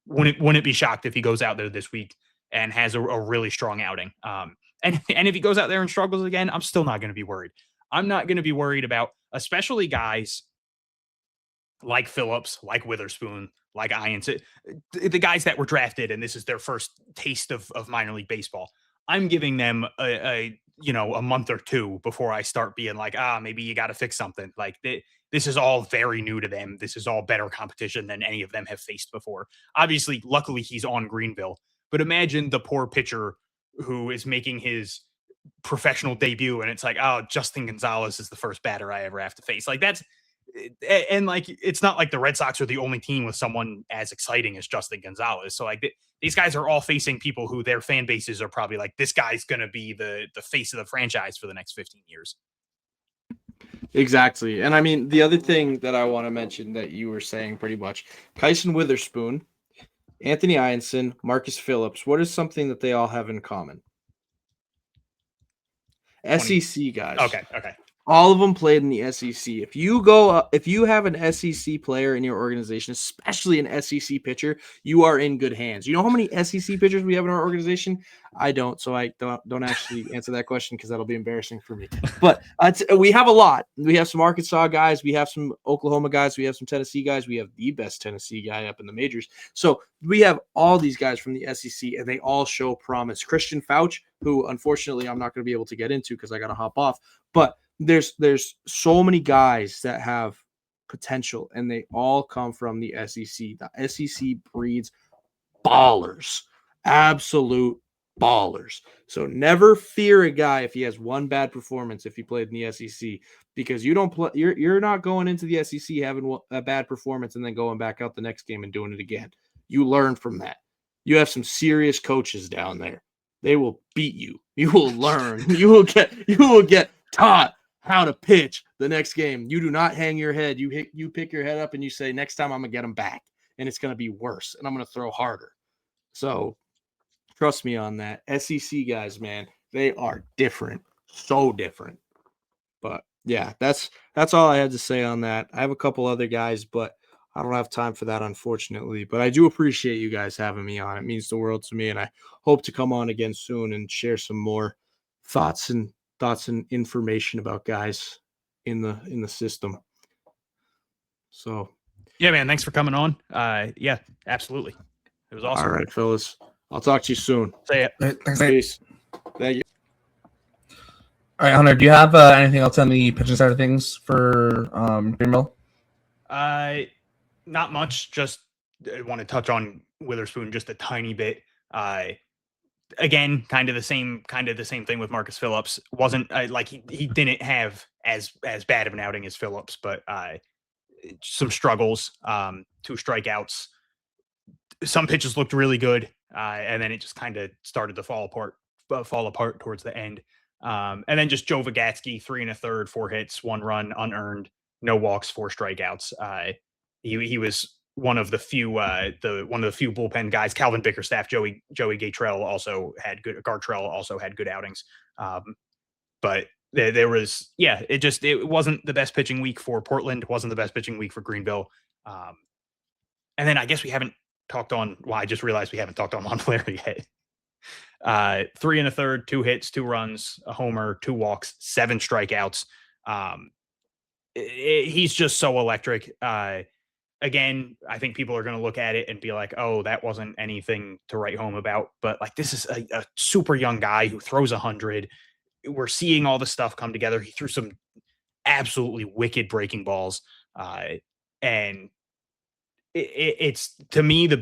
Wouldn't be shocked if he goes out there this week and has a really strong outing. And if he goes out there and struggles again, I'm still not going to be worried. I'm not going to be worried about, especially guys like Phillips, like Witherspoon, like Ianson, the guys that were drafted, and this is their first taste of minor league baseball. I'm giving them a month or two before I start being like, maybe you got to fix something. Like, this is all very new to them. This is all better competition than any of them have faced before. Obviously, luckily he's on Greenville, but imagine the poor pitcher who is making his professional debut and it's like, oh, Justin Gonzales is the first batter I ever have to face. Like, and like, it's not like the Red Sox are the only team with someone as exciting as Justin Gonzales. So like, these guys are all facing people who their fan bases are probably like, this guy's going to be the face of the franchise for the next 15 years. Exactly. And I mean, the other thing that I want to mention that you were saying pretty much, Kyson Witherspoon, Anthony Ianson, Marcus Phillips, what is something that they all have in common? 20 SEC guys. Okay. All of them played in the SEC. If you have an SEC player in your organization, especially an SEC pitcher, you are in good hands. You know how many SEC pitchers we have in our organization? I don't, so I don't actually answer that question because that'll be embarrassing for me. But we have a lot. We have some Arkansas guys, we have some Oklahoma guys, we have some Tennessee guys, we have the best Tennessee guy up in the majors. So we have all these guys from the SEC, and they all show promise. Christian Fauch, who unfortunately I'm not going to be able to get into because I got to hop off, but there's so many guys that have potential, and they all come from the SEC. The SEC breeds ballers, absolute ballers. So never fear a guy if he has one bad performance if he played in the SEC, because you don't play. You're not going into the SEC having a bad performance and then going back out the next game and doing it again. You learn from that. You have some serious coaches down there. They will beat you. You will learn. You will get taught how to pitch the next game. You do not hang your head. You pick your head up and you say, next time I'm going to get them back, and it's going to be worse, and I'm going to throw harder. So trust me on that. SEC guys, man, they are different. So different. But yeah, that's all I had to say on that. I have a couple other guys, but I don't have time for that, unfortunately. But I do appreciate you guys having me on. It means the world to me, and I hope to come on again soon and share some more thoughts and information about guys in the system. So Yeah, man. Thanks for coming on. Yeah, absolutely. It was awesome. all right, fellas. I'll talk to you soon. Say it. Thanks, Nate. Peace. Thank you. All right, Hunter, do you have anything else on the pitching side of things for Greenville? Not much. Just want to touch on Witherspoon just a tiny bit. Again, kind of the same thing with Marcus Phillips. Wasn't like he didn't have as bad of an outing as Phillips, but some struggles, 2 strikeouts. Some pitches looked really good, and then it just kind of started to fall apart towards the end. And then just Joe Vagatsky, 3 1/3, 4 hits, 1 run, unearned, no walks, 4 strikeouts. He was one of the few bullpen guys. Calvin Bickerstaff, Joey Gartrell also had good outings. But there was, it wasn't the best pitching week for Portland. Wasn't the best pitching week for Greenville. And then I guess we haven't talked on. Well, I just realized we haven't talked on Montclair yet. 3 1/3, 2 hits, 2 runs, a homer, 2 walks, 7 strikeouts. He's just so electric. Again, I think people are going to look at it and be like, oh, that wasn't anything to write home about. But like, this is a super young guy who throws 100. We're seeing all the stuff come together. He threw some absolutely wicked breaking balls. And it's, to me, the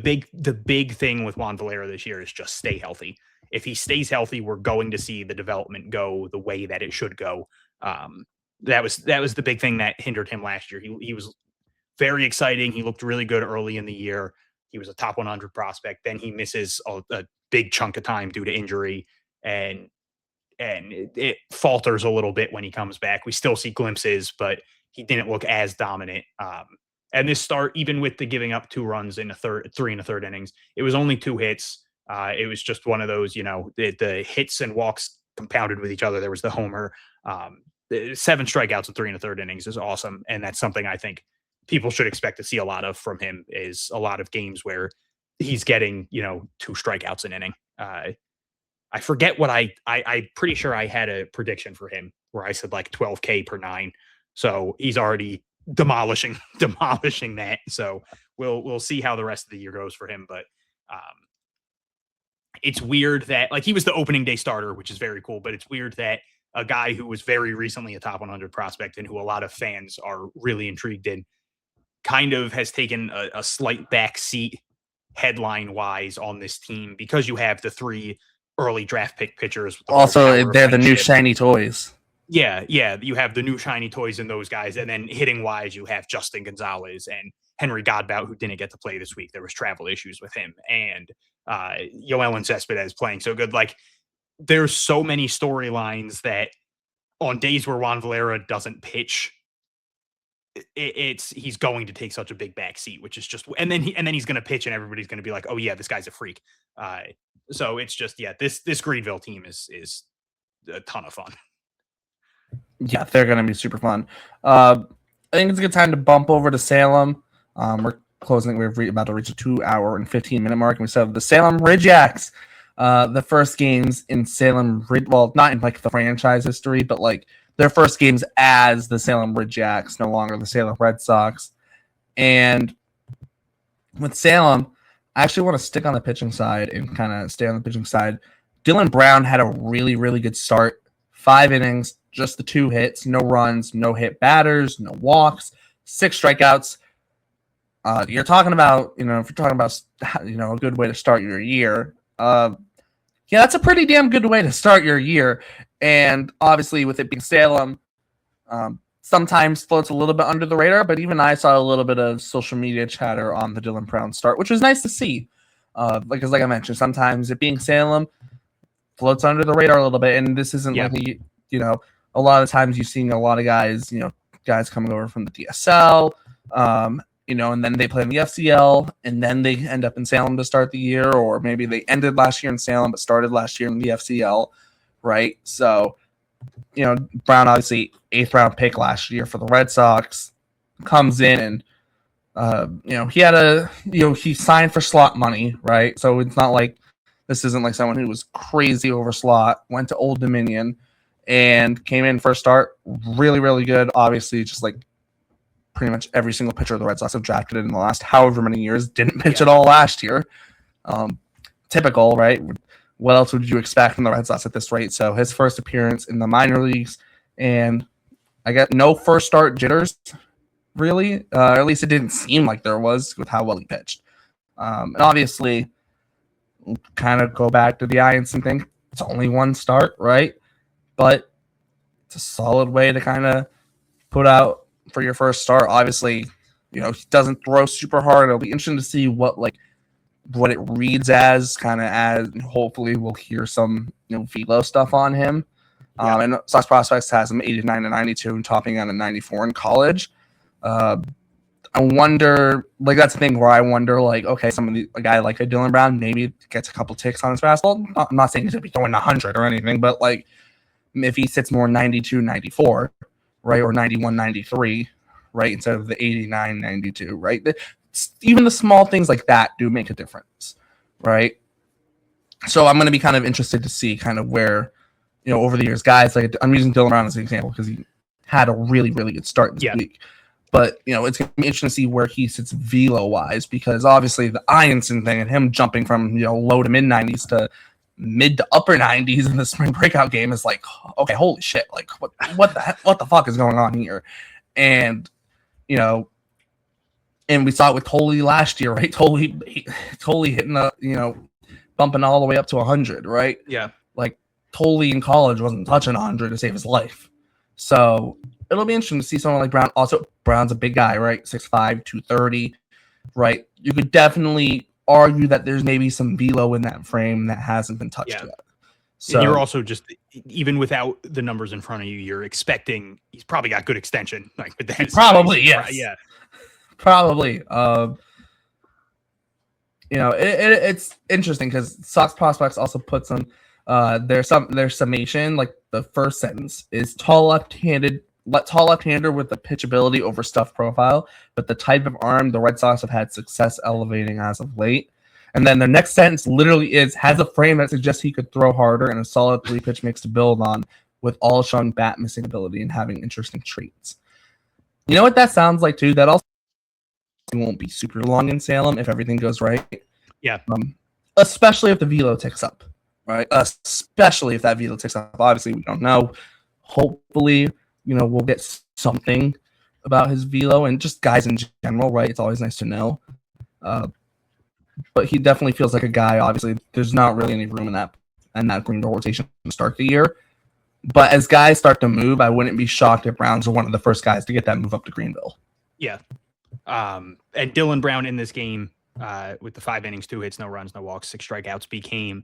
big thing with Juan Valera this year is just stay healthy. If he stays healthy, we're going to see the development go the way that it should go. That was the big thing that hindered him last year. He was very exciting. He looked really good early in the year. He was a top 100 prospect. Then he misses a big chunk of time due to injury, and it falters a little bit when he comes back. We still see glimpses, but he didn't look as dominant. And this start, even with the giving up 2 runs in 3 1/3 innings, it was only 2 hits. It was just one of those, the hits and walks compounded with each other. There was the homer. 7 strikeouts in 3 1/3 innings is awesome, and that's something I think people should expect to see a lot of from him, is a lot of games where he's getting, 2 strikeouts an inning. I forget what I'm pretty sure I had a prediction for him where I said like 12K per 9. So he's already demolishing that. So we'll see how the rest of the year goes for him. But it's weird that, like, he was the opening day starter, which is very cool, but it's weird that a guy who was very recently a top 100 prospect and who a lot of fans are really intrigued in kind of has taken a slight back seat headline wise on this team, because you have the 3 early draft pick pitchers. Also, they're the new shiny toys. Yeah. You have the new shiny toys in those guys. And then hitting wise, you have Justin Gonzales and Henry Godbout, who didn't get to play this week. There was travel issues with him, and Yoelan Cespedes playing so good. Like, there's so many storylines that on days where Juan Valera doesn't pitch, he's going to take such a big back seat, which is just, and then he's going to pitch, and everybody's going to be like, oh yeah, this guy's a freak. So it's just, this Greenville team is a ton of fun. Yeah, they're going to be super fun. I think it's a good time to bump over to Salem. We're closing. We're about to reach a 2 hour and 15-minute mark, and we still have the Salem Ridgeacs. The first games in Salem, well, not in like the franchise history, but like their first games as the Salem Ridgeacs, no longer the Salem Red Sox. And with Salem, I actually want to stick on the pitching side and kind of stay on the pitching side. Dylan Brown had a really, really good start. 5 innings, just the 2 hits, no runs, no hit batters, no walks, 6 strikeouts. You're talking about, if you're talking about, a good way to start your year. That's a pretty damn good way to start your year. And obviously, with it being Salem, sometimes floats a little bit under the radar, but even I saw a little bit of social media chatter on the Dylan Brown start, which was nice to see. Because like I mentioned, sometimes it being Salem floats under the radar a little bit, and this isn't like a lot of times you've seen a lot of guys, guys coming over from the DSL, and then they play in the FCL, and then they end up in Salem to start the year, or maybe they ended last year in Salem but started last year in the FCL, right? So, Brown, obviously 8th round pick last year for the Red Sox, comes in and he had he signed for slot money, right? So it's not like this isn't like someone who was crazy over slot, went to Old Dominion and came in first start, really, really good. Obviously, just like pretty much every single pitcher the Red Sox have drafted in the last however many years didn't pitch at all last year. Typical, right? What else would you expect from the Red Sox at this rate? So his first appearance in the minor leagues, and I got no first start jitters, really. Or at least it didn't seem like there was with how well he pitched. And obviously, kind of go back to the Ianson thing. It's only 1 start, right? But it's a solid way to kind of put out for your first start. Obviously, he doesn't throw super hard. It'll be interesting to see what it reads as, hopefully we'll hear some velo stuff on him. And Sox Prospects has him 89 to 92 and topping out at 94 in college. I wonder, that's the thing where I wonder, okay, a guy like a Dylan Brown maybe gets a couple ticks on his fastball. I'm not saying he's going to be throwing 100 or anything, but if he sits more 92, 94, right, or 91, 93, right, instead of the 89, 92, right? Even the small things like that do make a difference, right? So I'm going to be kind of interested to see kind of where, over the years, guys, I'm using Dylan Brown as an example because he had a really, really good start this week. But, it's going to be interesting to see where he sits velo-wise, because obviously the Ianson thing and him jumping from, low to mid-90s to mid to upper 90s in the spring breakout game is okay, holy shit, what the fuck is going on here? And, and we saw it with Tolle last year, right? Tolle hitting the, bumping all the way up to 100, right? Yeah. Tolle in college wasn't touching 100 to save his life. So it'll be interesting to see someone like Brown. Also, Brown's a big guy, right? 6'5", 230, right? You could definitely argue that there's maybe some velo in that frame that hasn't been touched yet. So and you're also just, even without the numbers in front of you, you're expecting he's probably got good extension. With that probably, size. yes. Yeah. Probably. It's interesting because Sox Prospects also put some their summation, the first sentence is tall left-hander with the pitchability over stuff profile, but the type of arm the Red Sox have had success elevating as of late. And then the next sentence literally has a frame that suggests he could throw harder and a solid 3-pitch mix to build on, with all showing bat missing ability and having interesting traits. You know what that sounds like too? That also won't be super long in Salem if everything goes right. Yeah. Especially if the velo ticks up. Right, especially if that velo ticks up. Obviously, we don't know. Hopefully, we'll get something about his velo and just guys in general, right? It's always nice to know. But he definitely feels like a guy. Obviously, there's not really any room in that Greenville rotation to start the year. But as guys start to move, I wouldn't be shocked if Browns are one of the first guys to get that move up to Greenville. Yeah. And Dylan Brown in this game, with the 5 innings, 2 hits, no runs, no walks, 6 strikeouts, became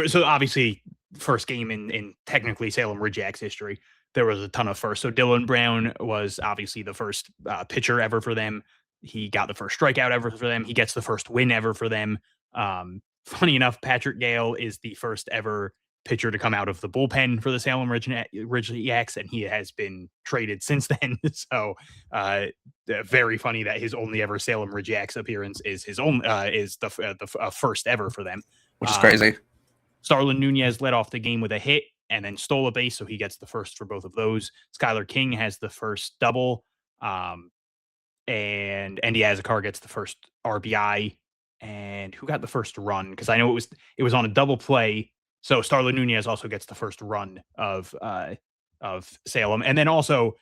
so obviously first game in technically Salem Ridgeax history. There was a ton of firsts. So Dylan Brown was obviously the first pitcher ever for them. He got the first strikeout ever for them. He gets the first win ever for them. Funny enough, Patrick Gale is the first ever pitcher to come out of the bullpen for the Salem Ridgeax, and he has been traded since then. So very funny that his only ever Salem Ridgeax appearance is his own is the first ever for them, which is crazy. Starlin Nunez led off the game with a hit and then stole a base, so he gets the first for both of those. Skylar King has the first double, and Andy Azakar gets the first RBI. And who got the first run? Because I know it was on a double play. So Starlin Nunez also gets the first run of Salem. And then also,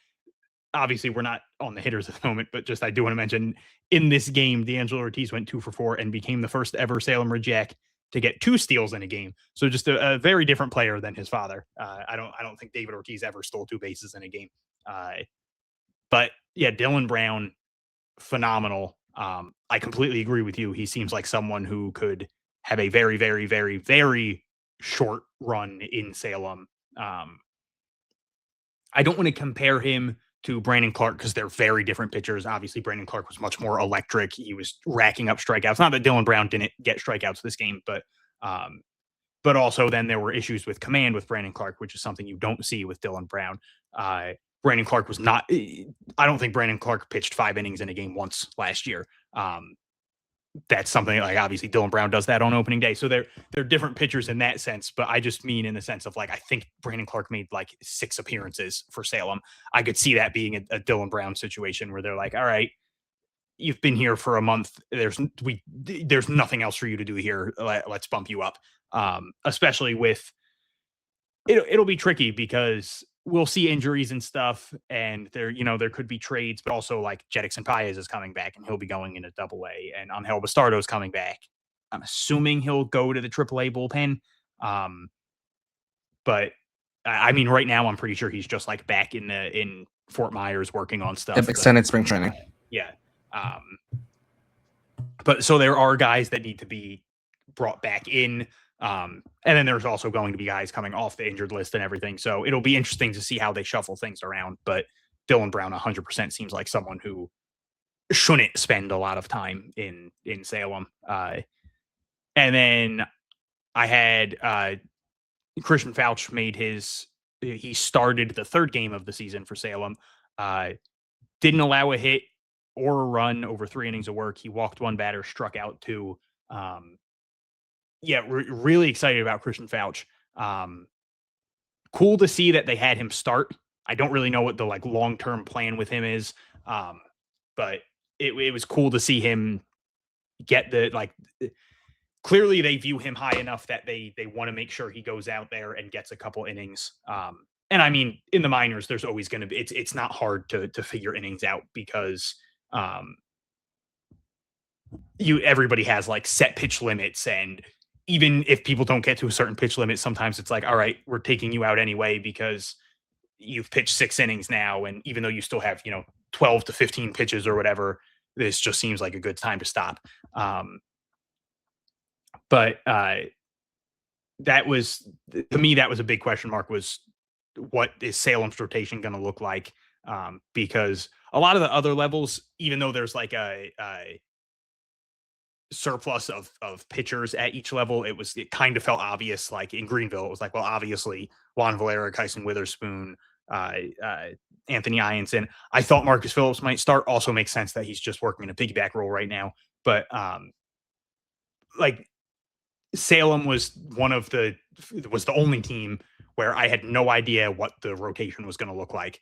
obviously, we're not on the hitters at the moment, but just I do want to mention in this game, D'Angelo Ortiz went 2 for 4 and became the first ever Salem Ridgeax to get 2 steals in a game. So just a very different player than his father. I don't think David Ortiz ever stole 2 bases in a game. But yeah, Dylan Brown, phenomenal. I completely agree with you. He seems like someone who could have a very, very, very, very short run in Salem. I don't want to compare him to Brandon Clark because they're very different pitchers. Obviously, Brandon Clark was much more electric. He was racking up strikeouts. Not that Dylan Brown didn't get strikeouts this game, but also then there were issues with command with Brandon Clark, which is something you don't see with Dylan Brown. Brandon Clark was not. I don't think Brandon Clark pitched 5 innings in a game once last year. That's something like obviously Dylan Brown does that on opening day. So they're different pitchers in that sense, but I just mean in the sense of like, I think Brandon Clark made like 6 appearances for Salem. I could see that being a Dylan Brown situation where they're like, all right, you've been here for a month. There's nothing else for you to do here. Let's bump you up. Especially with it'll be tricky because we'll see injuries and stuff, and there could be trades, but also like Jedrickson Paez is coming back and he'll be going into Double-A, and Angel Bastardo is coming back. I'm assuming he'll go to the Triple-A bullpen. But I mean, right now I'm pretty sure he's just like back in Fort Myers working on stuff. Extended spring training. Yeah. But so there are guys that need to be brought back in. And then there's also going to be guys coming off the injured list and everything. So it'll be interesting to see how they shuffle things around. But Dylan Brown 100% seems like someone who shouldn't spend a lot of time in Salem. And then I had Christian Fouch he started the 3rd game of the season for Salem. Didn't allow a hit or a run over 3 innings of work. He walked 1 batter, struck out 2. Really excited about Christian Fouch. Cool to see that they had him start. I don't really know what the like long-term plan with him is. But it was cool to see him get clearly they view him high enough that they want to make sure he goes out there and gets a couple innings. And I mean, in the minors, there's always going to be, it's not hard to figure innings out because everybody has like set pitch limits, and even if people don't get to a certain pitch limit, sometimes it's like, all right, we're taking you out anyway because you've pitched 6 innings now. And even though you still have, 12 to 15 pitches or whatever, this just seems like a good time to stop. But that was, to me, that was a big question mark, was what is Salem's rotation going to look like? Because a lot of the other levels, even though there's like a surplus of pitchers at each level, it kind of felt obvious. Like in Greenville, it was like, well, obviously Juan Valera, Kyson Witherspoon, Anthony Ianson. I thought Marcus Phillips might start. Also makes sense that he's just working in a piggyback role right now. But like Salem was the only team where I had no idea what the rotation was going to look like.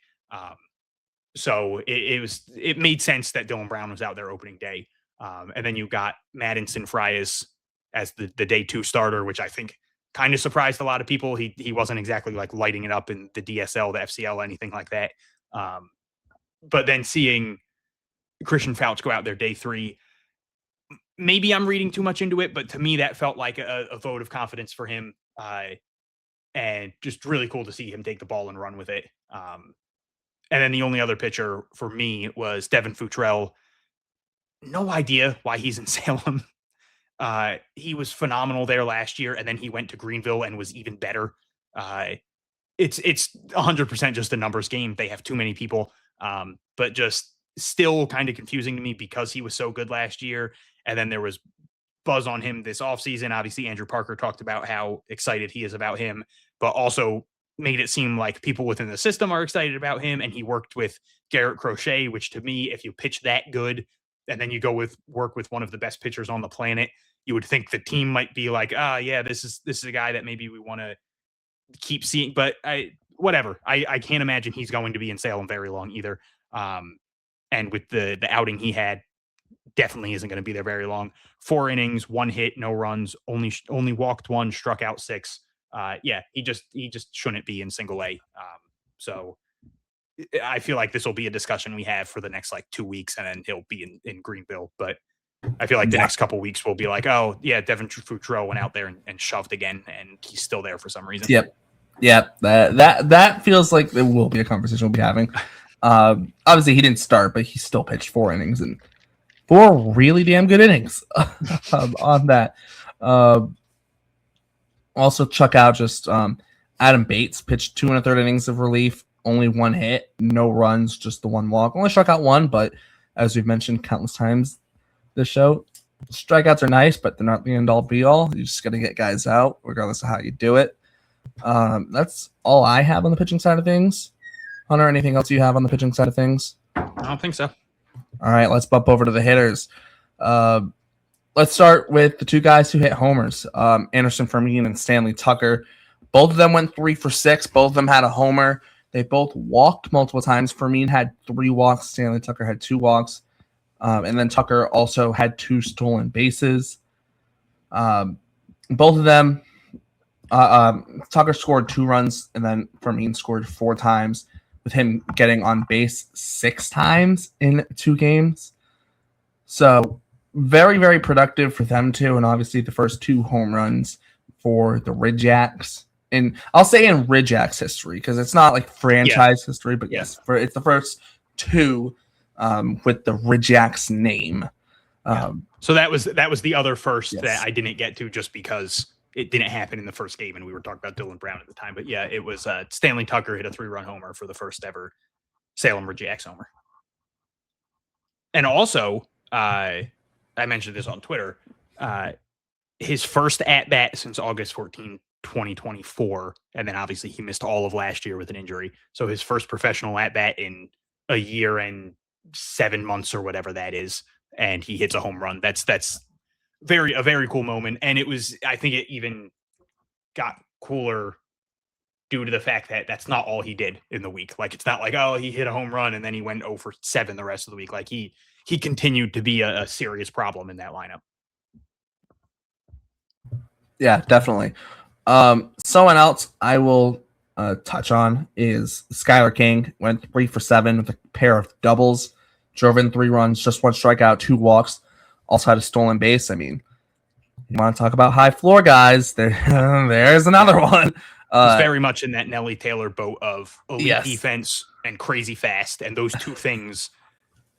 So it made sense that Dylan Brown was out there opening day. And then you got Madison Frias as the day 2 starter, which I think kind of surprised a lot of people. He wasn't exactly like lighting it up in the DSL, the FCL, anything like that. But then seeing Christian Fouch go out there day 3, maybe I'm reading too much into it, but to me that felt like a vote of confidence for him. And just really cool to see him take the ball and run with it. And then the only other pitcher for me was Devin Futrell. No idea why he's in Salem. He was phenomenal there last year, and then he went to Greenville and was even better. It's 100% just a numbers game. They have too many people, but just still kind of confusing to me because he was so good last year. And then there was buzz on him this offseason. Obviously, Andrew Parker talked about how excited he is about him, but also made it seem like people within the system are excited about him. And he worked with Garrett Crochet, which to me, if you pitch that good and then you go work with one of the best pitchers on the planet, you would think the team might be like, yeah, this is a guy that maybe we want to keep seeing. But I can't imagine he's going to be in Salem very long either. And with the outing he had, definitely isn't going to be there very long. 4 innings, 1 hit, no runs, only walked 1, struck out 6. He just shouldn't be in single A. So I feel like this will be a discussion we have for the next 2 weeks, and then he'll be in Greenville. But I feel like the next couple weeks will be like, oh yeah, Devin Futrell went out there and shoved again, and he's still there for some reason. Yep. That feels like it will be a conversation we'll be having. Obviously he didn't start, but he still pitched 4 innings and 4 really damn good innings on that. Also chuck out just Adam Bates pitched 2 1/3 innings of relief, only 1 hit, no runs, just the 1 walk. Only struck out 1, but as we've mentioned countless times this show, strikeouts are nice, but they're not the end all be all. You just got to get guys out regardless of how you do it. That's all I have on the pitching side of things. Hunter, anything else you have on the pitching side of things? I don't think so. All right, let's bump over to the hitters. Let's start with the 2 guys who hit homers, Anderson Fermin and Stanley Tucker. Both of them went 3 for 6. Both of them had a homer. They both walked multiple times. Fermin had 3 walks. Stanley Tucker had 2 walks. And then Tucker also had 2 stolen bases. Both of them, Tucker scored 2 runs, and then Fermin scored 4 times, with him getting on base 6 times in 2 games. So very, very productive for them too. And obviously the first 2 home runs for the Ridgeax. And I'll say in Ridgeax history, because it's not like franchise history, but yes, it's the first 2 with the Ridgeax name. So that was the other first that I didn't get to just because it didn't happen in the first game, and we were talking about Dylan Brown at the time. But yeah, it was Stanley Tucker hit a 3-run homer for the first ever Salem Ridgeax homer. And also, I mentioned this on Twitter, his first at-bat since August 14, 2024, and then obviously he missed all of last year with an injury. So his first professional at-bat in a year and 7 months or whatever that is, and he hits a home run. That's a very cool moment. And it was, I think it even got cooler due to the fact that that's not all he did in the week. Like, it's not like, oh, he hit a home run and then he went 0 for 7 the rest of the week. Like he continued to be a serious problem in that lineup. Yeah, definitely. Someone else I will touch on is Skylar King. Went 3 for 7 with a pair of doubles, drove in 3 runs, just 1 strikeout, 2 walks. Also had a stolen base. I mean, you want to talk about high floor guys? There's another one. It's very much in that Nelly Taylor boat of elite defense and crazy fast. And those 2 things,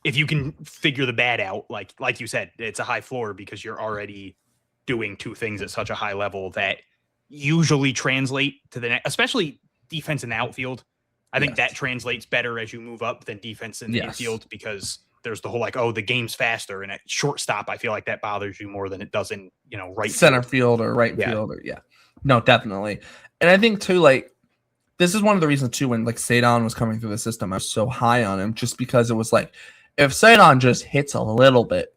if you can figure the bad out, like you said, it's a high floor because you're already doing 2 things at such a high level that usually translate to the next, especially defense in the outfield. I think that translates better as you move up than defense in the infield, because there's the whole the game's faster, and at shortstop, I feel like that bothers you more than it does in right center field or right field or no, definitely. And I think too, this is one of the reasons too when Sadon was coming through the system, I was so high on him just because it was if Sadon just hits a little bit,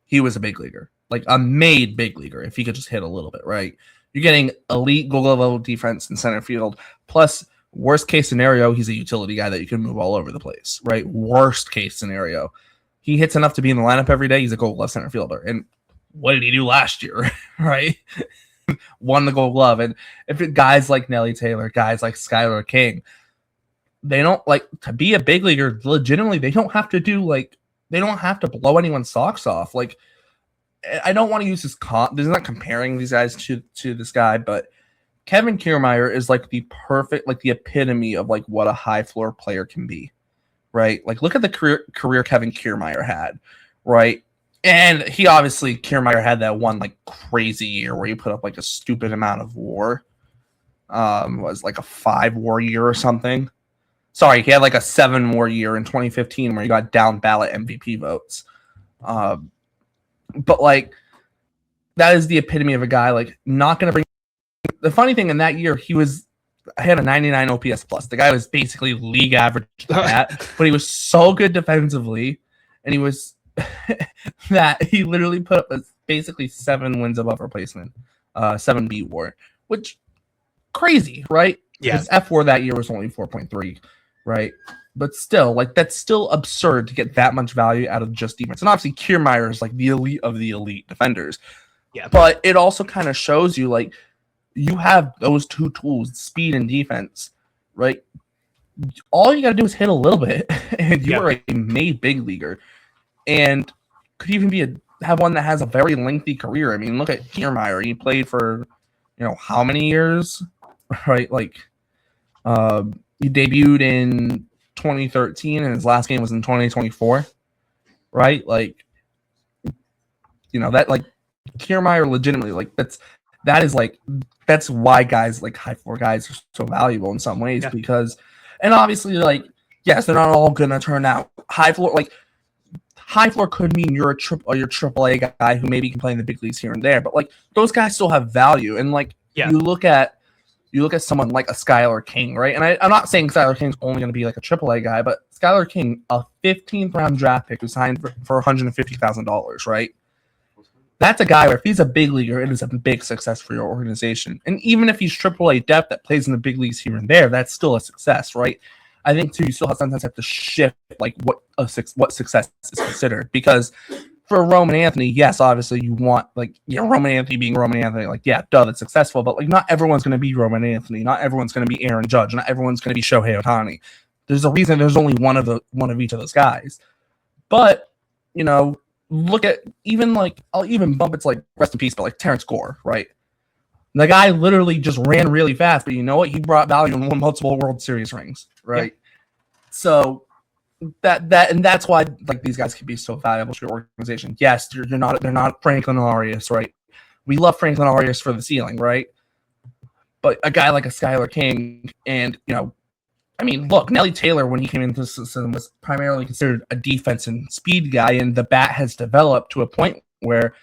he was a big leaguer, a made big leaguer if he could just hit a little bit, right? You're getting elite goal level defense in center field, plus worst case scenario, he's a utility guy that you can move all over the place, right? Worst case scenario, he hits enough to be in the lineup every day. He's a Gold Glove center fielder. And what did he do last year, right? Won the Gold Glove. And if guys like Nelly Taylor, guys like Skylar King, they don't to be a big leaguer. Legitimately, they don't have to do they don't have to blow anyone's socks off. I don't want to use this this is not comparing these guys to this guy, but Kevin Kiermaier is the perfect, the epitome of what a high floor player can be, right? Look at the career Kevin Kiermaier had, right? And he obviously, Kiermaier had that one like crazy year where he put up like a stupid amount of WAR. Was like a 5 WAR year or something. Sorry, he had like a 7 WAR year in 2015 where he got down ballot MVP votes. But like that is the epitome of a guy like not going to bring. The funny thing in that year, he had a 99 OPS plus. The guy was basically league average at that, but he was so good defensively, and he was that he literally put up basically 7 wins above replacement, 7 beat WAR, which crazy, right? Yeah. His F4 that year was only 4.3, right? But still, like that's still absurd to get that much value out of just defense. And obviously, Kiermaier is like the elite of the elite defenders. Yeah. But it also kind of shows you like you have those 2 tools, speed and defense, right? All you got to do is hit a little bit, and you are a made big leaguer. And could even have one that has a very lengthy career. I mean, look at Kiermaier. He played for, how many years, right? Like, he debuted in 2013, and his last game was in 2024, right? Like, that like Kiermaier legitimately like that's why guys like high floor guys are so valuable in some ways because, and obviously like yes, they're not all gonna turn out high floor. Like high floor could mean you're your AAA guy who maybe can play in the big leagues here and there, but like those guys still have value. And like you look at someone like a Skylar King, right? And I'm not saying Skylar King's only going to be like a AAA guy, but Skylar King, a 15th round draft pick who signed for $150,000, right? That's a guy where if he's a big leaguer, it is a big success for your organization. And even if he's AAA depth that plays in the big leagues here and there, that's still a success, right? I think too, you still sometimes have to shift like what success is considered, because for Roman Anthony, yes, obviously you want like Roman Anthony being Roman Anthony, like that's successful, but like not everyone's going to be Roman Anthony, not everyone's going to be Aaron Judge, not everyone's going to be Shohei Ohtani. There's a reason there's only one of each of those guys. But look at I'll even bump it's like rest in peace, but like Terrence Gore, right? The guy literally just ran really fast, but you know what? He brought value and won multiple World Series rings, right? Yeah. So that's why like these guys can be so valuable to your organization. Yes, they're not Franklin Arias, right? We love Franklin Arias for the ceiling, right? But a guy like a Skylar King, and look, Nelly Taylor when he came into the system was primarily considered a defense and speed guy, and the bat has developed to a point where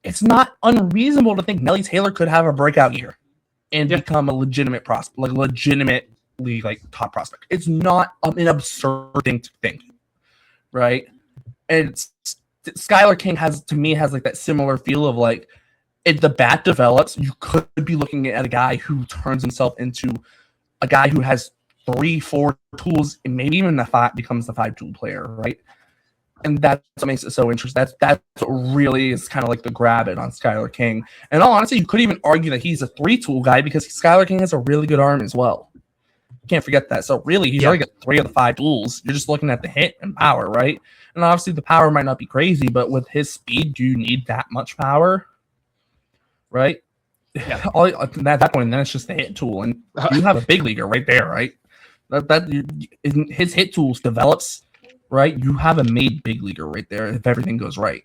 it's not unreasonable to think Nelly Taylor could have a breakout year and become a legitimate prospect, like legitimately like top prospect. It's not an absurd thing to think, right? And Skylar King has like that similar feel of like if the bat develops, you could be looking at a guy who turns himself into a guy who has 3-4 tools, and maybe even becomes the 5-tool player, right? And that's what makes it so interesting. That's what really is kind of like the grab it on Skylar King. And all honestly, you could even argue that he's a 3-tool guy because Skylar King has a really good arm as well. Can't forget that. So really, he's already got 3 of the 5 tools. You're just looking at the hit and power, right? And obviously, the power might not be crazy, but with his speed, do you need that much power, right? Yeah. At that point, then it's just the hit tool, and you have a big leaguer right there, right? His hit tools develops, right? You have a made big leaguer right there if everything goes right.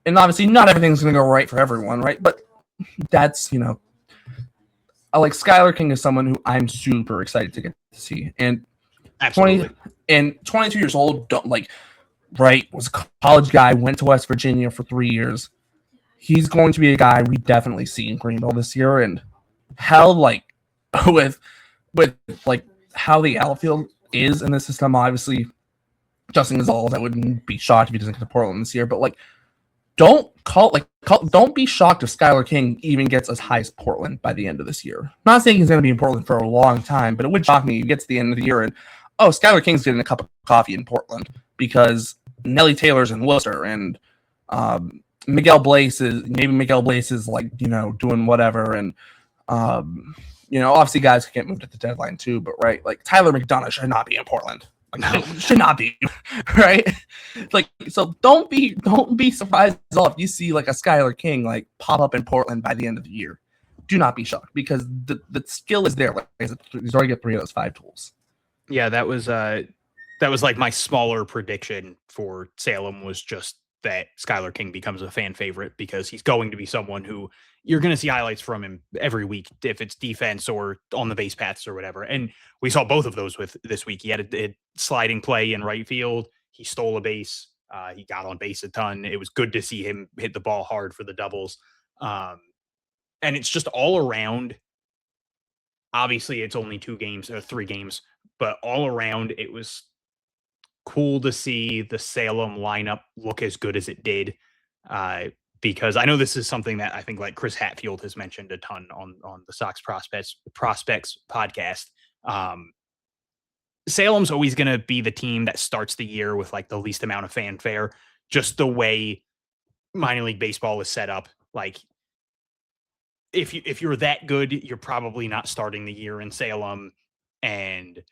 And obviously, not everything's going to go right for everyone, right? But that's like Skylar King is someone who I'm super excited to get to see, and 22 years old, was a college guy, went to West Virginia for 3 years. He's going to be a guy we definitely see in Greenville this year, and how with like how the outfield is in the system. Obviously, Justin Gonzales, I wouldn't be shocked if he doesn't get to Portland this year. But don't be shocked if Skylar King even gets as high as Portland by the end of this year. I'm not saying he's going to be in Portland for a long time, but it would shock me if he gets to the end of the year and Skylar King's getting a cup of coffee in Portland because Nelly Taylor's in Worcester and Miguel Blaze is doing whatever, and obviously guys get moved at the deadline too, but right, like Tyler McDonough should not be in Portland. Should not be, right? So don't be surprised if you see like a Skylar King pop up in Portland by the end of the year. Do not be shocked because the skill is there. He's already got 3 of those 5 tools. Yeah, that was like my smaller prediction for Salem was just that Skylar King becomes a fan favorite, because he's going to be someone who you're going to see highlights from him every week, if it's defense or on the base paths or whatever. And we saw both of those with this week. He had a sliding play in right field. He stole a base. He got on base a ton. It was good to see him hit the ball hard for the doubles. And it's just all around. Obviously, it's only 2 games or 3 games, but all around, it was cool to see the Salem lineup look as good as it did. Because I know this is something that I think like Chris Hatfield has mentioned a ton on the Sox Prospects podcast. Salem's always going to be the team that starts the year with like the least amount of fanfare, just the way minor league baseball is set up. Like if you're that good, you're probably not starting the year in Salem. And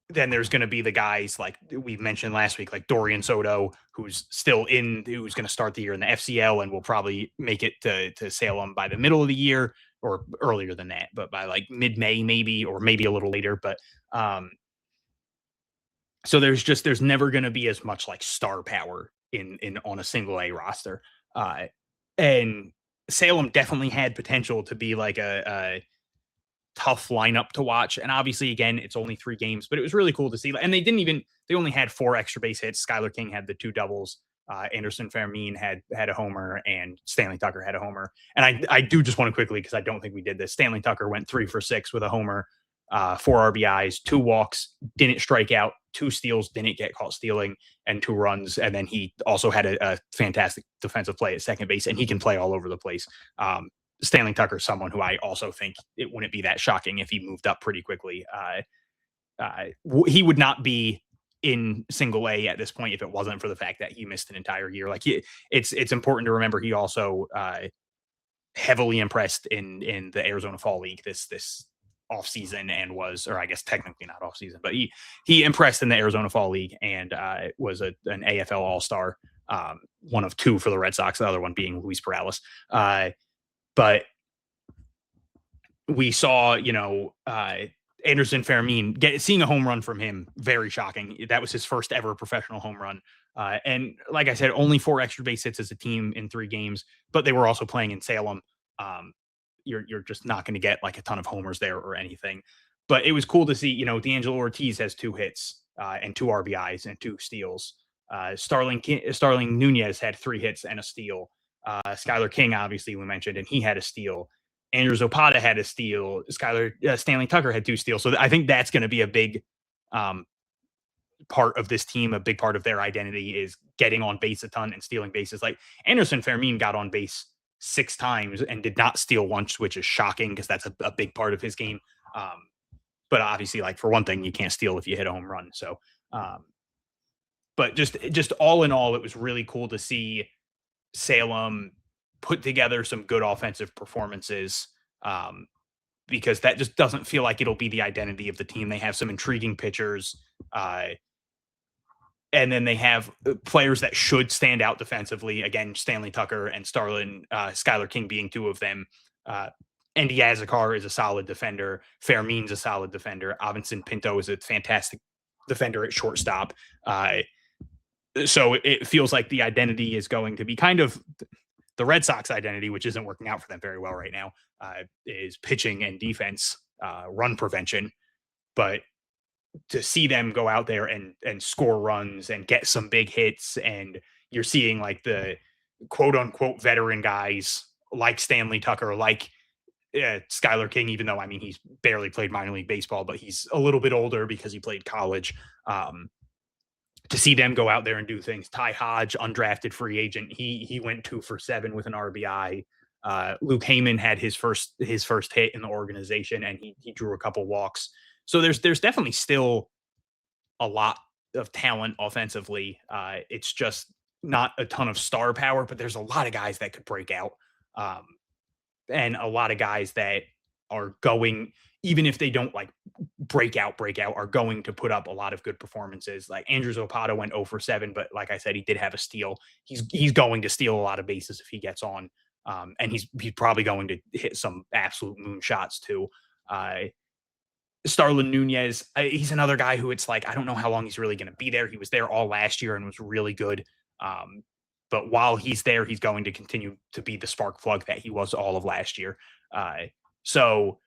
then there's going to be the guys like we mentioned last week, like Dorian Soto, who's going to start the year in the FCL and will probably make it to Salem by the middle of the year or earlier than that, but by like mid-May maybe, or maybe a little later. But so there's never going to be as much like star power in on a single A roster. And Salem definitely had potential to be like a tough lineup to watch. And obviously, again, it's only 3 games, but it was really cool to see. And they only had 4 extra base hits. Skylar King had the 2 doubles. Anderson Fermin had a homer, and Stanley Tucker had a homer. And I do just want to quickly, because I don't think we did this, Stanley Tucker went 3 for 6 with a homer, 4 RBIs, 2 walks, didn't strike out, 2 steals, didn't get caught stealing, and 2 runs. And then he also had a fantastic defensive play at second base, and he can play all over the place. Stanley Tucker is someone who I also think it wouldn't be that shocking if he moved up pretty quickly. He would not be in single A at this point if it wasn't for the fact that he missed an entire year. Like it's important to remember he also heavily impressed in the Arizona Fall League this off season, and was, or I guess technically not off season, but he impressed in the Arizona Fall League and was an AFL All-Star, one of 2 for the Red Sox, the other one being Luis Perales. But we saw, Anderson Fermin seeing a home run from him, very shocking. That was his first ever professional home run. And like I said, only 4 extra base hits as a team in 3 games, but they were also playing in Salem. You're just not going to get like a ton of homers there or anything. But it was cool to see, D'Angelo Ortiz has 2 hits and 2 RBIs and 2 steals. Starling Nunez had 3 hits and a steal. Skylar King, obviously, we mentioned, and he had a steal. Andrew Zapata had a steal. Stanley Tucker had 2 steals. So I think that's going to be a big part of this team. A big part of their identity is getting on base a ton and stealing bases. Like Anderson Fermin got on base 6 times and did not steal once, which is shocking because that's a big part of his game. But obviously, like for one thing, you can't steal if you hit a home run. So, but just all in all, it was really cool to see Salem put together some good offensive performances, because that just doesn't feel like it'll be the identity of the team. They have some intriguing pitchers, and then they have players that should stand out defensively. Again, Stanley Tucker and Skylar King being 2 of them. Andy Azakar is a solid defender. Fermin's a solid defender. Avinson Pinto is a fantastic defender at shortstop. So it feels like the identity is going to be kind of the Red Sox identity, which isn't working out for them very well right now, is pitching and defense, run prevention. But to see them go out there and score runs and get some big hits, and you're seeing like the quote unquote veteran guys like Stanley Tucker, like Skylar King, even though, I mean, he's barely played minor league baseball, but he's a little bit older because he played college. To see them go out there and do things. Ty Hodge, undrafted free agent, he went 2 for 7 with an RBI. Luke Heyman had his first hit in the organization, and he drew a couple walks. So there's definitely still a lot of talent offensively. It's just not a ton of star power, but there's a lot of guys that could break out, and a lot of guys that are going, even if they don't like break out, are going to put up a lot of good performances. Like Andrew Zapata went 0 for 7, but like I said, he did have a steal. He's going to steal a lot of bases if he gets on. And he's probably going to hit some absolute moon shots too. Starlin Nunez, he's another guy who it's like, I don't know how long he's really going to be there. He was there all last year and was really good. But while he's there, he's going to continue to be the spark plug that he was all of last year. So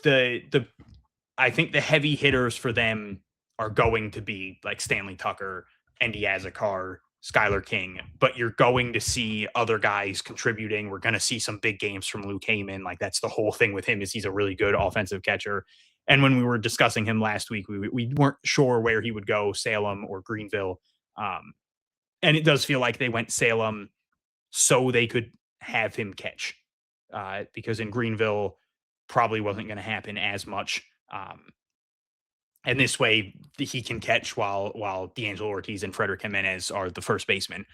I think the heavy hitters for them are going to be like Stanley Tucker, Andy Azakar, Skylar King, but you're going to see other guys contributing. We're going to see some big games from Luke Heyman. Like that's the whole thing with him is he's a really good offensive catcher. And when we were discussing him last week, we weren't sure where he would go, Salem or Greenville. And it does feel like they went Salem so they could have him catch because in Greenville probably wasn't going to happen as much. And this way he can catch while D'Angelo Ortiz and Frederick Jimenez are the first baseman.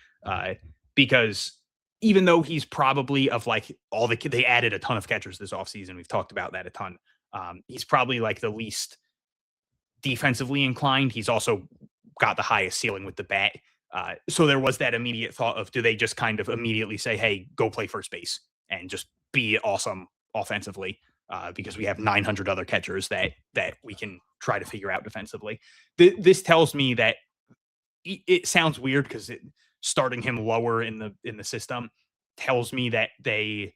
Because even though he's probably of like all they added a ton of catchers this offseason. We've talked about that a ton. He's probably like the least defensively inclined. He's also got the highest ceiling with the bat. So there was that immediate thought of, do they just kind of immediately say, hey, go play first base and just be awesome offensively? Because we have 900 other catchers that we can try to figure out defensively. This tells me that it sounds weird because starting him lower in the system tells me that they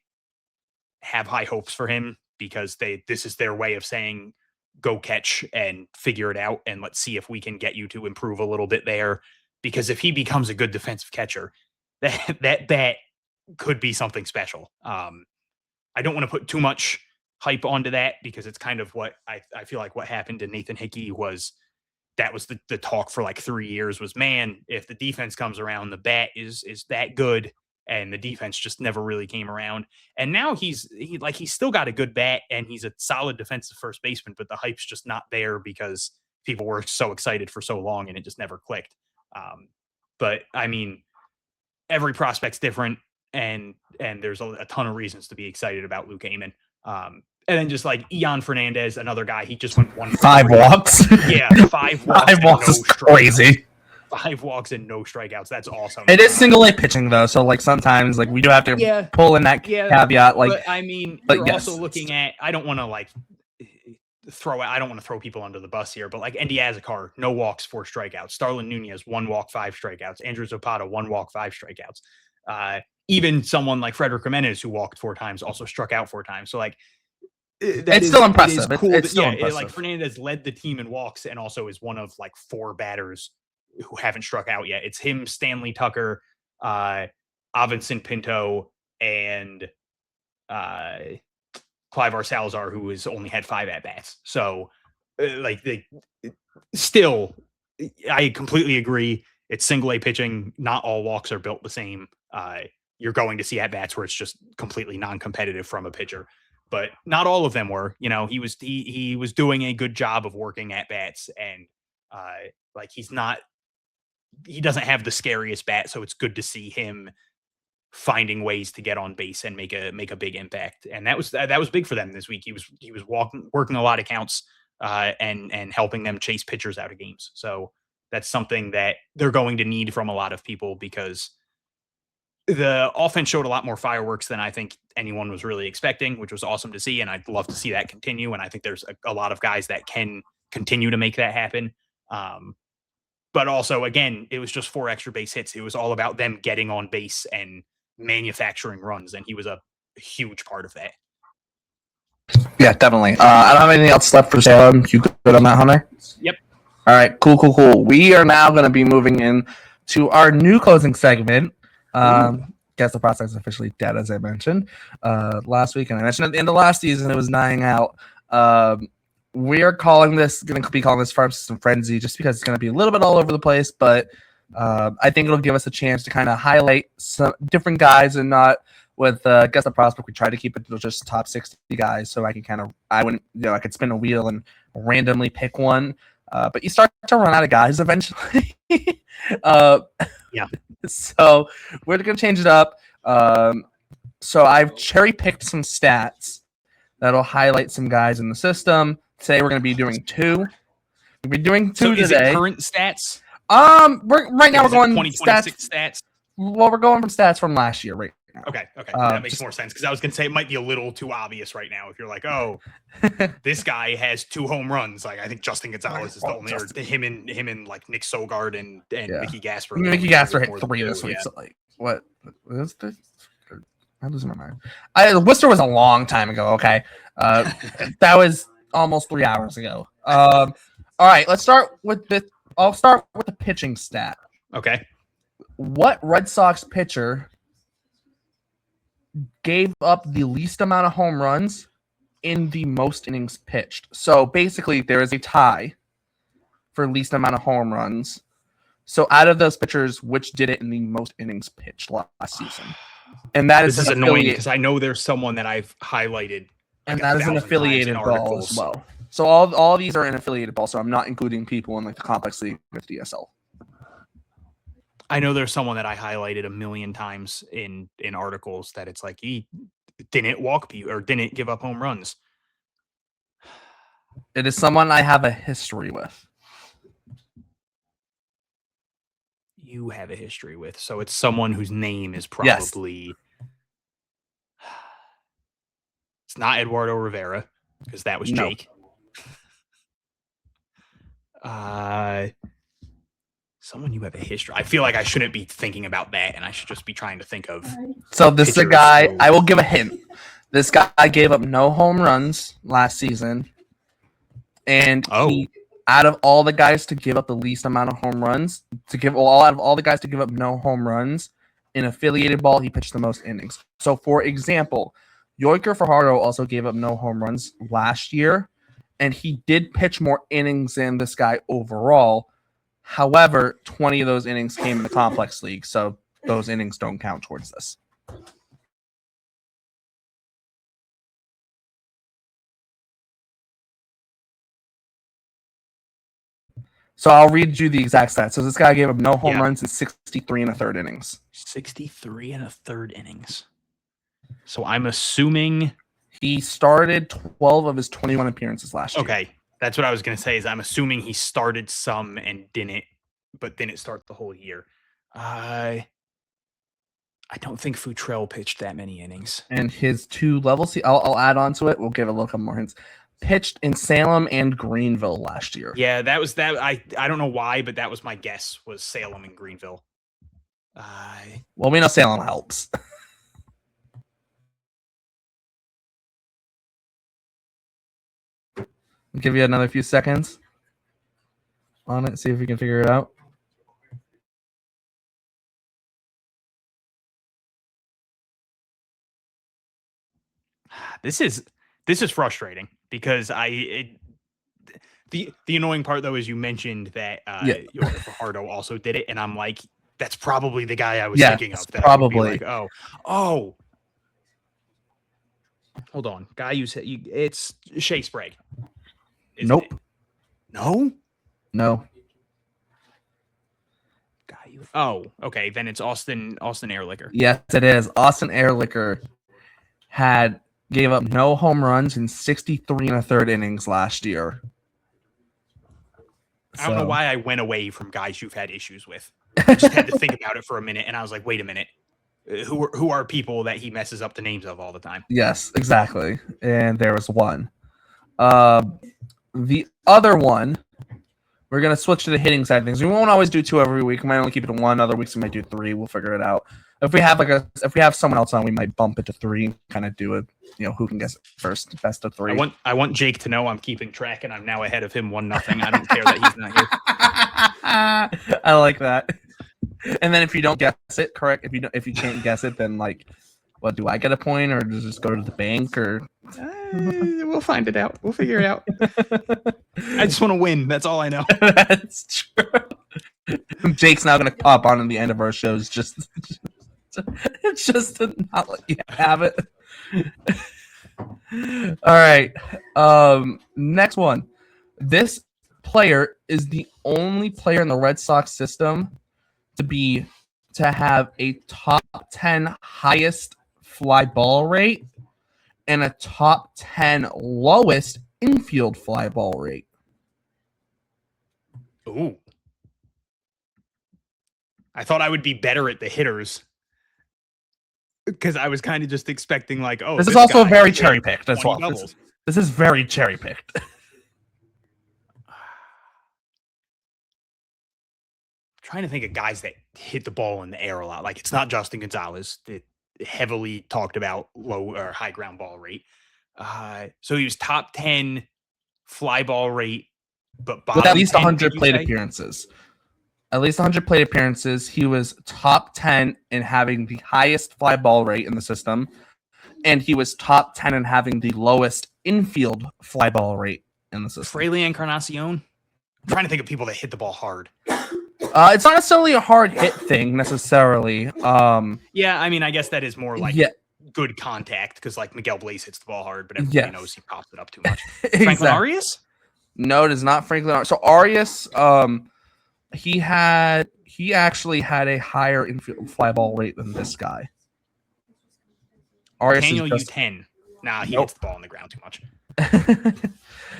have high hopes for him because this is their way of saying, go catch and figure it out. And let's see if we can get you to improve a little bit there. Because if he becomes a good defensive catcher, that could be something special. I don't want to put too much hype onto that because it's kind of what I feel like what happened to Nathan Hickey was the talk for like 3 years was, man, if the defense comes around, the bat is that good, and the defense just never really came around. And now he's still got a good bat and he's a solid defensive first baseman, but the hype's just not there because people were so excited for so long and it just never clicked. But I mean, every prospect's different and there's a ton of reasons to be excited about Luke Heyman. And then just like Ian Fernandez, another guy, he just went 5 walks. Yeah, 5 walks. 5 walks is crazy. 5 walks and no strikeouts. That's awesome. It is single A pitching though, so like sometimes like we do have to pull in that caveat. Like, but I mean, you're also looking at. I don't want to throw people under the bus here, but like Andy Azakar, no walks, 4 strikeouts. Starlin Nunez, 1 walk, 5 strikeouts. Andrew Zapata, 1 walk, 5 strikeouts. Even someone like Frederick Jimenez, who walked 4 times, also struck out 4 times. So like, it's still impressive. Cool. It's still impressive. Like Fernandez led the team in walks and also is one of like 4 batters who haven't struck out yet. It's him, Stanley Tucker, Avinson Pinto, and Clivar Salazar, who has only had 5 at-bats. So still, I completely agree. It's single A pitching. Not all walks are built the same. You're going to see at-bats where it's just completely non-competitive from a pitcher. But not all of them were. You know, he was doing a good job of working at-bats, and he doesn't have the scariest bat, so it's good to see him finding ways to get on base and make a big impact. And that was big for them this week. He was working a lot of counts and helping them chase pitchers out of games. So that's something that they're going to need from a lot of people because the offense showed a lot more fireworks than I think anyone was really expecting, which was awesome to see. And I'd love to see that continue. And I think there's a lot of guys that can continue to make that happen. But also, again, it was just 4 extra base hits. It was all about them getting on base and manufacturing runs. And he was a huge part of that. Yeah, definitely. I don't have anything else left for Salem. You good on that, Hunter? Yep. All right, cool. We are now going to be moving in to our new closing segment. Guess the process is officially dead, as I mentioned last week, and I mentioned at the end of last season it was dying out. We are going to be calling this Farm System Frenzy just because it's going to be a little bit all over the place, but I think it'll give us a chance to kind of highlight some different guys and not with Guess the Prospect. We try to keep it to just top 60 guys, so I could spin a wheel and randomly pick one. But you start to run out of guys eventually. Yeah. So we're going to change it up. So I've cherry-picked some stats that'll highlight some guys in the system. Today we're going to be doing 2. We'll be doing 2 today. Is it current stats? We're going 2026 stats. Well, we're going from stats from last year right now. Okay, that makes Just- more sense because I was gonna say it might be a little too obvious right now if you're like, oh, this guy has 2 home runs. Like I think Justin Gonzales is the only, or him and like Nick Sogard and Yeah. Mickey Gasper. Mickey Gasper hit 3 this week. So like, what is this? I'm losing my mind. Worcester was a long time ago. Okay, that was almost 3 hours ago. All right, let's start with the. I'll start with the pitching stat. Okay. What Red Sox pitcher gave up the least amount of home runs in the most innings pitched? So basically, there is a tie for least amount of home runs. So out of those pitchers, which did it in the most innings pitched last season? And that This is is annoying because I know there's someone that I've highlighted. and like that is an 1,000 times affiliated in ball articles. as well. So all these are an affiliated ball. So I'm not including people in like the complex league with DSL. I know there's someone that I highlighted a million times in articles that it's like he didn't walk people or didn't give up home runs. It is someone I have a history with. You have a history with, so it's someone whose name is Yes. probably. It's not Eduardo Rivera because that was No. Jake. Someone you have a history. I feel like I shouldn't be thinking about that, and I should just be trying to think of. So this is a Pitchers guy. who- I will give a hint. This guy gave up no home runs last season, and he, out of all the guys to give up the least amount of home runs, out of all the guys to give up no home runs in affiliated ball, he pitched the most innings. So, for example, Yoiker Fajardo also gave up no home runs last year, and he did pitch more innings than this guy overall. However, 20 of those innings came in the complex league, so those innings don't count towards this. So I'll read you the exact stats. So this guy gave up no home runs in 63 and a third innings. 63 and a third innings. So I'm assuming he started 12 of his 21 appearances last year. Okay, that's what I was going to say. Is I'm assuming he started some and didn't start the whole year. I don't think Futrell pitched that many innings. And his 2 levels, I'll add on to it. We'll give a little couple more hints. Pitched in Salem and Greenville last year. Yeah, that was that. I don't know why, but that was my guess. Was Salem and Greenville. Well, we know Salem helps. I'll give you another few seconds on it. See if we can figure it out. This is frustrating because the annoying part though is you mentioned that Yoiker Fajardo also did it, and I'm like, that's probably the guy I was thinking of. That probably. Like, oh. Hold on, guy you said it's Shea Sprague. Nope. It? No. Oh, okay. Then it's Austin Ehrlicher. Yes, it is. Austin Ehrlicher gave up no home runs in 63 and a third innings last year. I don't know why I went away from guys you've had issues with. I just had to think about it for a minute, and I was like, wait a minute. Who are people that he messes up the names of all the time? Yes, exactly. And there was one. The other one, we're going to switch to the hitting side of things. We won't always do 2 every week. We might only keep it to 1. Other weeks we might do 3. We'll figure it out. If we have someone else on, we might bump it to 3 and kind of do it. Who can guess it first? Best of 3. I want Jake to know I'm keeping track, and I'm now ahead of him 1-0. I don't care that he's not here. I like that. And then if you don't guess it correct, if you can't guess it, then like, what, do I get a point, or does this go to the bank, or? We'll find it out. We'll figure it out. I just want to win. That's all I know. That's true. Jake's now going to pop on in the end of our shows just to not let you have it. All right. Next one. This player is the only player in the Red Sox system to have a top 10 highest fly ball rate and a top 10 lowest infield fly ball rate. Ooh. I thought I would be better at the hitters. because I was kind of just expecting like, oh, This is also guy very hit cherry picked as 20 well. doubles. This is very cherry picked. Trying to think of guys that hit the ball in the air a lot. Like it's not Justin Gonzales. It heavily talked about low or high ground ball rate. So he was top 10 fly ball rate, but With at least 10, 100 did you plate say? appearances. At least 100 plate appearances. He was top 10 in having the highest fly ball rate in the system. And he was top 10 in having the lowest infield fly ball rate in the system. Fraley Encarnacion. I'm trying to think of people that hit the ball hard. It's not necessarily a hard hit thing necessarily. Yeah, I mean, I guess that is more like Yeah. good contact because like Miguel Blaze hits the ball hard, but everybody Yes. knows he pops it up too much. Franklin Exactly. Arias? No, it is not Franklin Arias. So Arias, he actually had a higher infield fly ball rate than this guy. Arias Daniel is just... U10. Nah, he Nope. hits the ball on the ground too much.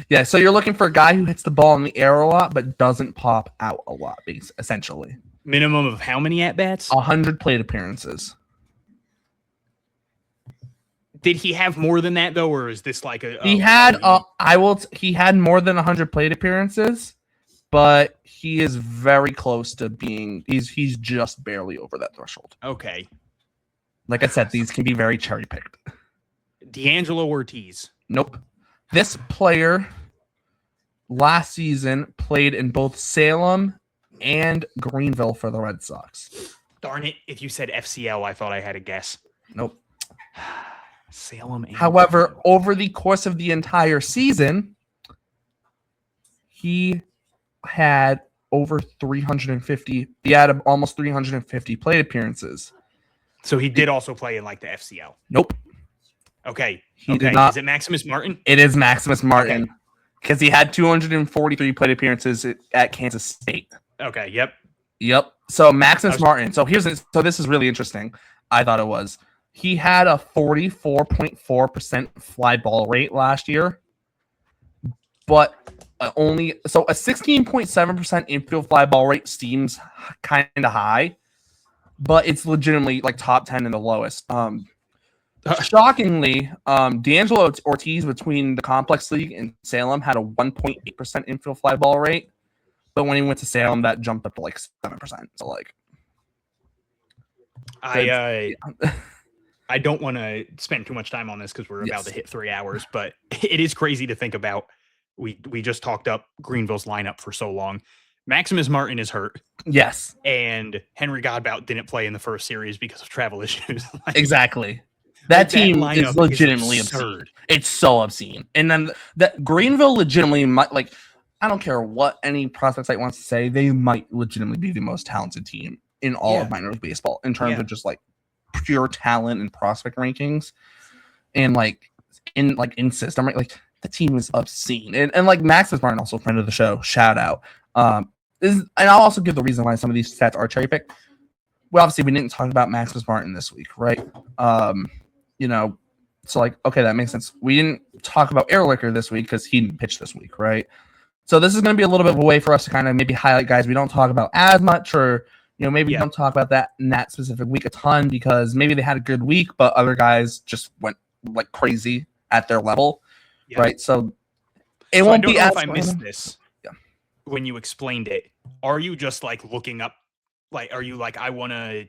Yeah, so you're looking for a guy who hits the ball in the air a lot, but doesn't pop out a lot, essentially. Minimum of how many at-bats? 100 plate appearances. Did he have more than that though, or is this like a? He had, he had more than 100 plate appearances, but he is very close to being. He's just barely over that threshold. Okay. Like I said, these can be very cherry picked. D'Angelo Ortiz. Nope. This player last season played in both Salem and Greenville for the Red Sox. Darn it! If you said FCL, I thought I had a guess. Nope. Salem. And However, Greenville. over the course of the entire season, he had over 350. He had almost 350 plate appearances. So he did also play in like the FCL. Nope. Okay. He did Okay. not. Is it Maximus Martin? It is Maximus Martin because he had 243 plate appearances at Kansas State. Okay. Yep. Yep. So Maximus Martin. So this is really interesting. I thought it was. He had a 44.4% fly ball rate last year, but a 16.7% infield fly ball rate seems kind of high, but it's legitimately like top 10 in the lowest. Shockingly, D'Angelo Ortiz between the Complex League and Salem had a 1.8% infield fly ball rate, but when he went to Salem, that jumped up to like 7%. So like, I don't want to spend too much time on this because we're about to hit 3 hours, but it is crazy to think about. We just talked up Greenville's lineup for so long. Maximus Martin is hurt. Yes, and Henry Godbout didn't play in the first series because of travel issues. Exactly. That team is legitimately absurd. It's so obscene. And then that Greenville legitimately might, like, I don't care what any prospect site wants to say, they might legitimately be the most talented team in all of minor league baseball in terms of just like pure talent and prospect rankings, and in system, right? Like the team is obscene. And like Maximus Martin, also a friend of the show, shout out. And I'll also give the reason why some of these stats are cherry picked. Well, obviously we didn't talk about Maximus Martin this week, right? So like, okay, that makes sense. We didn't talk about Ehrlicher this week because he didn't pitch this week, right? So this is going to be a little bit of a way for us to kind of maybe highlight guys we don't talk about as much, or maybe we don't talk about that in that specific week a ton because maybe they had a good week, but other guys just went like crazy at their level, right? So it won't be as. I missed this when you explained it. Are you just like looking up? Like, are you like, I want to?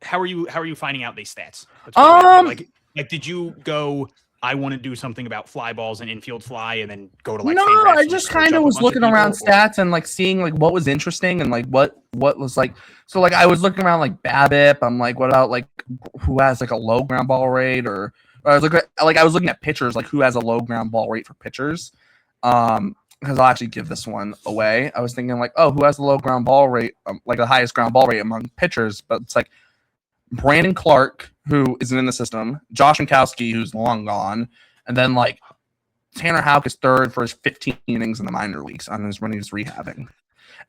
How are you finding out these stats? Like, did you go? I want to do something about fly balls and infield fly, and then go to like. No, I just kind of was looking around stats and like seeing like what was interesting and like what was like. So like I was looking around like BABIP. I'm like, what about like who has like a low ground ball rate, or I was looking at pitchers, like who has a low ground ball rate for pitchers. Because I'll actually give this one away. I was thinking like, oh, who has the low ground ball rate, like the highest ground ball rate among pitchers? But it's like Brandon Clark, who isn't in the system, Josh Winkowski, who's long gone, and then like Tanner Houck is third for his 15 innings in the minor leagues when he was rehabbing.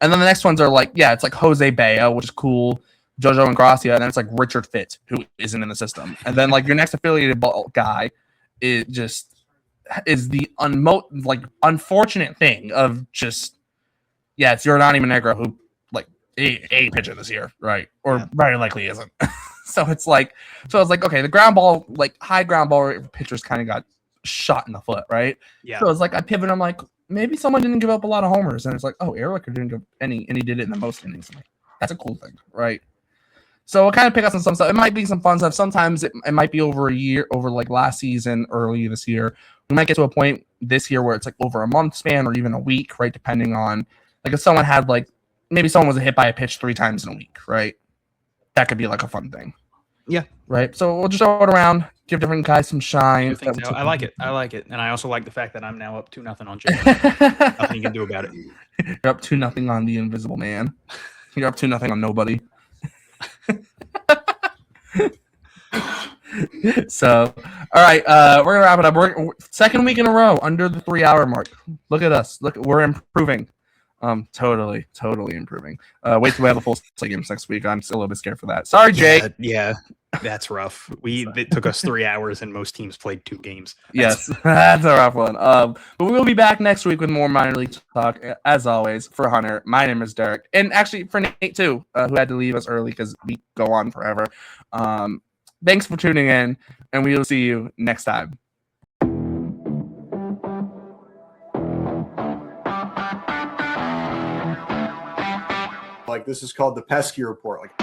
And then the next ones are like, it's like Jose Bayo, which is cool, Jojo Ingracia, and then it's like Richard Fitz, who isn't in the system. And then like your next affiliated ball guy is the unfortunate thing of just, it's Yordan Monegro, who like a pitcher this year, right? Or very likely isn't. So it's like, okay, the ground ball, like high ground ball pitchers kind of got shot in the foot, right? Yeah. So it's like I pivot. I'm like, maybe someone didn't give up a lot of homers, and it's like, oh, Ehrlicher didn't give any, and he did it in the most innings. I'm like, that's a cool thing, right? So we'll kind of pick up on some stuff. It might be some fun stuff. Sometimes it might be over a year, over like last season, early this year. We might get to a point this year where it's like over a month span or even a week, right? Depending on like if someone had like maybe someone was hit by a pitch 3 times in a week, right? That could be like a fun thing. Yeah. Right. So we'll just throw it around, give different guys some shine. I like it. And I also like the fact that I'm now up 2-0 on Jake. Nothing you can do about it. You're up 2-0 on the Invisible Man. You're up 2-0 on nobody. So, all right, we're gonna wrap it up. We're second week in a row under the 3-hour mark. Look at us. Look, we're improving. Totally improving. Wait till we have a full slate games next week. I'm still a little bit scared for that. Sorry, Jake. Yeah, that's rough. It took us 3 hours, and most teams played 2 games. Yes, that's a rough one. But we'll be back next week with more minor league talk. As always, for Hunter, my name is Derek, and actually for Nate too, who had to leave us early because we go on forever. Thanks for tuning in, and we will see you next time. Like this is called the Pesky Report. Like